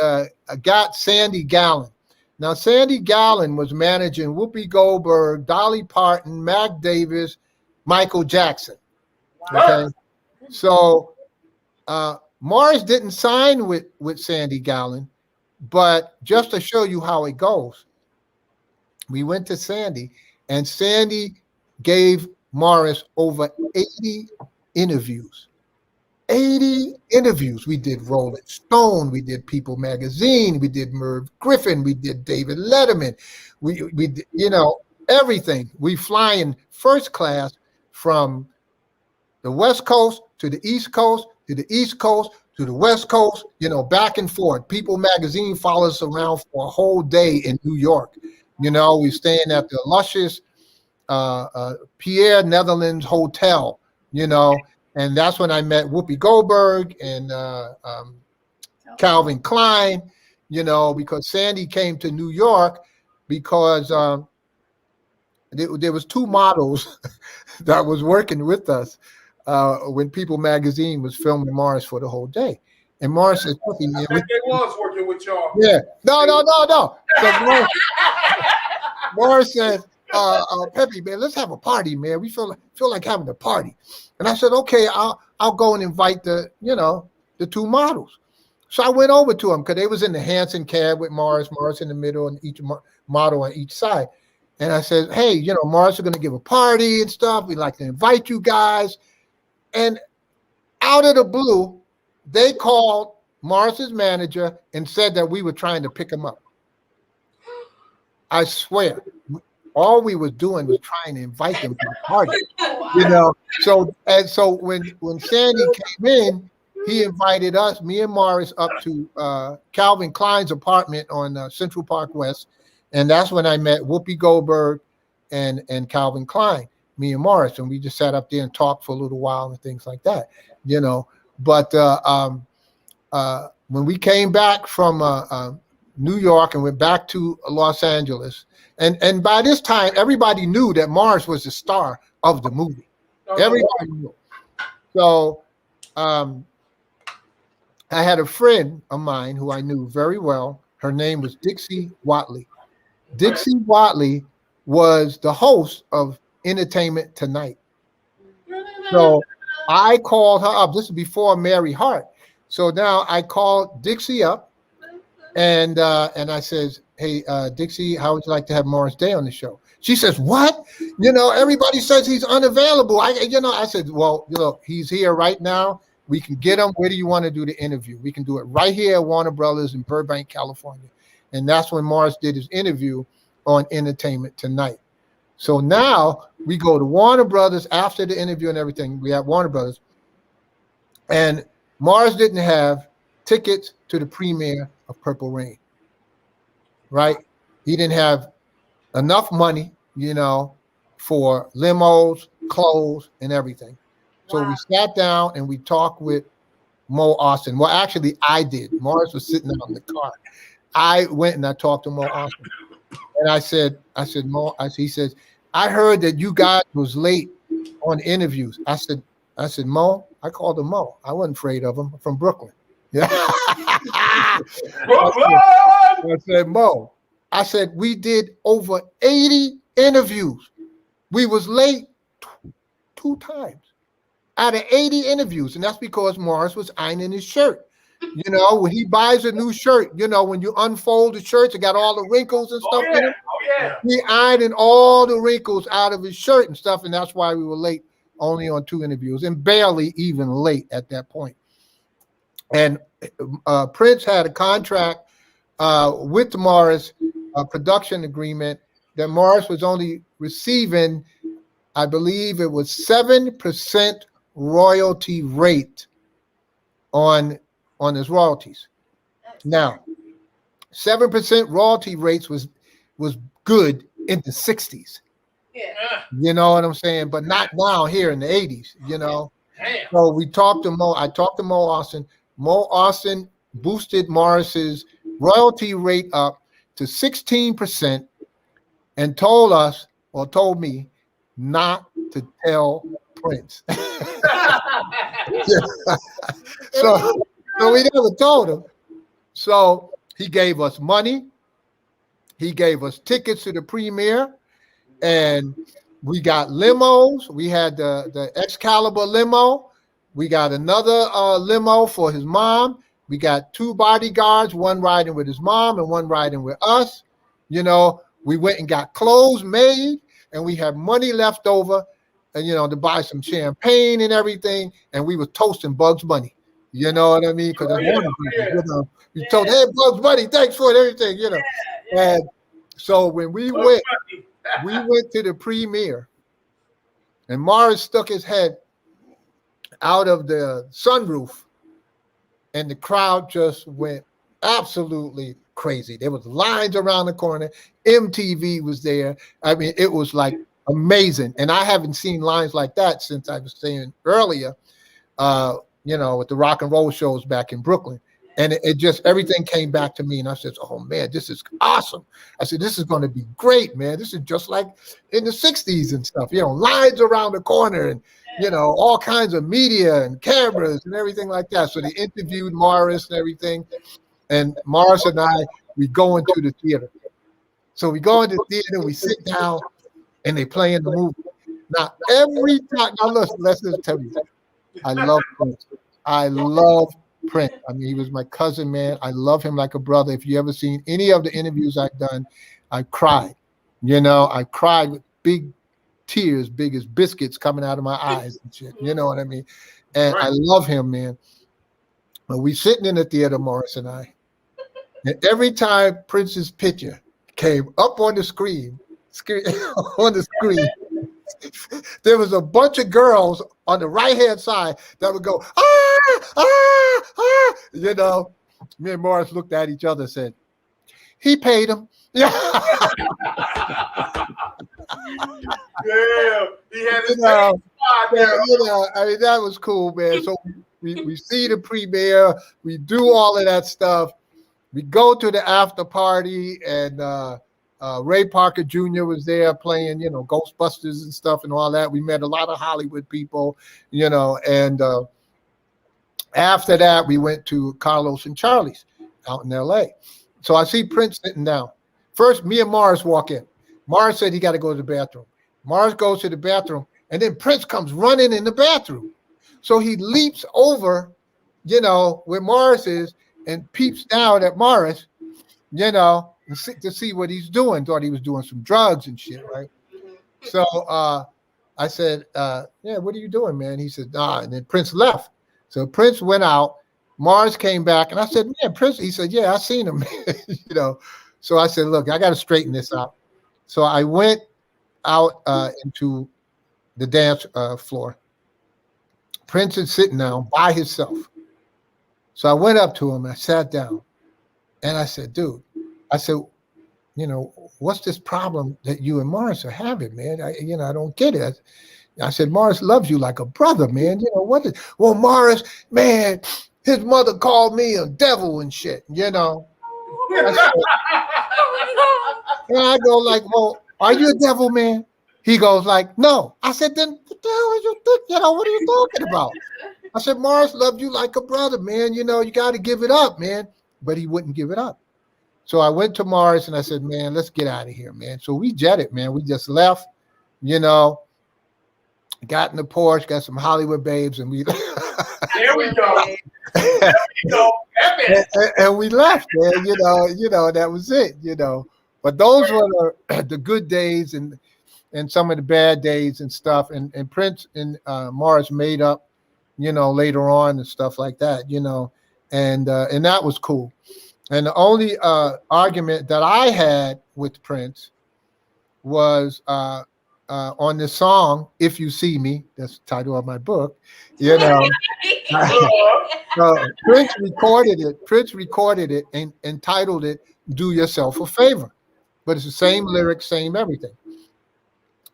got Sandy Gallen. Now, Sandy Gallen was managing Whoopi Goldberg, Dolly Parton, Mac Davis, Michael Jackson. Okay. So Morris didn't sign with Sandy Gallen, but just to show you how it goes, we went to Sandy, and Sandy gave Morris over 80 interviews. 80 interviews. We did Rolling Stone, we did People Magazine, we did Merv Griffin, we did David Letterman, we did, everything. We fly in first class from the West Coast to the East Coast, to the East Coast, to the West Coast, back and forth. People Magazine followed us around for a whole day in New York. We staying at the luscious Pierre Netherlands Hotel, and that's when I met Whoopi Goldberg and Calvin Klein, because Sandy came to New York because there was two models that was working with us when People Magazine was filming Morris for the whole day. And Morris said, I think they was working with y'all. Yeah. No. So Morris said, Pepe, man, let's have a party, man. We feel like having a party. And I said, okay, I'll go and invite the two models. So I went over to them because they was in the Hanson cab with Morris in the middle, and each model on each side. And I said, hey, Morris is going to give a party and stuff. We'd like to invite you guys. And out of the blue, they called Morris's manager and said that we were trying to pick him up. I swear, all we were doing was trying to invite them to the party. So when Sandy came in, he invited us, me and Morris, up to Calvin Klein's apartment on Central Park West, and that's when I met Whoopi Goldberg and Calvin Klein, me and Morris, and we just sat up there and talked for a little while and things like that, But when we came back from New York and went back to Los Angeles, and by this time everybody knew that Morris was the star of the movie. Everybody knew. So I had a friend of mine who I knew very well. Her name was Dixie Watley. Dixie Watley was the host of Entertainment Tonight. So I called her up. This is before Mary Hart. So now I called Dixie up, and I says, hey, Dixie, how would you like to have Morris Day on the show? She says, what? Everybody says he's unavailable. I said, well, he's here right now. We can get him. Where do you want to do the interview? We can do it right here at Warner Brothers in Burbank, California. And that's when Morris did his interview on Entertainment Tonight. So now we go to Warner Brothers after the interview and everything. We have Warner Brothers. And Morris didn't have tickets to the premiere of Purple Rain, right? He didn't have enough money, for limos, clothes, and everything. So we sat down and we talked with Mo Austin. Well, actually, I did. Morris was sitting out in the car. I went and I talked to Mo Austin. And I said, Mo, he says, I heard that you guys was late on interviews. I said, Mo, I called him Mo. I wasn't afraid of him. I'm from Brooklyn. Yeah. I said, Mo, I said, we did over 80 interviews. We was late two times out of 80 interviews. And that's because Morris was ironing his shirt. When he buys a new shirt, when you unfold the shirts, it got all the wrinkles and stuff in it. He ironed all the wrinkles out of his shirt and stuff. And that's why we were late only on 2 interviews and barely even late at that point. And Prince had a contract with Morris, a production agreement that Morris was only receiving, I believe it was 7% royalty rate on his royalties. Now, 7% royalty rates was good in the 60s. Yeah. You know what I'm saying? But not now here in the 80s, you know. Damn. So we talked to Mo. I talked to Mo Austin. Mo Austin boosted Morris's royalty rate up to 16% and told me not to tell Prince. So we never told him. So he gave us money. He gave us tickets to the premiere, and we got limos. We had the Excalibur limo. We got another limo for his mom. We got 2 bodyguards, one riding with his mom and one riding with us. You know, we went and got clothes made, and we had money left over, and to buy some champagne and everything. And we were toasting Bugs Bunny. You know what I mean? Because we told, hey, Bugs Bunny, thanks for everything. And so when we went to the premiere, and Morris stuck his head out of the sunroof, and the crowd just went absolutely crazy. There was lines around the corner. MTV was there. I mean, it was like amazing. And I haven't seen lines like that since I was saying earlier, with the rock and roll shows back in Brooklyn. And it just, everything came back to me. And I said, oh, man, this is awesome. I said, this is going to be great, man. This is just like in the 60s and stuff, lines around the corner and, all kinds of media and cameras and everything like that. So they interviewed Morris and everything. And Morris and I, we go into the theater. So we go into the theater, we sit down, and they playing the movie. Now, every time, let's just tell you, I love Prince. I love Prince. I mean, he was my cousin, man. I love him like a brother. If you ever seen any of the interviews I've done, I cried. I cried with big tears, big as biscuits coming out of my eyes and shit. You know what I mean? And I love him, man. But we sitting in the theater, Morris and I, and every time Prince's picture came up on the screen, there was a bunch of girls on the right-hand side that would go, Me and Morris looked at each other and said, he paid him. Yeah. Yeah, he had his I mean, that was cool, man. So we see the premiere, we do all of that stuff. We go to the after party, and Ray Parker Jr. was there playing, Ghostbusters and stuff and all that. We met a lot of Hollywood people, and after that, we went to Carlos and Charlie's out in LA. So I see Prince sitting down. First, me and Morris walk in. Morris said he got to go to the bathroom. Morris goes to the bathroom, and then Prince comes running in the bathroom. So he leaps over, where Morris is, and peeps down at Morris, to see what he's doing. Thought he was doing some drugs and shit, right? So I said, yeah, what are you doing, man? He said, nah. And then Prince left. So Prince went out. Morris came back, and I said, man, Prince. He said, yeah, I seen him, So I said, look, I got to straighten this out. So I went out into the dance floor. Prince is sitting down by himself. So I went up to him, and I sat down, and I said, dude, what's this problem that you and Morris are having, man? I don't get it. I said, Morris loves you like a brother, man. Well, Morris, man, his mother called me a devil and shit, And I go like, well, are you a devil, man? He goes like, no. I said, then what the hell is you think? What are you talking about? I said, Morris loved you like a brother, man. You got to give it up, man. But he wouldn't give it up. So I went to Morris and I said, man, let's get out of here, man. So we jetted, man. We just left, got in the Porsche, got some Hollywood babes, and we there we go. There we go. and we left, man. That was it, But those were the good days and some of the bad days and stuff. And Prince and Morris made up, later on and stuff like that, and that was cool. And the only argument that I had with Prince was on the song "If You See Me." That's the title of my book. You know, Prince recorded it. Prince recorded it and entitled it "Do Yourself a Favor," but it's the same lyrics, same everything.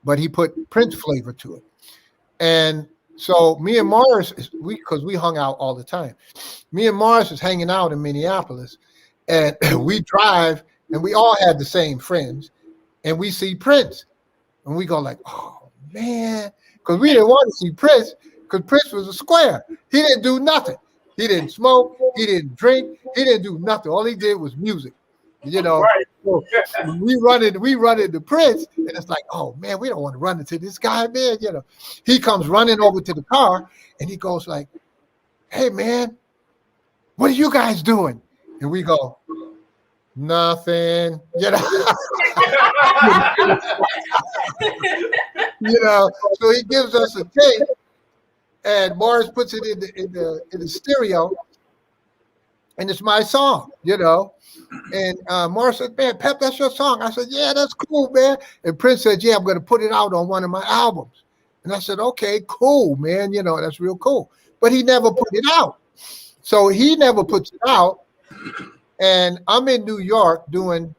But he put Prince flavor to it, and so me and Morris, because we hung out all the time. Me and Morris is hanging out in Minneapolis, and we drive, and we all had the same friends, and we see Prince, and we go like, "Oh man," because we didn't want to see Prince, because Prince was a square. He didn't do nothing. He didn't smoke. He didn't drink. He didn't do nothing. All he did was music. You know, Right. so we run into Prince, and it's like, oh man, we don't want to run into this guy, man. You know, he comes running over to the car, and he goes like, "Hey man, what are you guys doing?" And we go, "Nothing." You know, you know. So he gives us a tape, and Morris puts it in the stereo, and it's my song. You know. And Morris said, "Man, Pep, that's your song." I said, "Yeah, that's cool, man." And Prince said, "Yeah, I'm going to put it out on one of my albums." And I said, "Okay, cool, man. You know, that's real cool." But he never put it out. So he never puts it out. And I'm in New York doing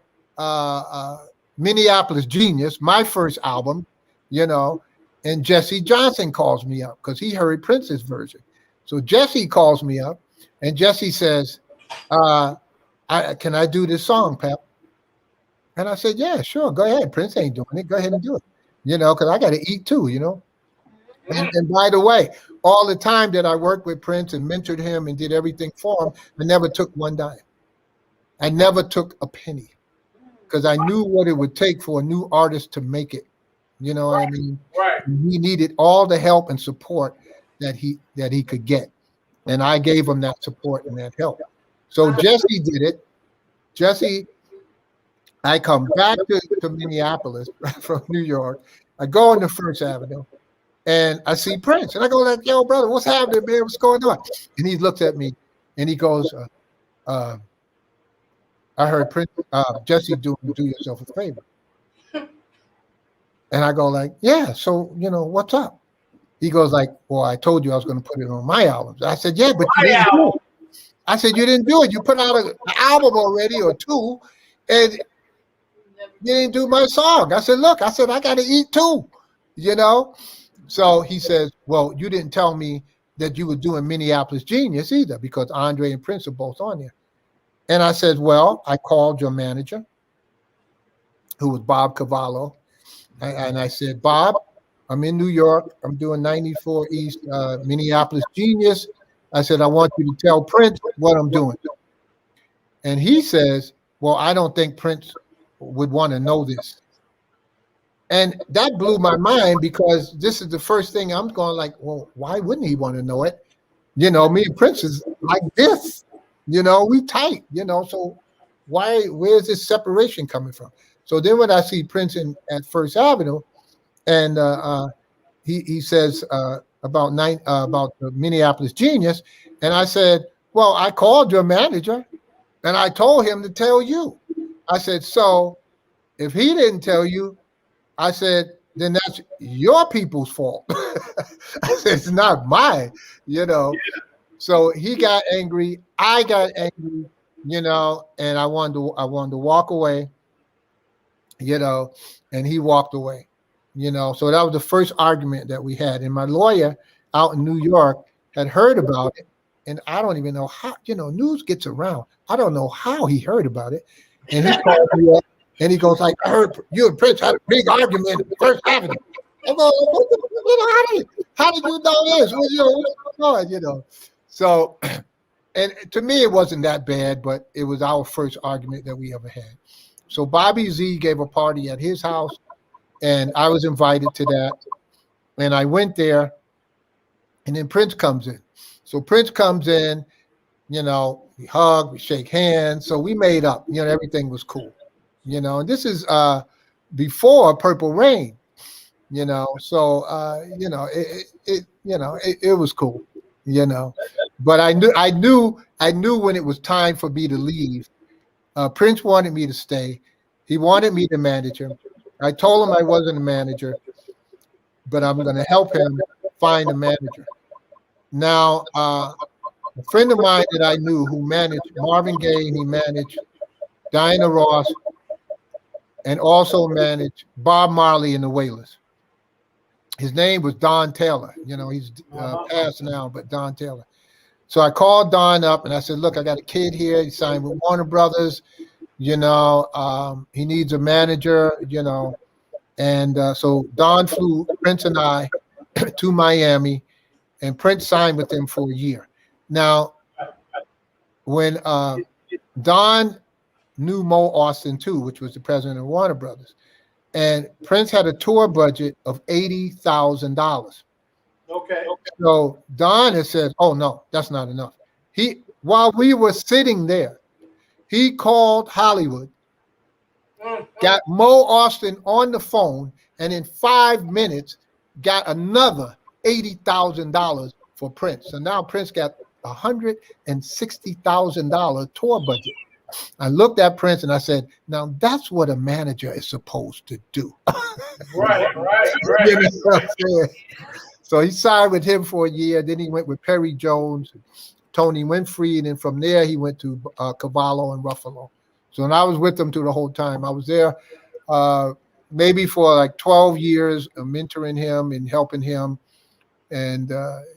Minneapolis Genius, my first album, you know, and Jesse Johnson calls me up because he heard Prince's version. So Jesse calls me up, and Jesse says, "Can I do this song, Pep?" And I said, "Yeah, sure. Go ahead. Prince ain't doing it. Go ahead and do it. You know, because I got to eat too, you know." And by the way, all the time that I worked with Prince and mentored him and did everything for him, I never took one dime. I never took a penny because I knew what it would take for a new artist to make it. You know what I mean? Right. He needed all the help and support that he could get. And I gave him that support and that help. So Jesse did it. Jesse, I come back to Minneapolis from New York. I go on the First Avenue, and I see Prince. And I go like, "Yo, brother, what's happening, man? What's going on?" And he looks at me, and he goes, "I heard Prince, Jesse do yourself a favor." And I go like, "Yeah, so, you know, what's up?" He goes like, "Well, I told you I was going to put it on my albums." I said, "Yeah, but you didn't do it." I said, "You didn't do it. You put out an album already or two, and you didn't do my song." I said, "Look," I said, "I got to eat too, you know?" So he says, "Well, you didn't tell me that you were doing Minneapolis Genius either, because Andre and Prince are both on there." And I said, "Well, I called your manager, who was Bob Cavallo, and I said, 'Bob, I'm in New York. I'm doing 94 East Minneapolis Genius.' I said, I want you to tell Prince what I'm doing." And he says, "Well, I don't think Prince would want to know this." And that blew my mind because this is the first thing I'm going like, well, why wouldn't he want to know it? You know, me and Prince is like this, you know, we tight, you know, so where's this separation coming from? So then when I see Prince at First Avenue, and he says about the Minneapolis Genius, and I said, "Well, I called your manager, and I told him to tell you." I said, "So if he didn't tell you," I said, "then that's your people's fault." I said, "It's not mine," you know. Yeah. So he got angry. I got angry, you know, and I wanted to walk away, you know, and he walked away. You know, so that was the first argument that we had. And my lawyer out in New York had heard about it. And I don't even know how, you know, news gets around. I don't know how he heard about it. And he called me up and he goes like, "I heard you and Prince had a big argument at First Avenue." I go, you know, how did you know this? You know, what's going on, you know? So, and to me, it wasn't that bad, but it was our first argument that we ever had. So Bobby Z gave a party at his house, and I was invited to that. And I went there, and then Prince comes in. So Prince comes in, you know, we hug, we shake hands. So we made up, you know, everything was cool, you know. And this is before Purple Rain, you know. So, you know, it was cool, you know. But I knew when it was time for me to leave. Prince wanted me to stay. He wanted me to manage him. I told him I wasn't a manager, but I'm going to help him find a manager. Now, a friend of mine that I knew who managed Marvin Gaye, he managed Diana Ross, and also managed Bob Marley and the Wailers. His name was Don Taylor. You know, he's passed now, but Don Taylor. So I called Don up and I said, look, I got a kid here. He signed with Warner Brothers. You know, he needs a manager, you know. And so Don flew Prince and I to Miami, and Prince signed with them for a year. Now, when Don knew Mo Austin too, which was the president of Warner Brothers, and Prince had a tour budget of $80,000. Okay. So Don had said, "Oh no, that's not enough." While we were sitting there, he called Hollywood, got Mo Austin on the phone, and in 5 minutes got another $80,000 for Prince. So now Prince got $160,000 tour budget. I looked at Prince and I said, now that's what a manager is supposed to do. Right. You know what I'm saying? So he signed with him for a year. Then he went with Perry Jones, Tony Winfrey, and then from there he went to Cavallo and Ruffalo. So and I was with them through the whole time. I was there maybe for like 12 years, mentoring him and helping him and,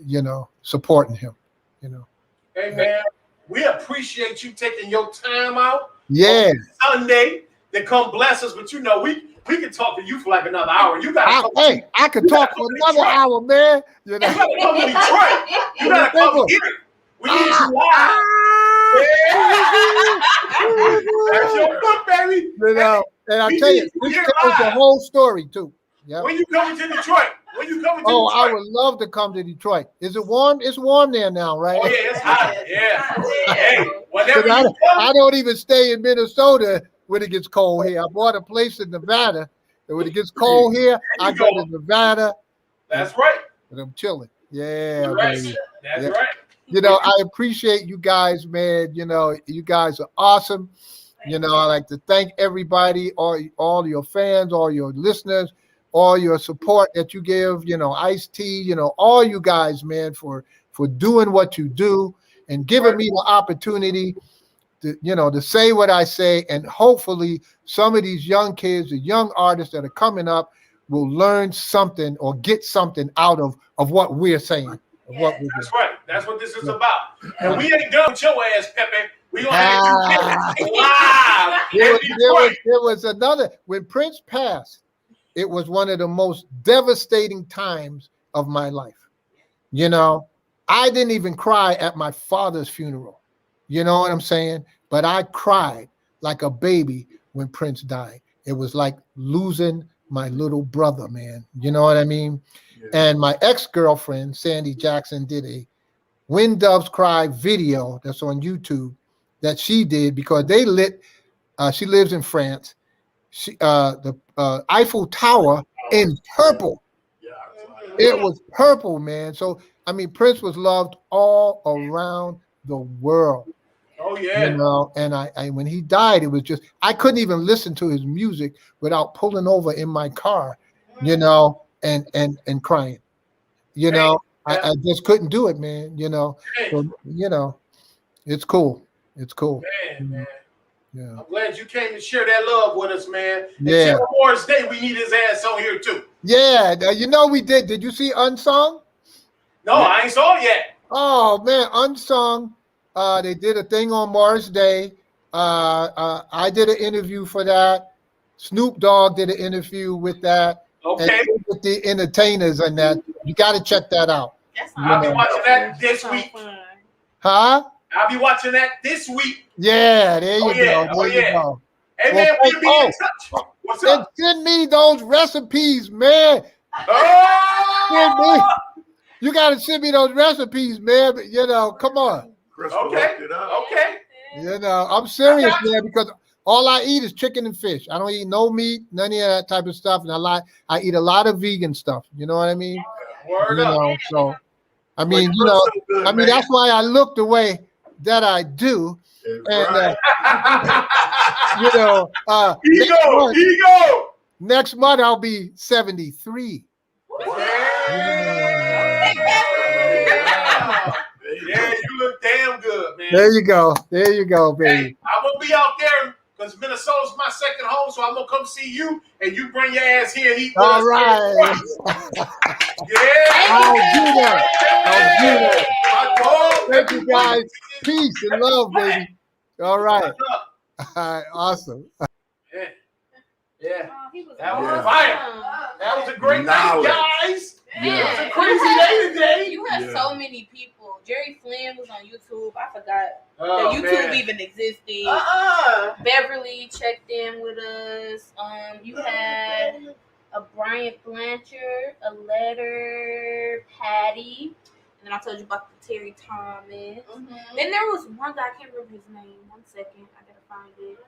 you know, supporting him, you know. Hey, man, we appreciate you taking your time out. Yeah. On Sunday to come bless us, but you know, we can talk to you for like another hour. You got I could talk for another hour, man. You know? You gotta come to Detroit. You gotta come here. We need you live. That's your book, baby. You know, and I tell you, this tells the whole story too. Yeah. When you coming to Detroit? When you coming to Detroit? I would love to come to Detroit. Is it warm? It's warm there now, right? Oh yeah, it's hot. Yeah. Hey, whenever you I don't even stay in Minnesota when it gets cold here. I bought a place in Nevada, and when it gets cold here, I go to Nevada. That's right. And I'm chilling. Yeah, right. baby. That's yeah. right. You know, I appreciate you guys, man. You know, you guys are awesome. You know, I like to thank everybody, all your fans, all your listeners, all your support that you give, you know, Ice-T, you know, all you guys, man, for doing what you do and giving me the opportunity to, you know, to say what I say. And hopefully some of these young kids, the young artists that are coming up will learn something or get something out of what we're saying. That's right. That's what this is about. And we ain't done with your ass, Pepe. We gonna have you live. There was another, when Prince passed, it was one of the most devastating times of my life. You know, I didn't even cry at my father's funeral. You know what I'm saying? But I cried like a baby when Prince died. It was like losing my little brother, man. You know what I mean? Yeah. And my ex-girlfriend, Sandy Jackson, did a When Doves Cry video that's on YouTube that she did because they lit, she lives in France, the Eiffel Tower in purple. It was purple, man. So, I mean, Prince was loved all around the world. Oh, yeah. You know, and I when he died, it was just, I couldn't even listen to his music without pulling over in my car, you know, and crying. You know, I just couldn't do it, man, you know. So, you know, it's cool. It's cool. Man. Yeah. I'm glad you came to share that love with us, man. And yeah. Morris Day, we need his ass on here too. Yeah, you know we did. Did you see Unsung? No, I ain't saw it yet. Oh man, Unsung. They did a thing on Morris Day. I did an interview for that. Snoop Dogg did an interview with that. Okay. And with the entertainers and that. You got to check that out. I'll be watching that this week. Huh? I'll be watching that this week. Yeah, there you go. There you go. Hey, man, we'll be in touch. What's up? Send me those recipes, man. Oh! You got to send me those recipes, man. But, you know, come on. Okay. You know, I'm serious, man, because all I eat is chicken and fish. I don't eat no meat, none of that type of stuff. And I eat a lot of vegan stuff. You know what I mean? Word you up. know, so I mean, you know, I mean, that's why I look the way that I do. And, you know, ego. Next month I'll be 73. Yeah, you look damn good, man. There you go. There you go, baby. Hey, I'm going to be out there because Minnesota's my second home, so I'm going to come see you, and you bring your ass here and eat with All us. right. Yeah. I'll do that. I'll do that. My dog. Thank you, guys. Peace and love, baby. All right. All right. Awesome. Yeah. Oh, he was That was awesome. fire. That was a great night, guys. Man, It was a crazy day today. You had so many people. Jerry Flynn was on YouTube. I forgot Oh, that YouTube man. even existed. Beverly checked in with us. You had a Bryant Blanchard, a letter, Patty, and then I told you about the Terry Thomas. Then there was one guy, I can't remember his name. 1 second, I gotta find it.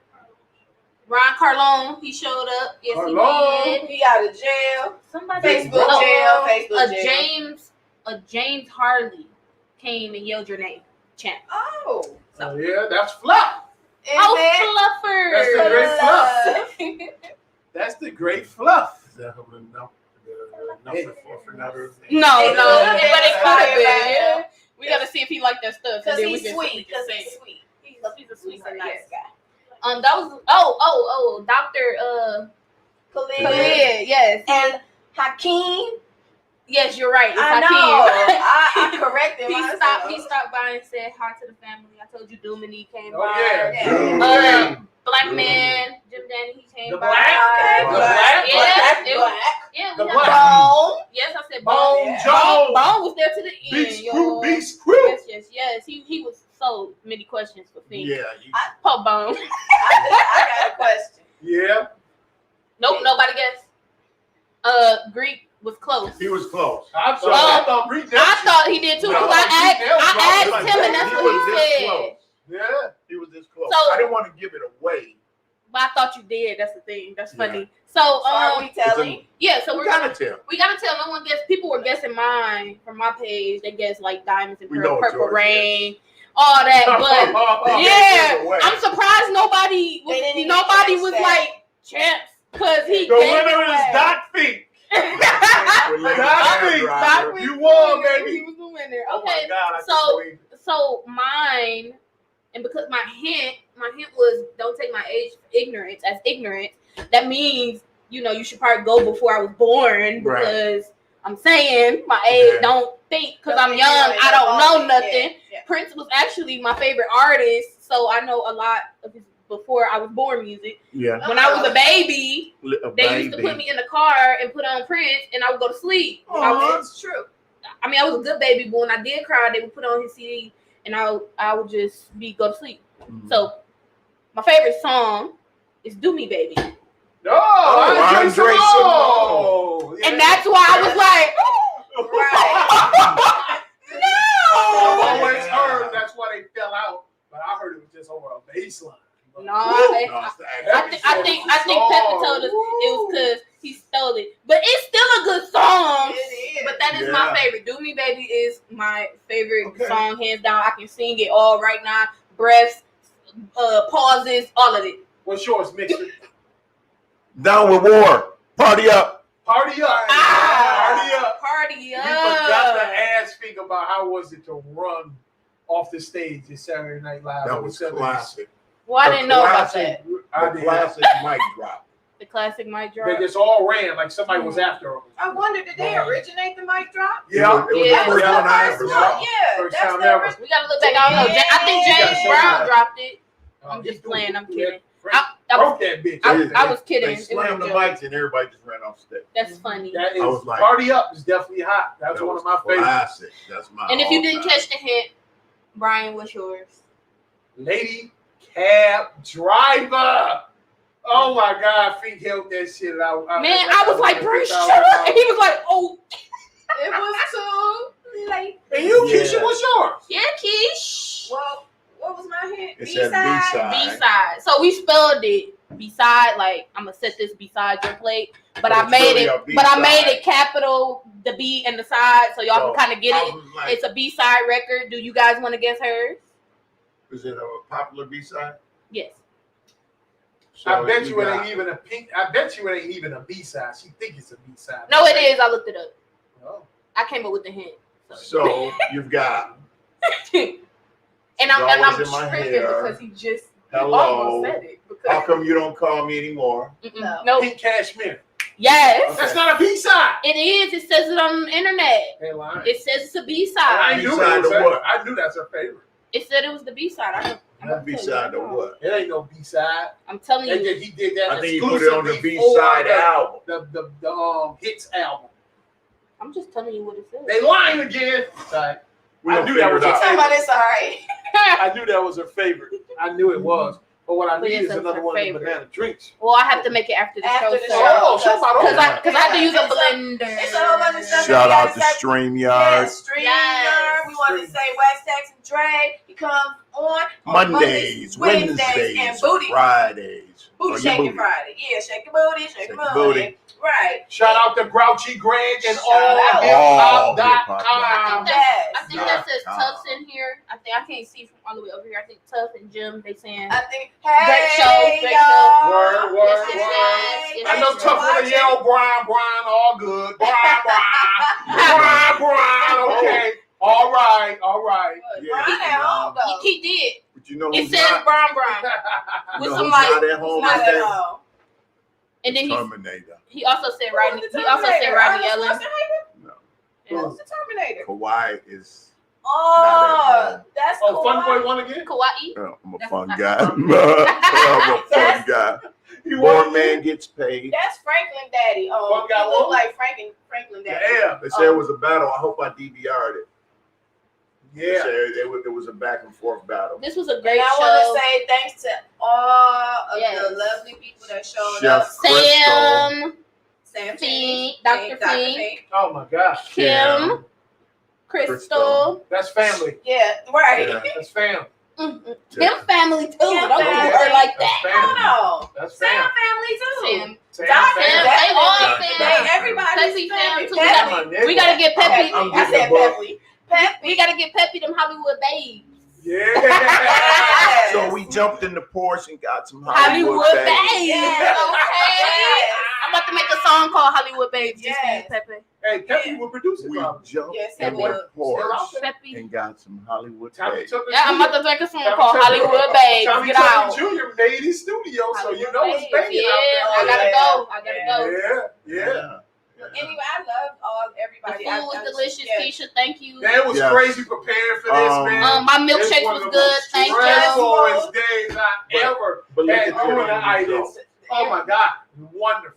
Ron Carlone, he showed up. Yes, Carlone, he did. he out of jail. Somebody Facebook jail. A James Harley came and yelled your name, champ. Oh, Oh, yeah, that's fluff. Fluffer. That's the great fluff. That's the great fluff. Is that enough for another? No, but it could have been. Yeah. Yeah. We gotta see if he liked that stuff. Because and then he's we can- sweet. we can Because say he's it. sweet. He's a sweet He's a guy. nice guy. That was Dr. Khalid. Yes. And Hakeem. Yes, you're right. It's I know. Hakeem. I corrected He myself. stopped by and said hi to the family. I told you Dumini came Oh, by. yeah. Black man, Jim Danny, he came The by. black? Okay, The black? Yeah, The we black. had Bone. Yes, I said Bone Bone. Jones. Bone was there to the end, Beast yo. crew, beast crew. Yes. He was so many questions for Fink. Yeah. Poor Bone. I got a question. Yeah. Nope, nobody guessed. Greek was close. He was close. I'm sorry. I thought I thought he did too. No, because I asked Like, him, and that's he what was he this said. close. Yeah. He was this close. So- I didn't want to give it away. But I thought you did. That's the thing. That's Yeah. funny. So Are we telling? yeah. So We we're gotta gonna tell. we gotta tell. No one guessed. People were guessing mine from my page. They guessed like diamonds and We know purple George rain, all that. But He yeah, gave it away. I'm surprised nobody They didn't even was catch that. like champs because he The gave winner it is away. Doc Fink. With Lady Doc Cab Fink. Driver. You won, He baby. was the winner. Oh my Okay, God, I can't so believe it. so mine, and because my hint was don't take my age ignorance as ignorant. That means you should probably go before I was born Right. because I'm saying my age. Okay. Don't think because Don't I'm think young. you know I don't know about it. nothing. Yeah. Prince was actually my favorite artist, so I know a lot of his before I was born music. Yeah. When I was a baby, A they used to put me in the car and put on Prince, and I would go to sleep. It's true. I mean, I was a good baby, but when I did cry, they would put on his CD, and I would just go to sleep. So, my favorite song is "Do Me, Baby," No, Andre Simone. Simone. Yeah. and that's why I was like, I "No." always heard that's why they fell out, but I heard it was just over a bass line. No, No, it's the I think Pepe told us it was because he stole it, but it's still a good song. It is. But that is my Yeah. favorite. "Do Me, Baby" is my favorite Okay. song, hands down. I can sing it all right now. Breaths, pauses, all of it. What's yours, Mixer? Down with War. Party up. Party up. Party up. Party We forgot to up. ask Fink about how was it to run off the stage at Saturday Night Live. That on was the 70s. classic. Well, I didn't know about that. I The did. classic mic drop. The classic mic drop. They just all ran like somebody was after them. I wonder, did they originate the mic drop? Yeah. It was Yeah. the first Yeah. one I First ever one, saw. yeah. First That's time the ever. original. We gotta look back. I don't know. I think Yeah. James Brown dropped it. I'm He just threw playing. it. I'm kidding. Frank I broke that bitch. I was kidding. They It was slammed the a joke. mics and everybody just ran off stage. That's funny. That is I was like- Party Up is definitely hot. That's That one was of my favorites. classic. That's my And if you didn't all-time. catch the hint, Brian, what's yours? Lady Cab Driver. Oh my God, Fink held that shit out. Man, I was like, bro, shut up. And he was like, oh, It was too late. And you, Yeah. Keisha, what's yours? yeah, Keish. Well, what was my hint? It said B-side. B-side. B-side. So we spelled it beside, like I'm gonna set this beside your plate, but I it's made really it, a but I made B-side. it capital, the B and the side, so y'all So, can kind of get I it. was like, It's a B-side record. Do you guys want to guess hers? is it a popular B-side? Yes. So I bet you it got- ain't even a pink. I bet you it ain't even a B-side. She think it's a B-side. No, it is. I looked it up. Oh. I came up with the hint. So you've got And I'm Always in my tripping hair. because he just hello. almost said it. How come you don't call me anymore? No. Pink Cashmere. Yes. That's not a B-side. It is. It says it on the internet. Hey, lying. It says it's a I B-side. knew B-side it was to her. what? I knew that's her favorite. It said it was the B-side. That B-side to what? It ain't no B-side. I'm telling And you. then he did that. I think you put it on the exclusively B-side for album. the hits album. I'm just telling you what it says. They lying again. Sorry. We I gonna knew that figure was it her out. Talking about favorite. this, all right. I knew that was her favorite. I knew it was. But what I But need yes, is that's another her one of the favorite. banana drinks. Well, I have to make it after the After show. the so- show. Oh, show about Because all. I have to use a It's blender. It's a whole bunch of stuff. Shout that out we to gotta say. StreamYard. Yes, StreamYard. Yes. We want to say West Texas Dre. He comes on Mondays, Wednesdays, and booty. Fridays. Booty Oh, your shaking booty. Friday. Yeah, shake your booty, shake Shake your your booty. booty. Right. Shout out to Grouchy Greg and Shout all out. hiphop.com. Yes. I think that says Yeah. Tufts in here. I can't see from all the way over here. I think Tuff and Jim, they saying I think. Great Hey, show, great y'all. Word, word, Yes, word. yes, yes, I know yes. tough with a yell, Brian, all good. Brian, okay. All right. Yeah. Brian at home, though. he did. But you know It who's says not, Brown you with know some who's like, not at home Not today? at all. and then Terminator. he also said Rodney. Who's the He also said Terminator? Rodney Arnold Ellen. Schwarzenegger? No. Who's the Terminator? Kawhi is. Oh, that's Oh, cool. Fun Boy won again? Kauai. I'm a That's fun not- guy. I'm a fun guy. You Born won man gets paid. That's Franklin Daddy. One guy He look won? like Franklin Daddy. Yeah. They said it was a battle. I hope I DVR'd it. They Yeah. said it was a back and forth battle. This was a And great I want show. to say thanks to all of Yes. the lovely people that showed Chef up. Sam, Sam Fink, Fink, Dr. Fink, Oh my gosh. Kim, Crystal. That's family. Yeah, right. Yeah. That's fam. Kim family too. Kim Don't do family. her like That's that. family. No, That's Sam fam. family too. Sam, Dr. Fam. they all Dr. fam. They, everybody's Pepe family. fam too. Pepe. We gotta get Pepe. I'm I getting said the book. Pepe. Pepe. We gotta get Pepe them Hollywood babes. Yeah. So we jumped in the Porsche and got some Hollywood Hollywood babes. Yes. Okay. Yes. I'm about to make a song called Hollywood Babes. Just Yes. for you, Pepe. Hey, Pepe will produce it We probably. jumped Yes, in he the would. Porsche Pepe. and got some Hollywood Tommy babes. Tucker Yeah, I'm about Jr. to make a song Tommy called Tucker- Hollywood Babes. Tommy Get Tucker out. Jr. made his studio, so you Hollywood know it's Babes. banging Yeah, out I there. gotta go. I gotta Yeah. go. Yeah. Anyway, I love The everybody. food was delicious, Yes. Keisha. Thank you. That was Yes. crazy prepared for this, man. My It's milkshake one was of the good. most Thank you. stressful days I ever But look had at doing the the items. Oh my God. Wonderful.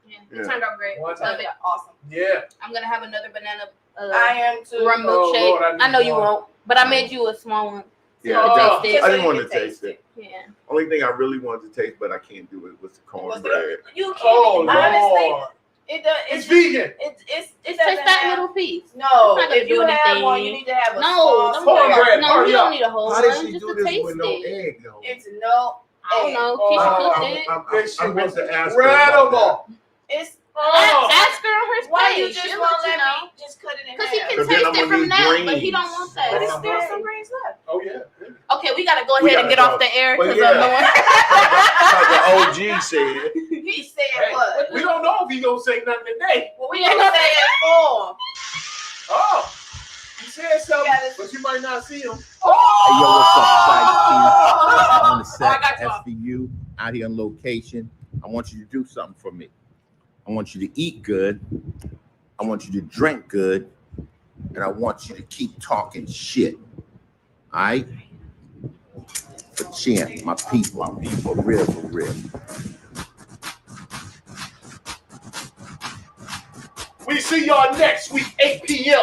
Yeah, Yeah. it turned out great. One Love it. Awesome. Yeah. I'm gonna have another banana I am too. rum Oh, milkshake. Lord, I need I know you more. won't, but I made you a small one. Yeah, Oh. Taste it. I didn't want to taste it. Yeah. Only thing I really wanted to taste, but I can't do it, was the cornbread. You can't. Oh, honestly, Lord. it does. It's vegan. It Just doesn't taste that have- little piece. No, It's not gonna if you do have anything. one, you need to have a No, small don't square. Cornbread, No, hurry you up. don't need a whole How one. did she Just do to this taste with no it. egg, though? It's no. I don't know. Oh, Keisha oh, cooked it. I want to ask her about Incredible. It's Ask her on her why you page. just She'll won't let you let know. me just cut it in Because he half. can Because then taste I'm it gonna from need that, but he greens. don't want But it's that. still some greens left. Oh, yeah. Okay, we gotta go We ahead and gotta get off go. the air But because yeah. I'm Like the OG said. He said Hey, what? we don't know if he gonna say nothing today. Well, we ain't gonna say it for. Oh, he said something, gotta- but you might not see him. Hey, yo, what's up, on the I set, got you. SVU, out here on location. I want you to do something for me. I want you to eat good. I want you to drink good. And I want you to keep talking shit. All right? For Champ, my people, for real, for real. We see y'all next week, 8 p.m.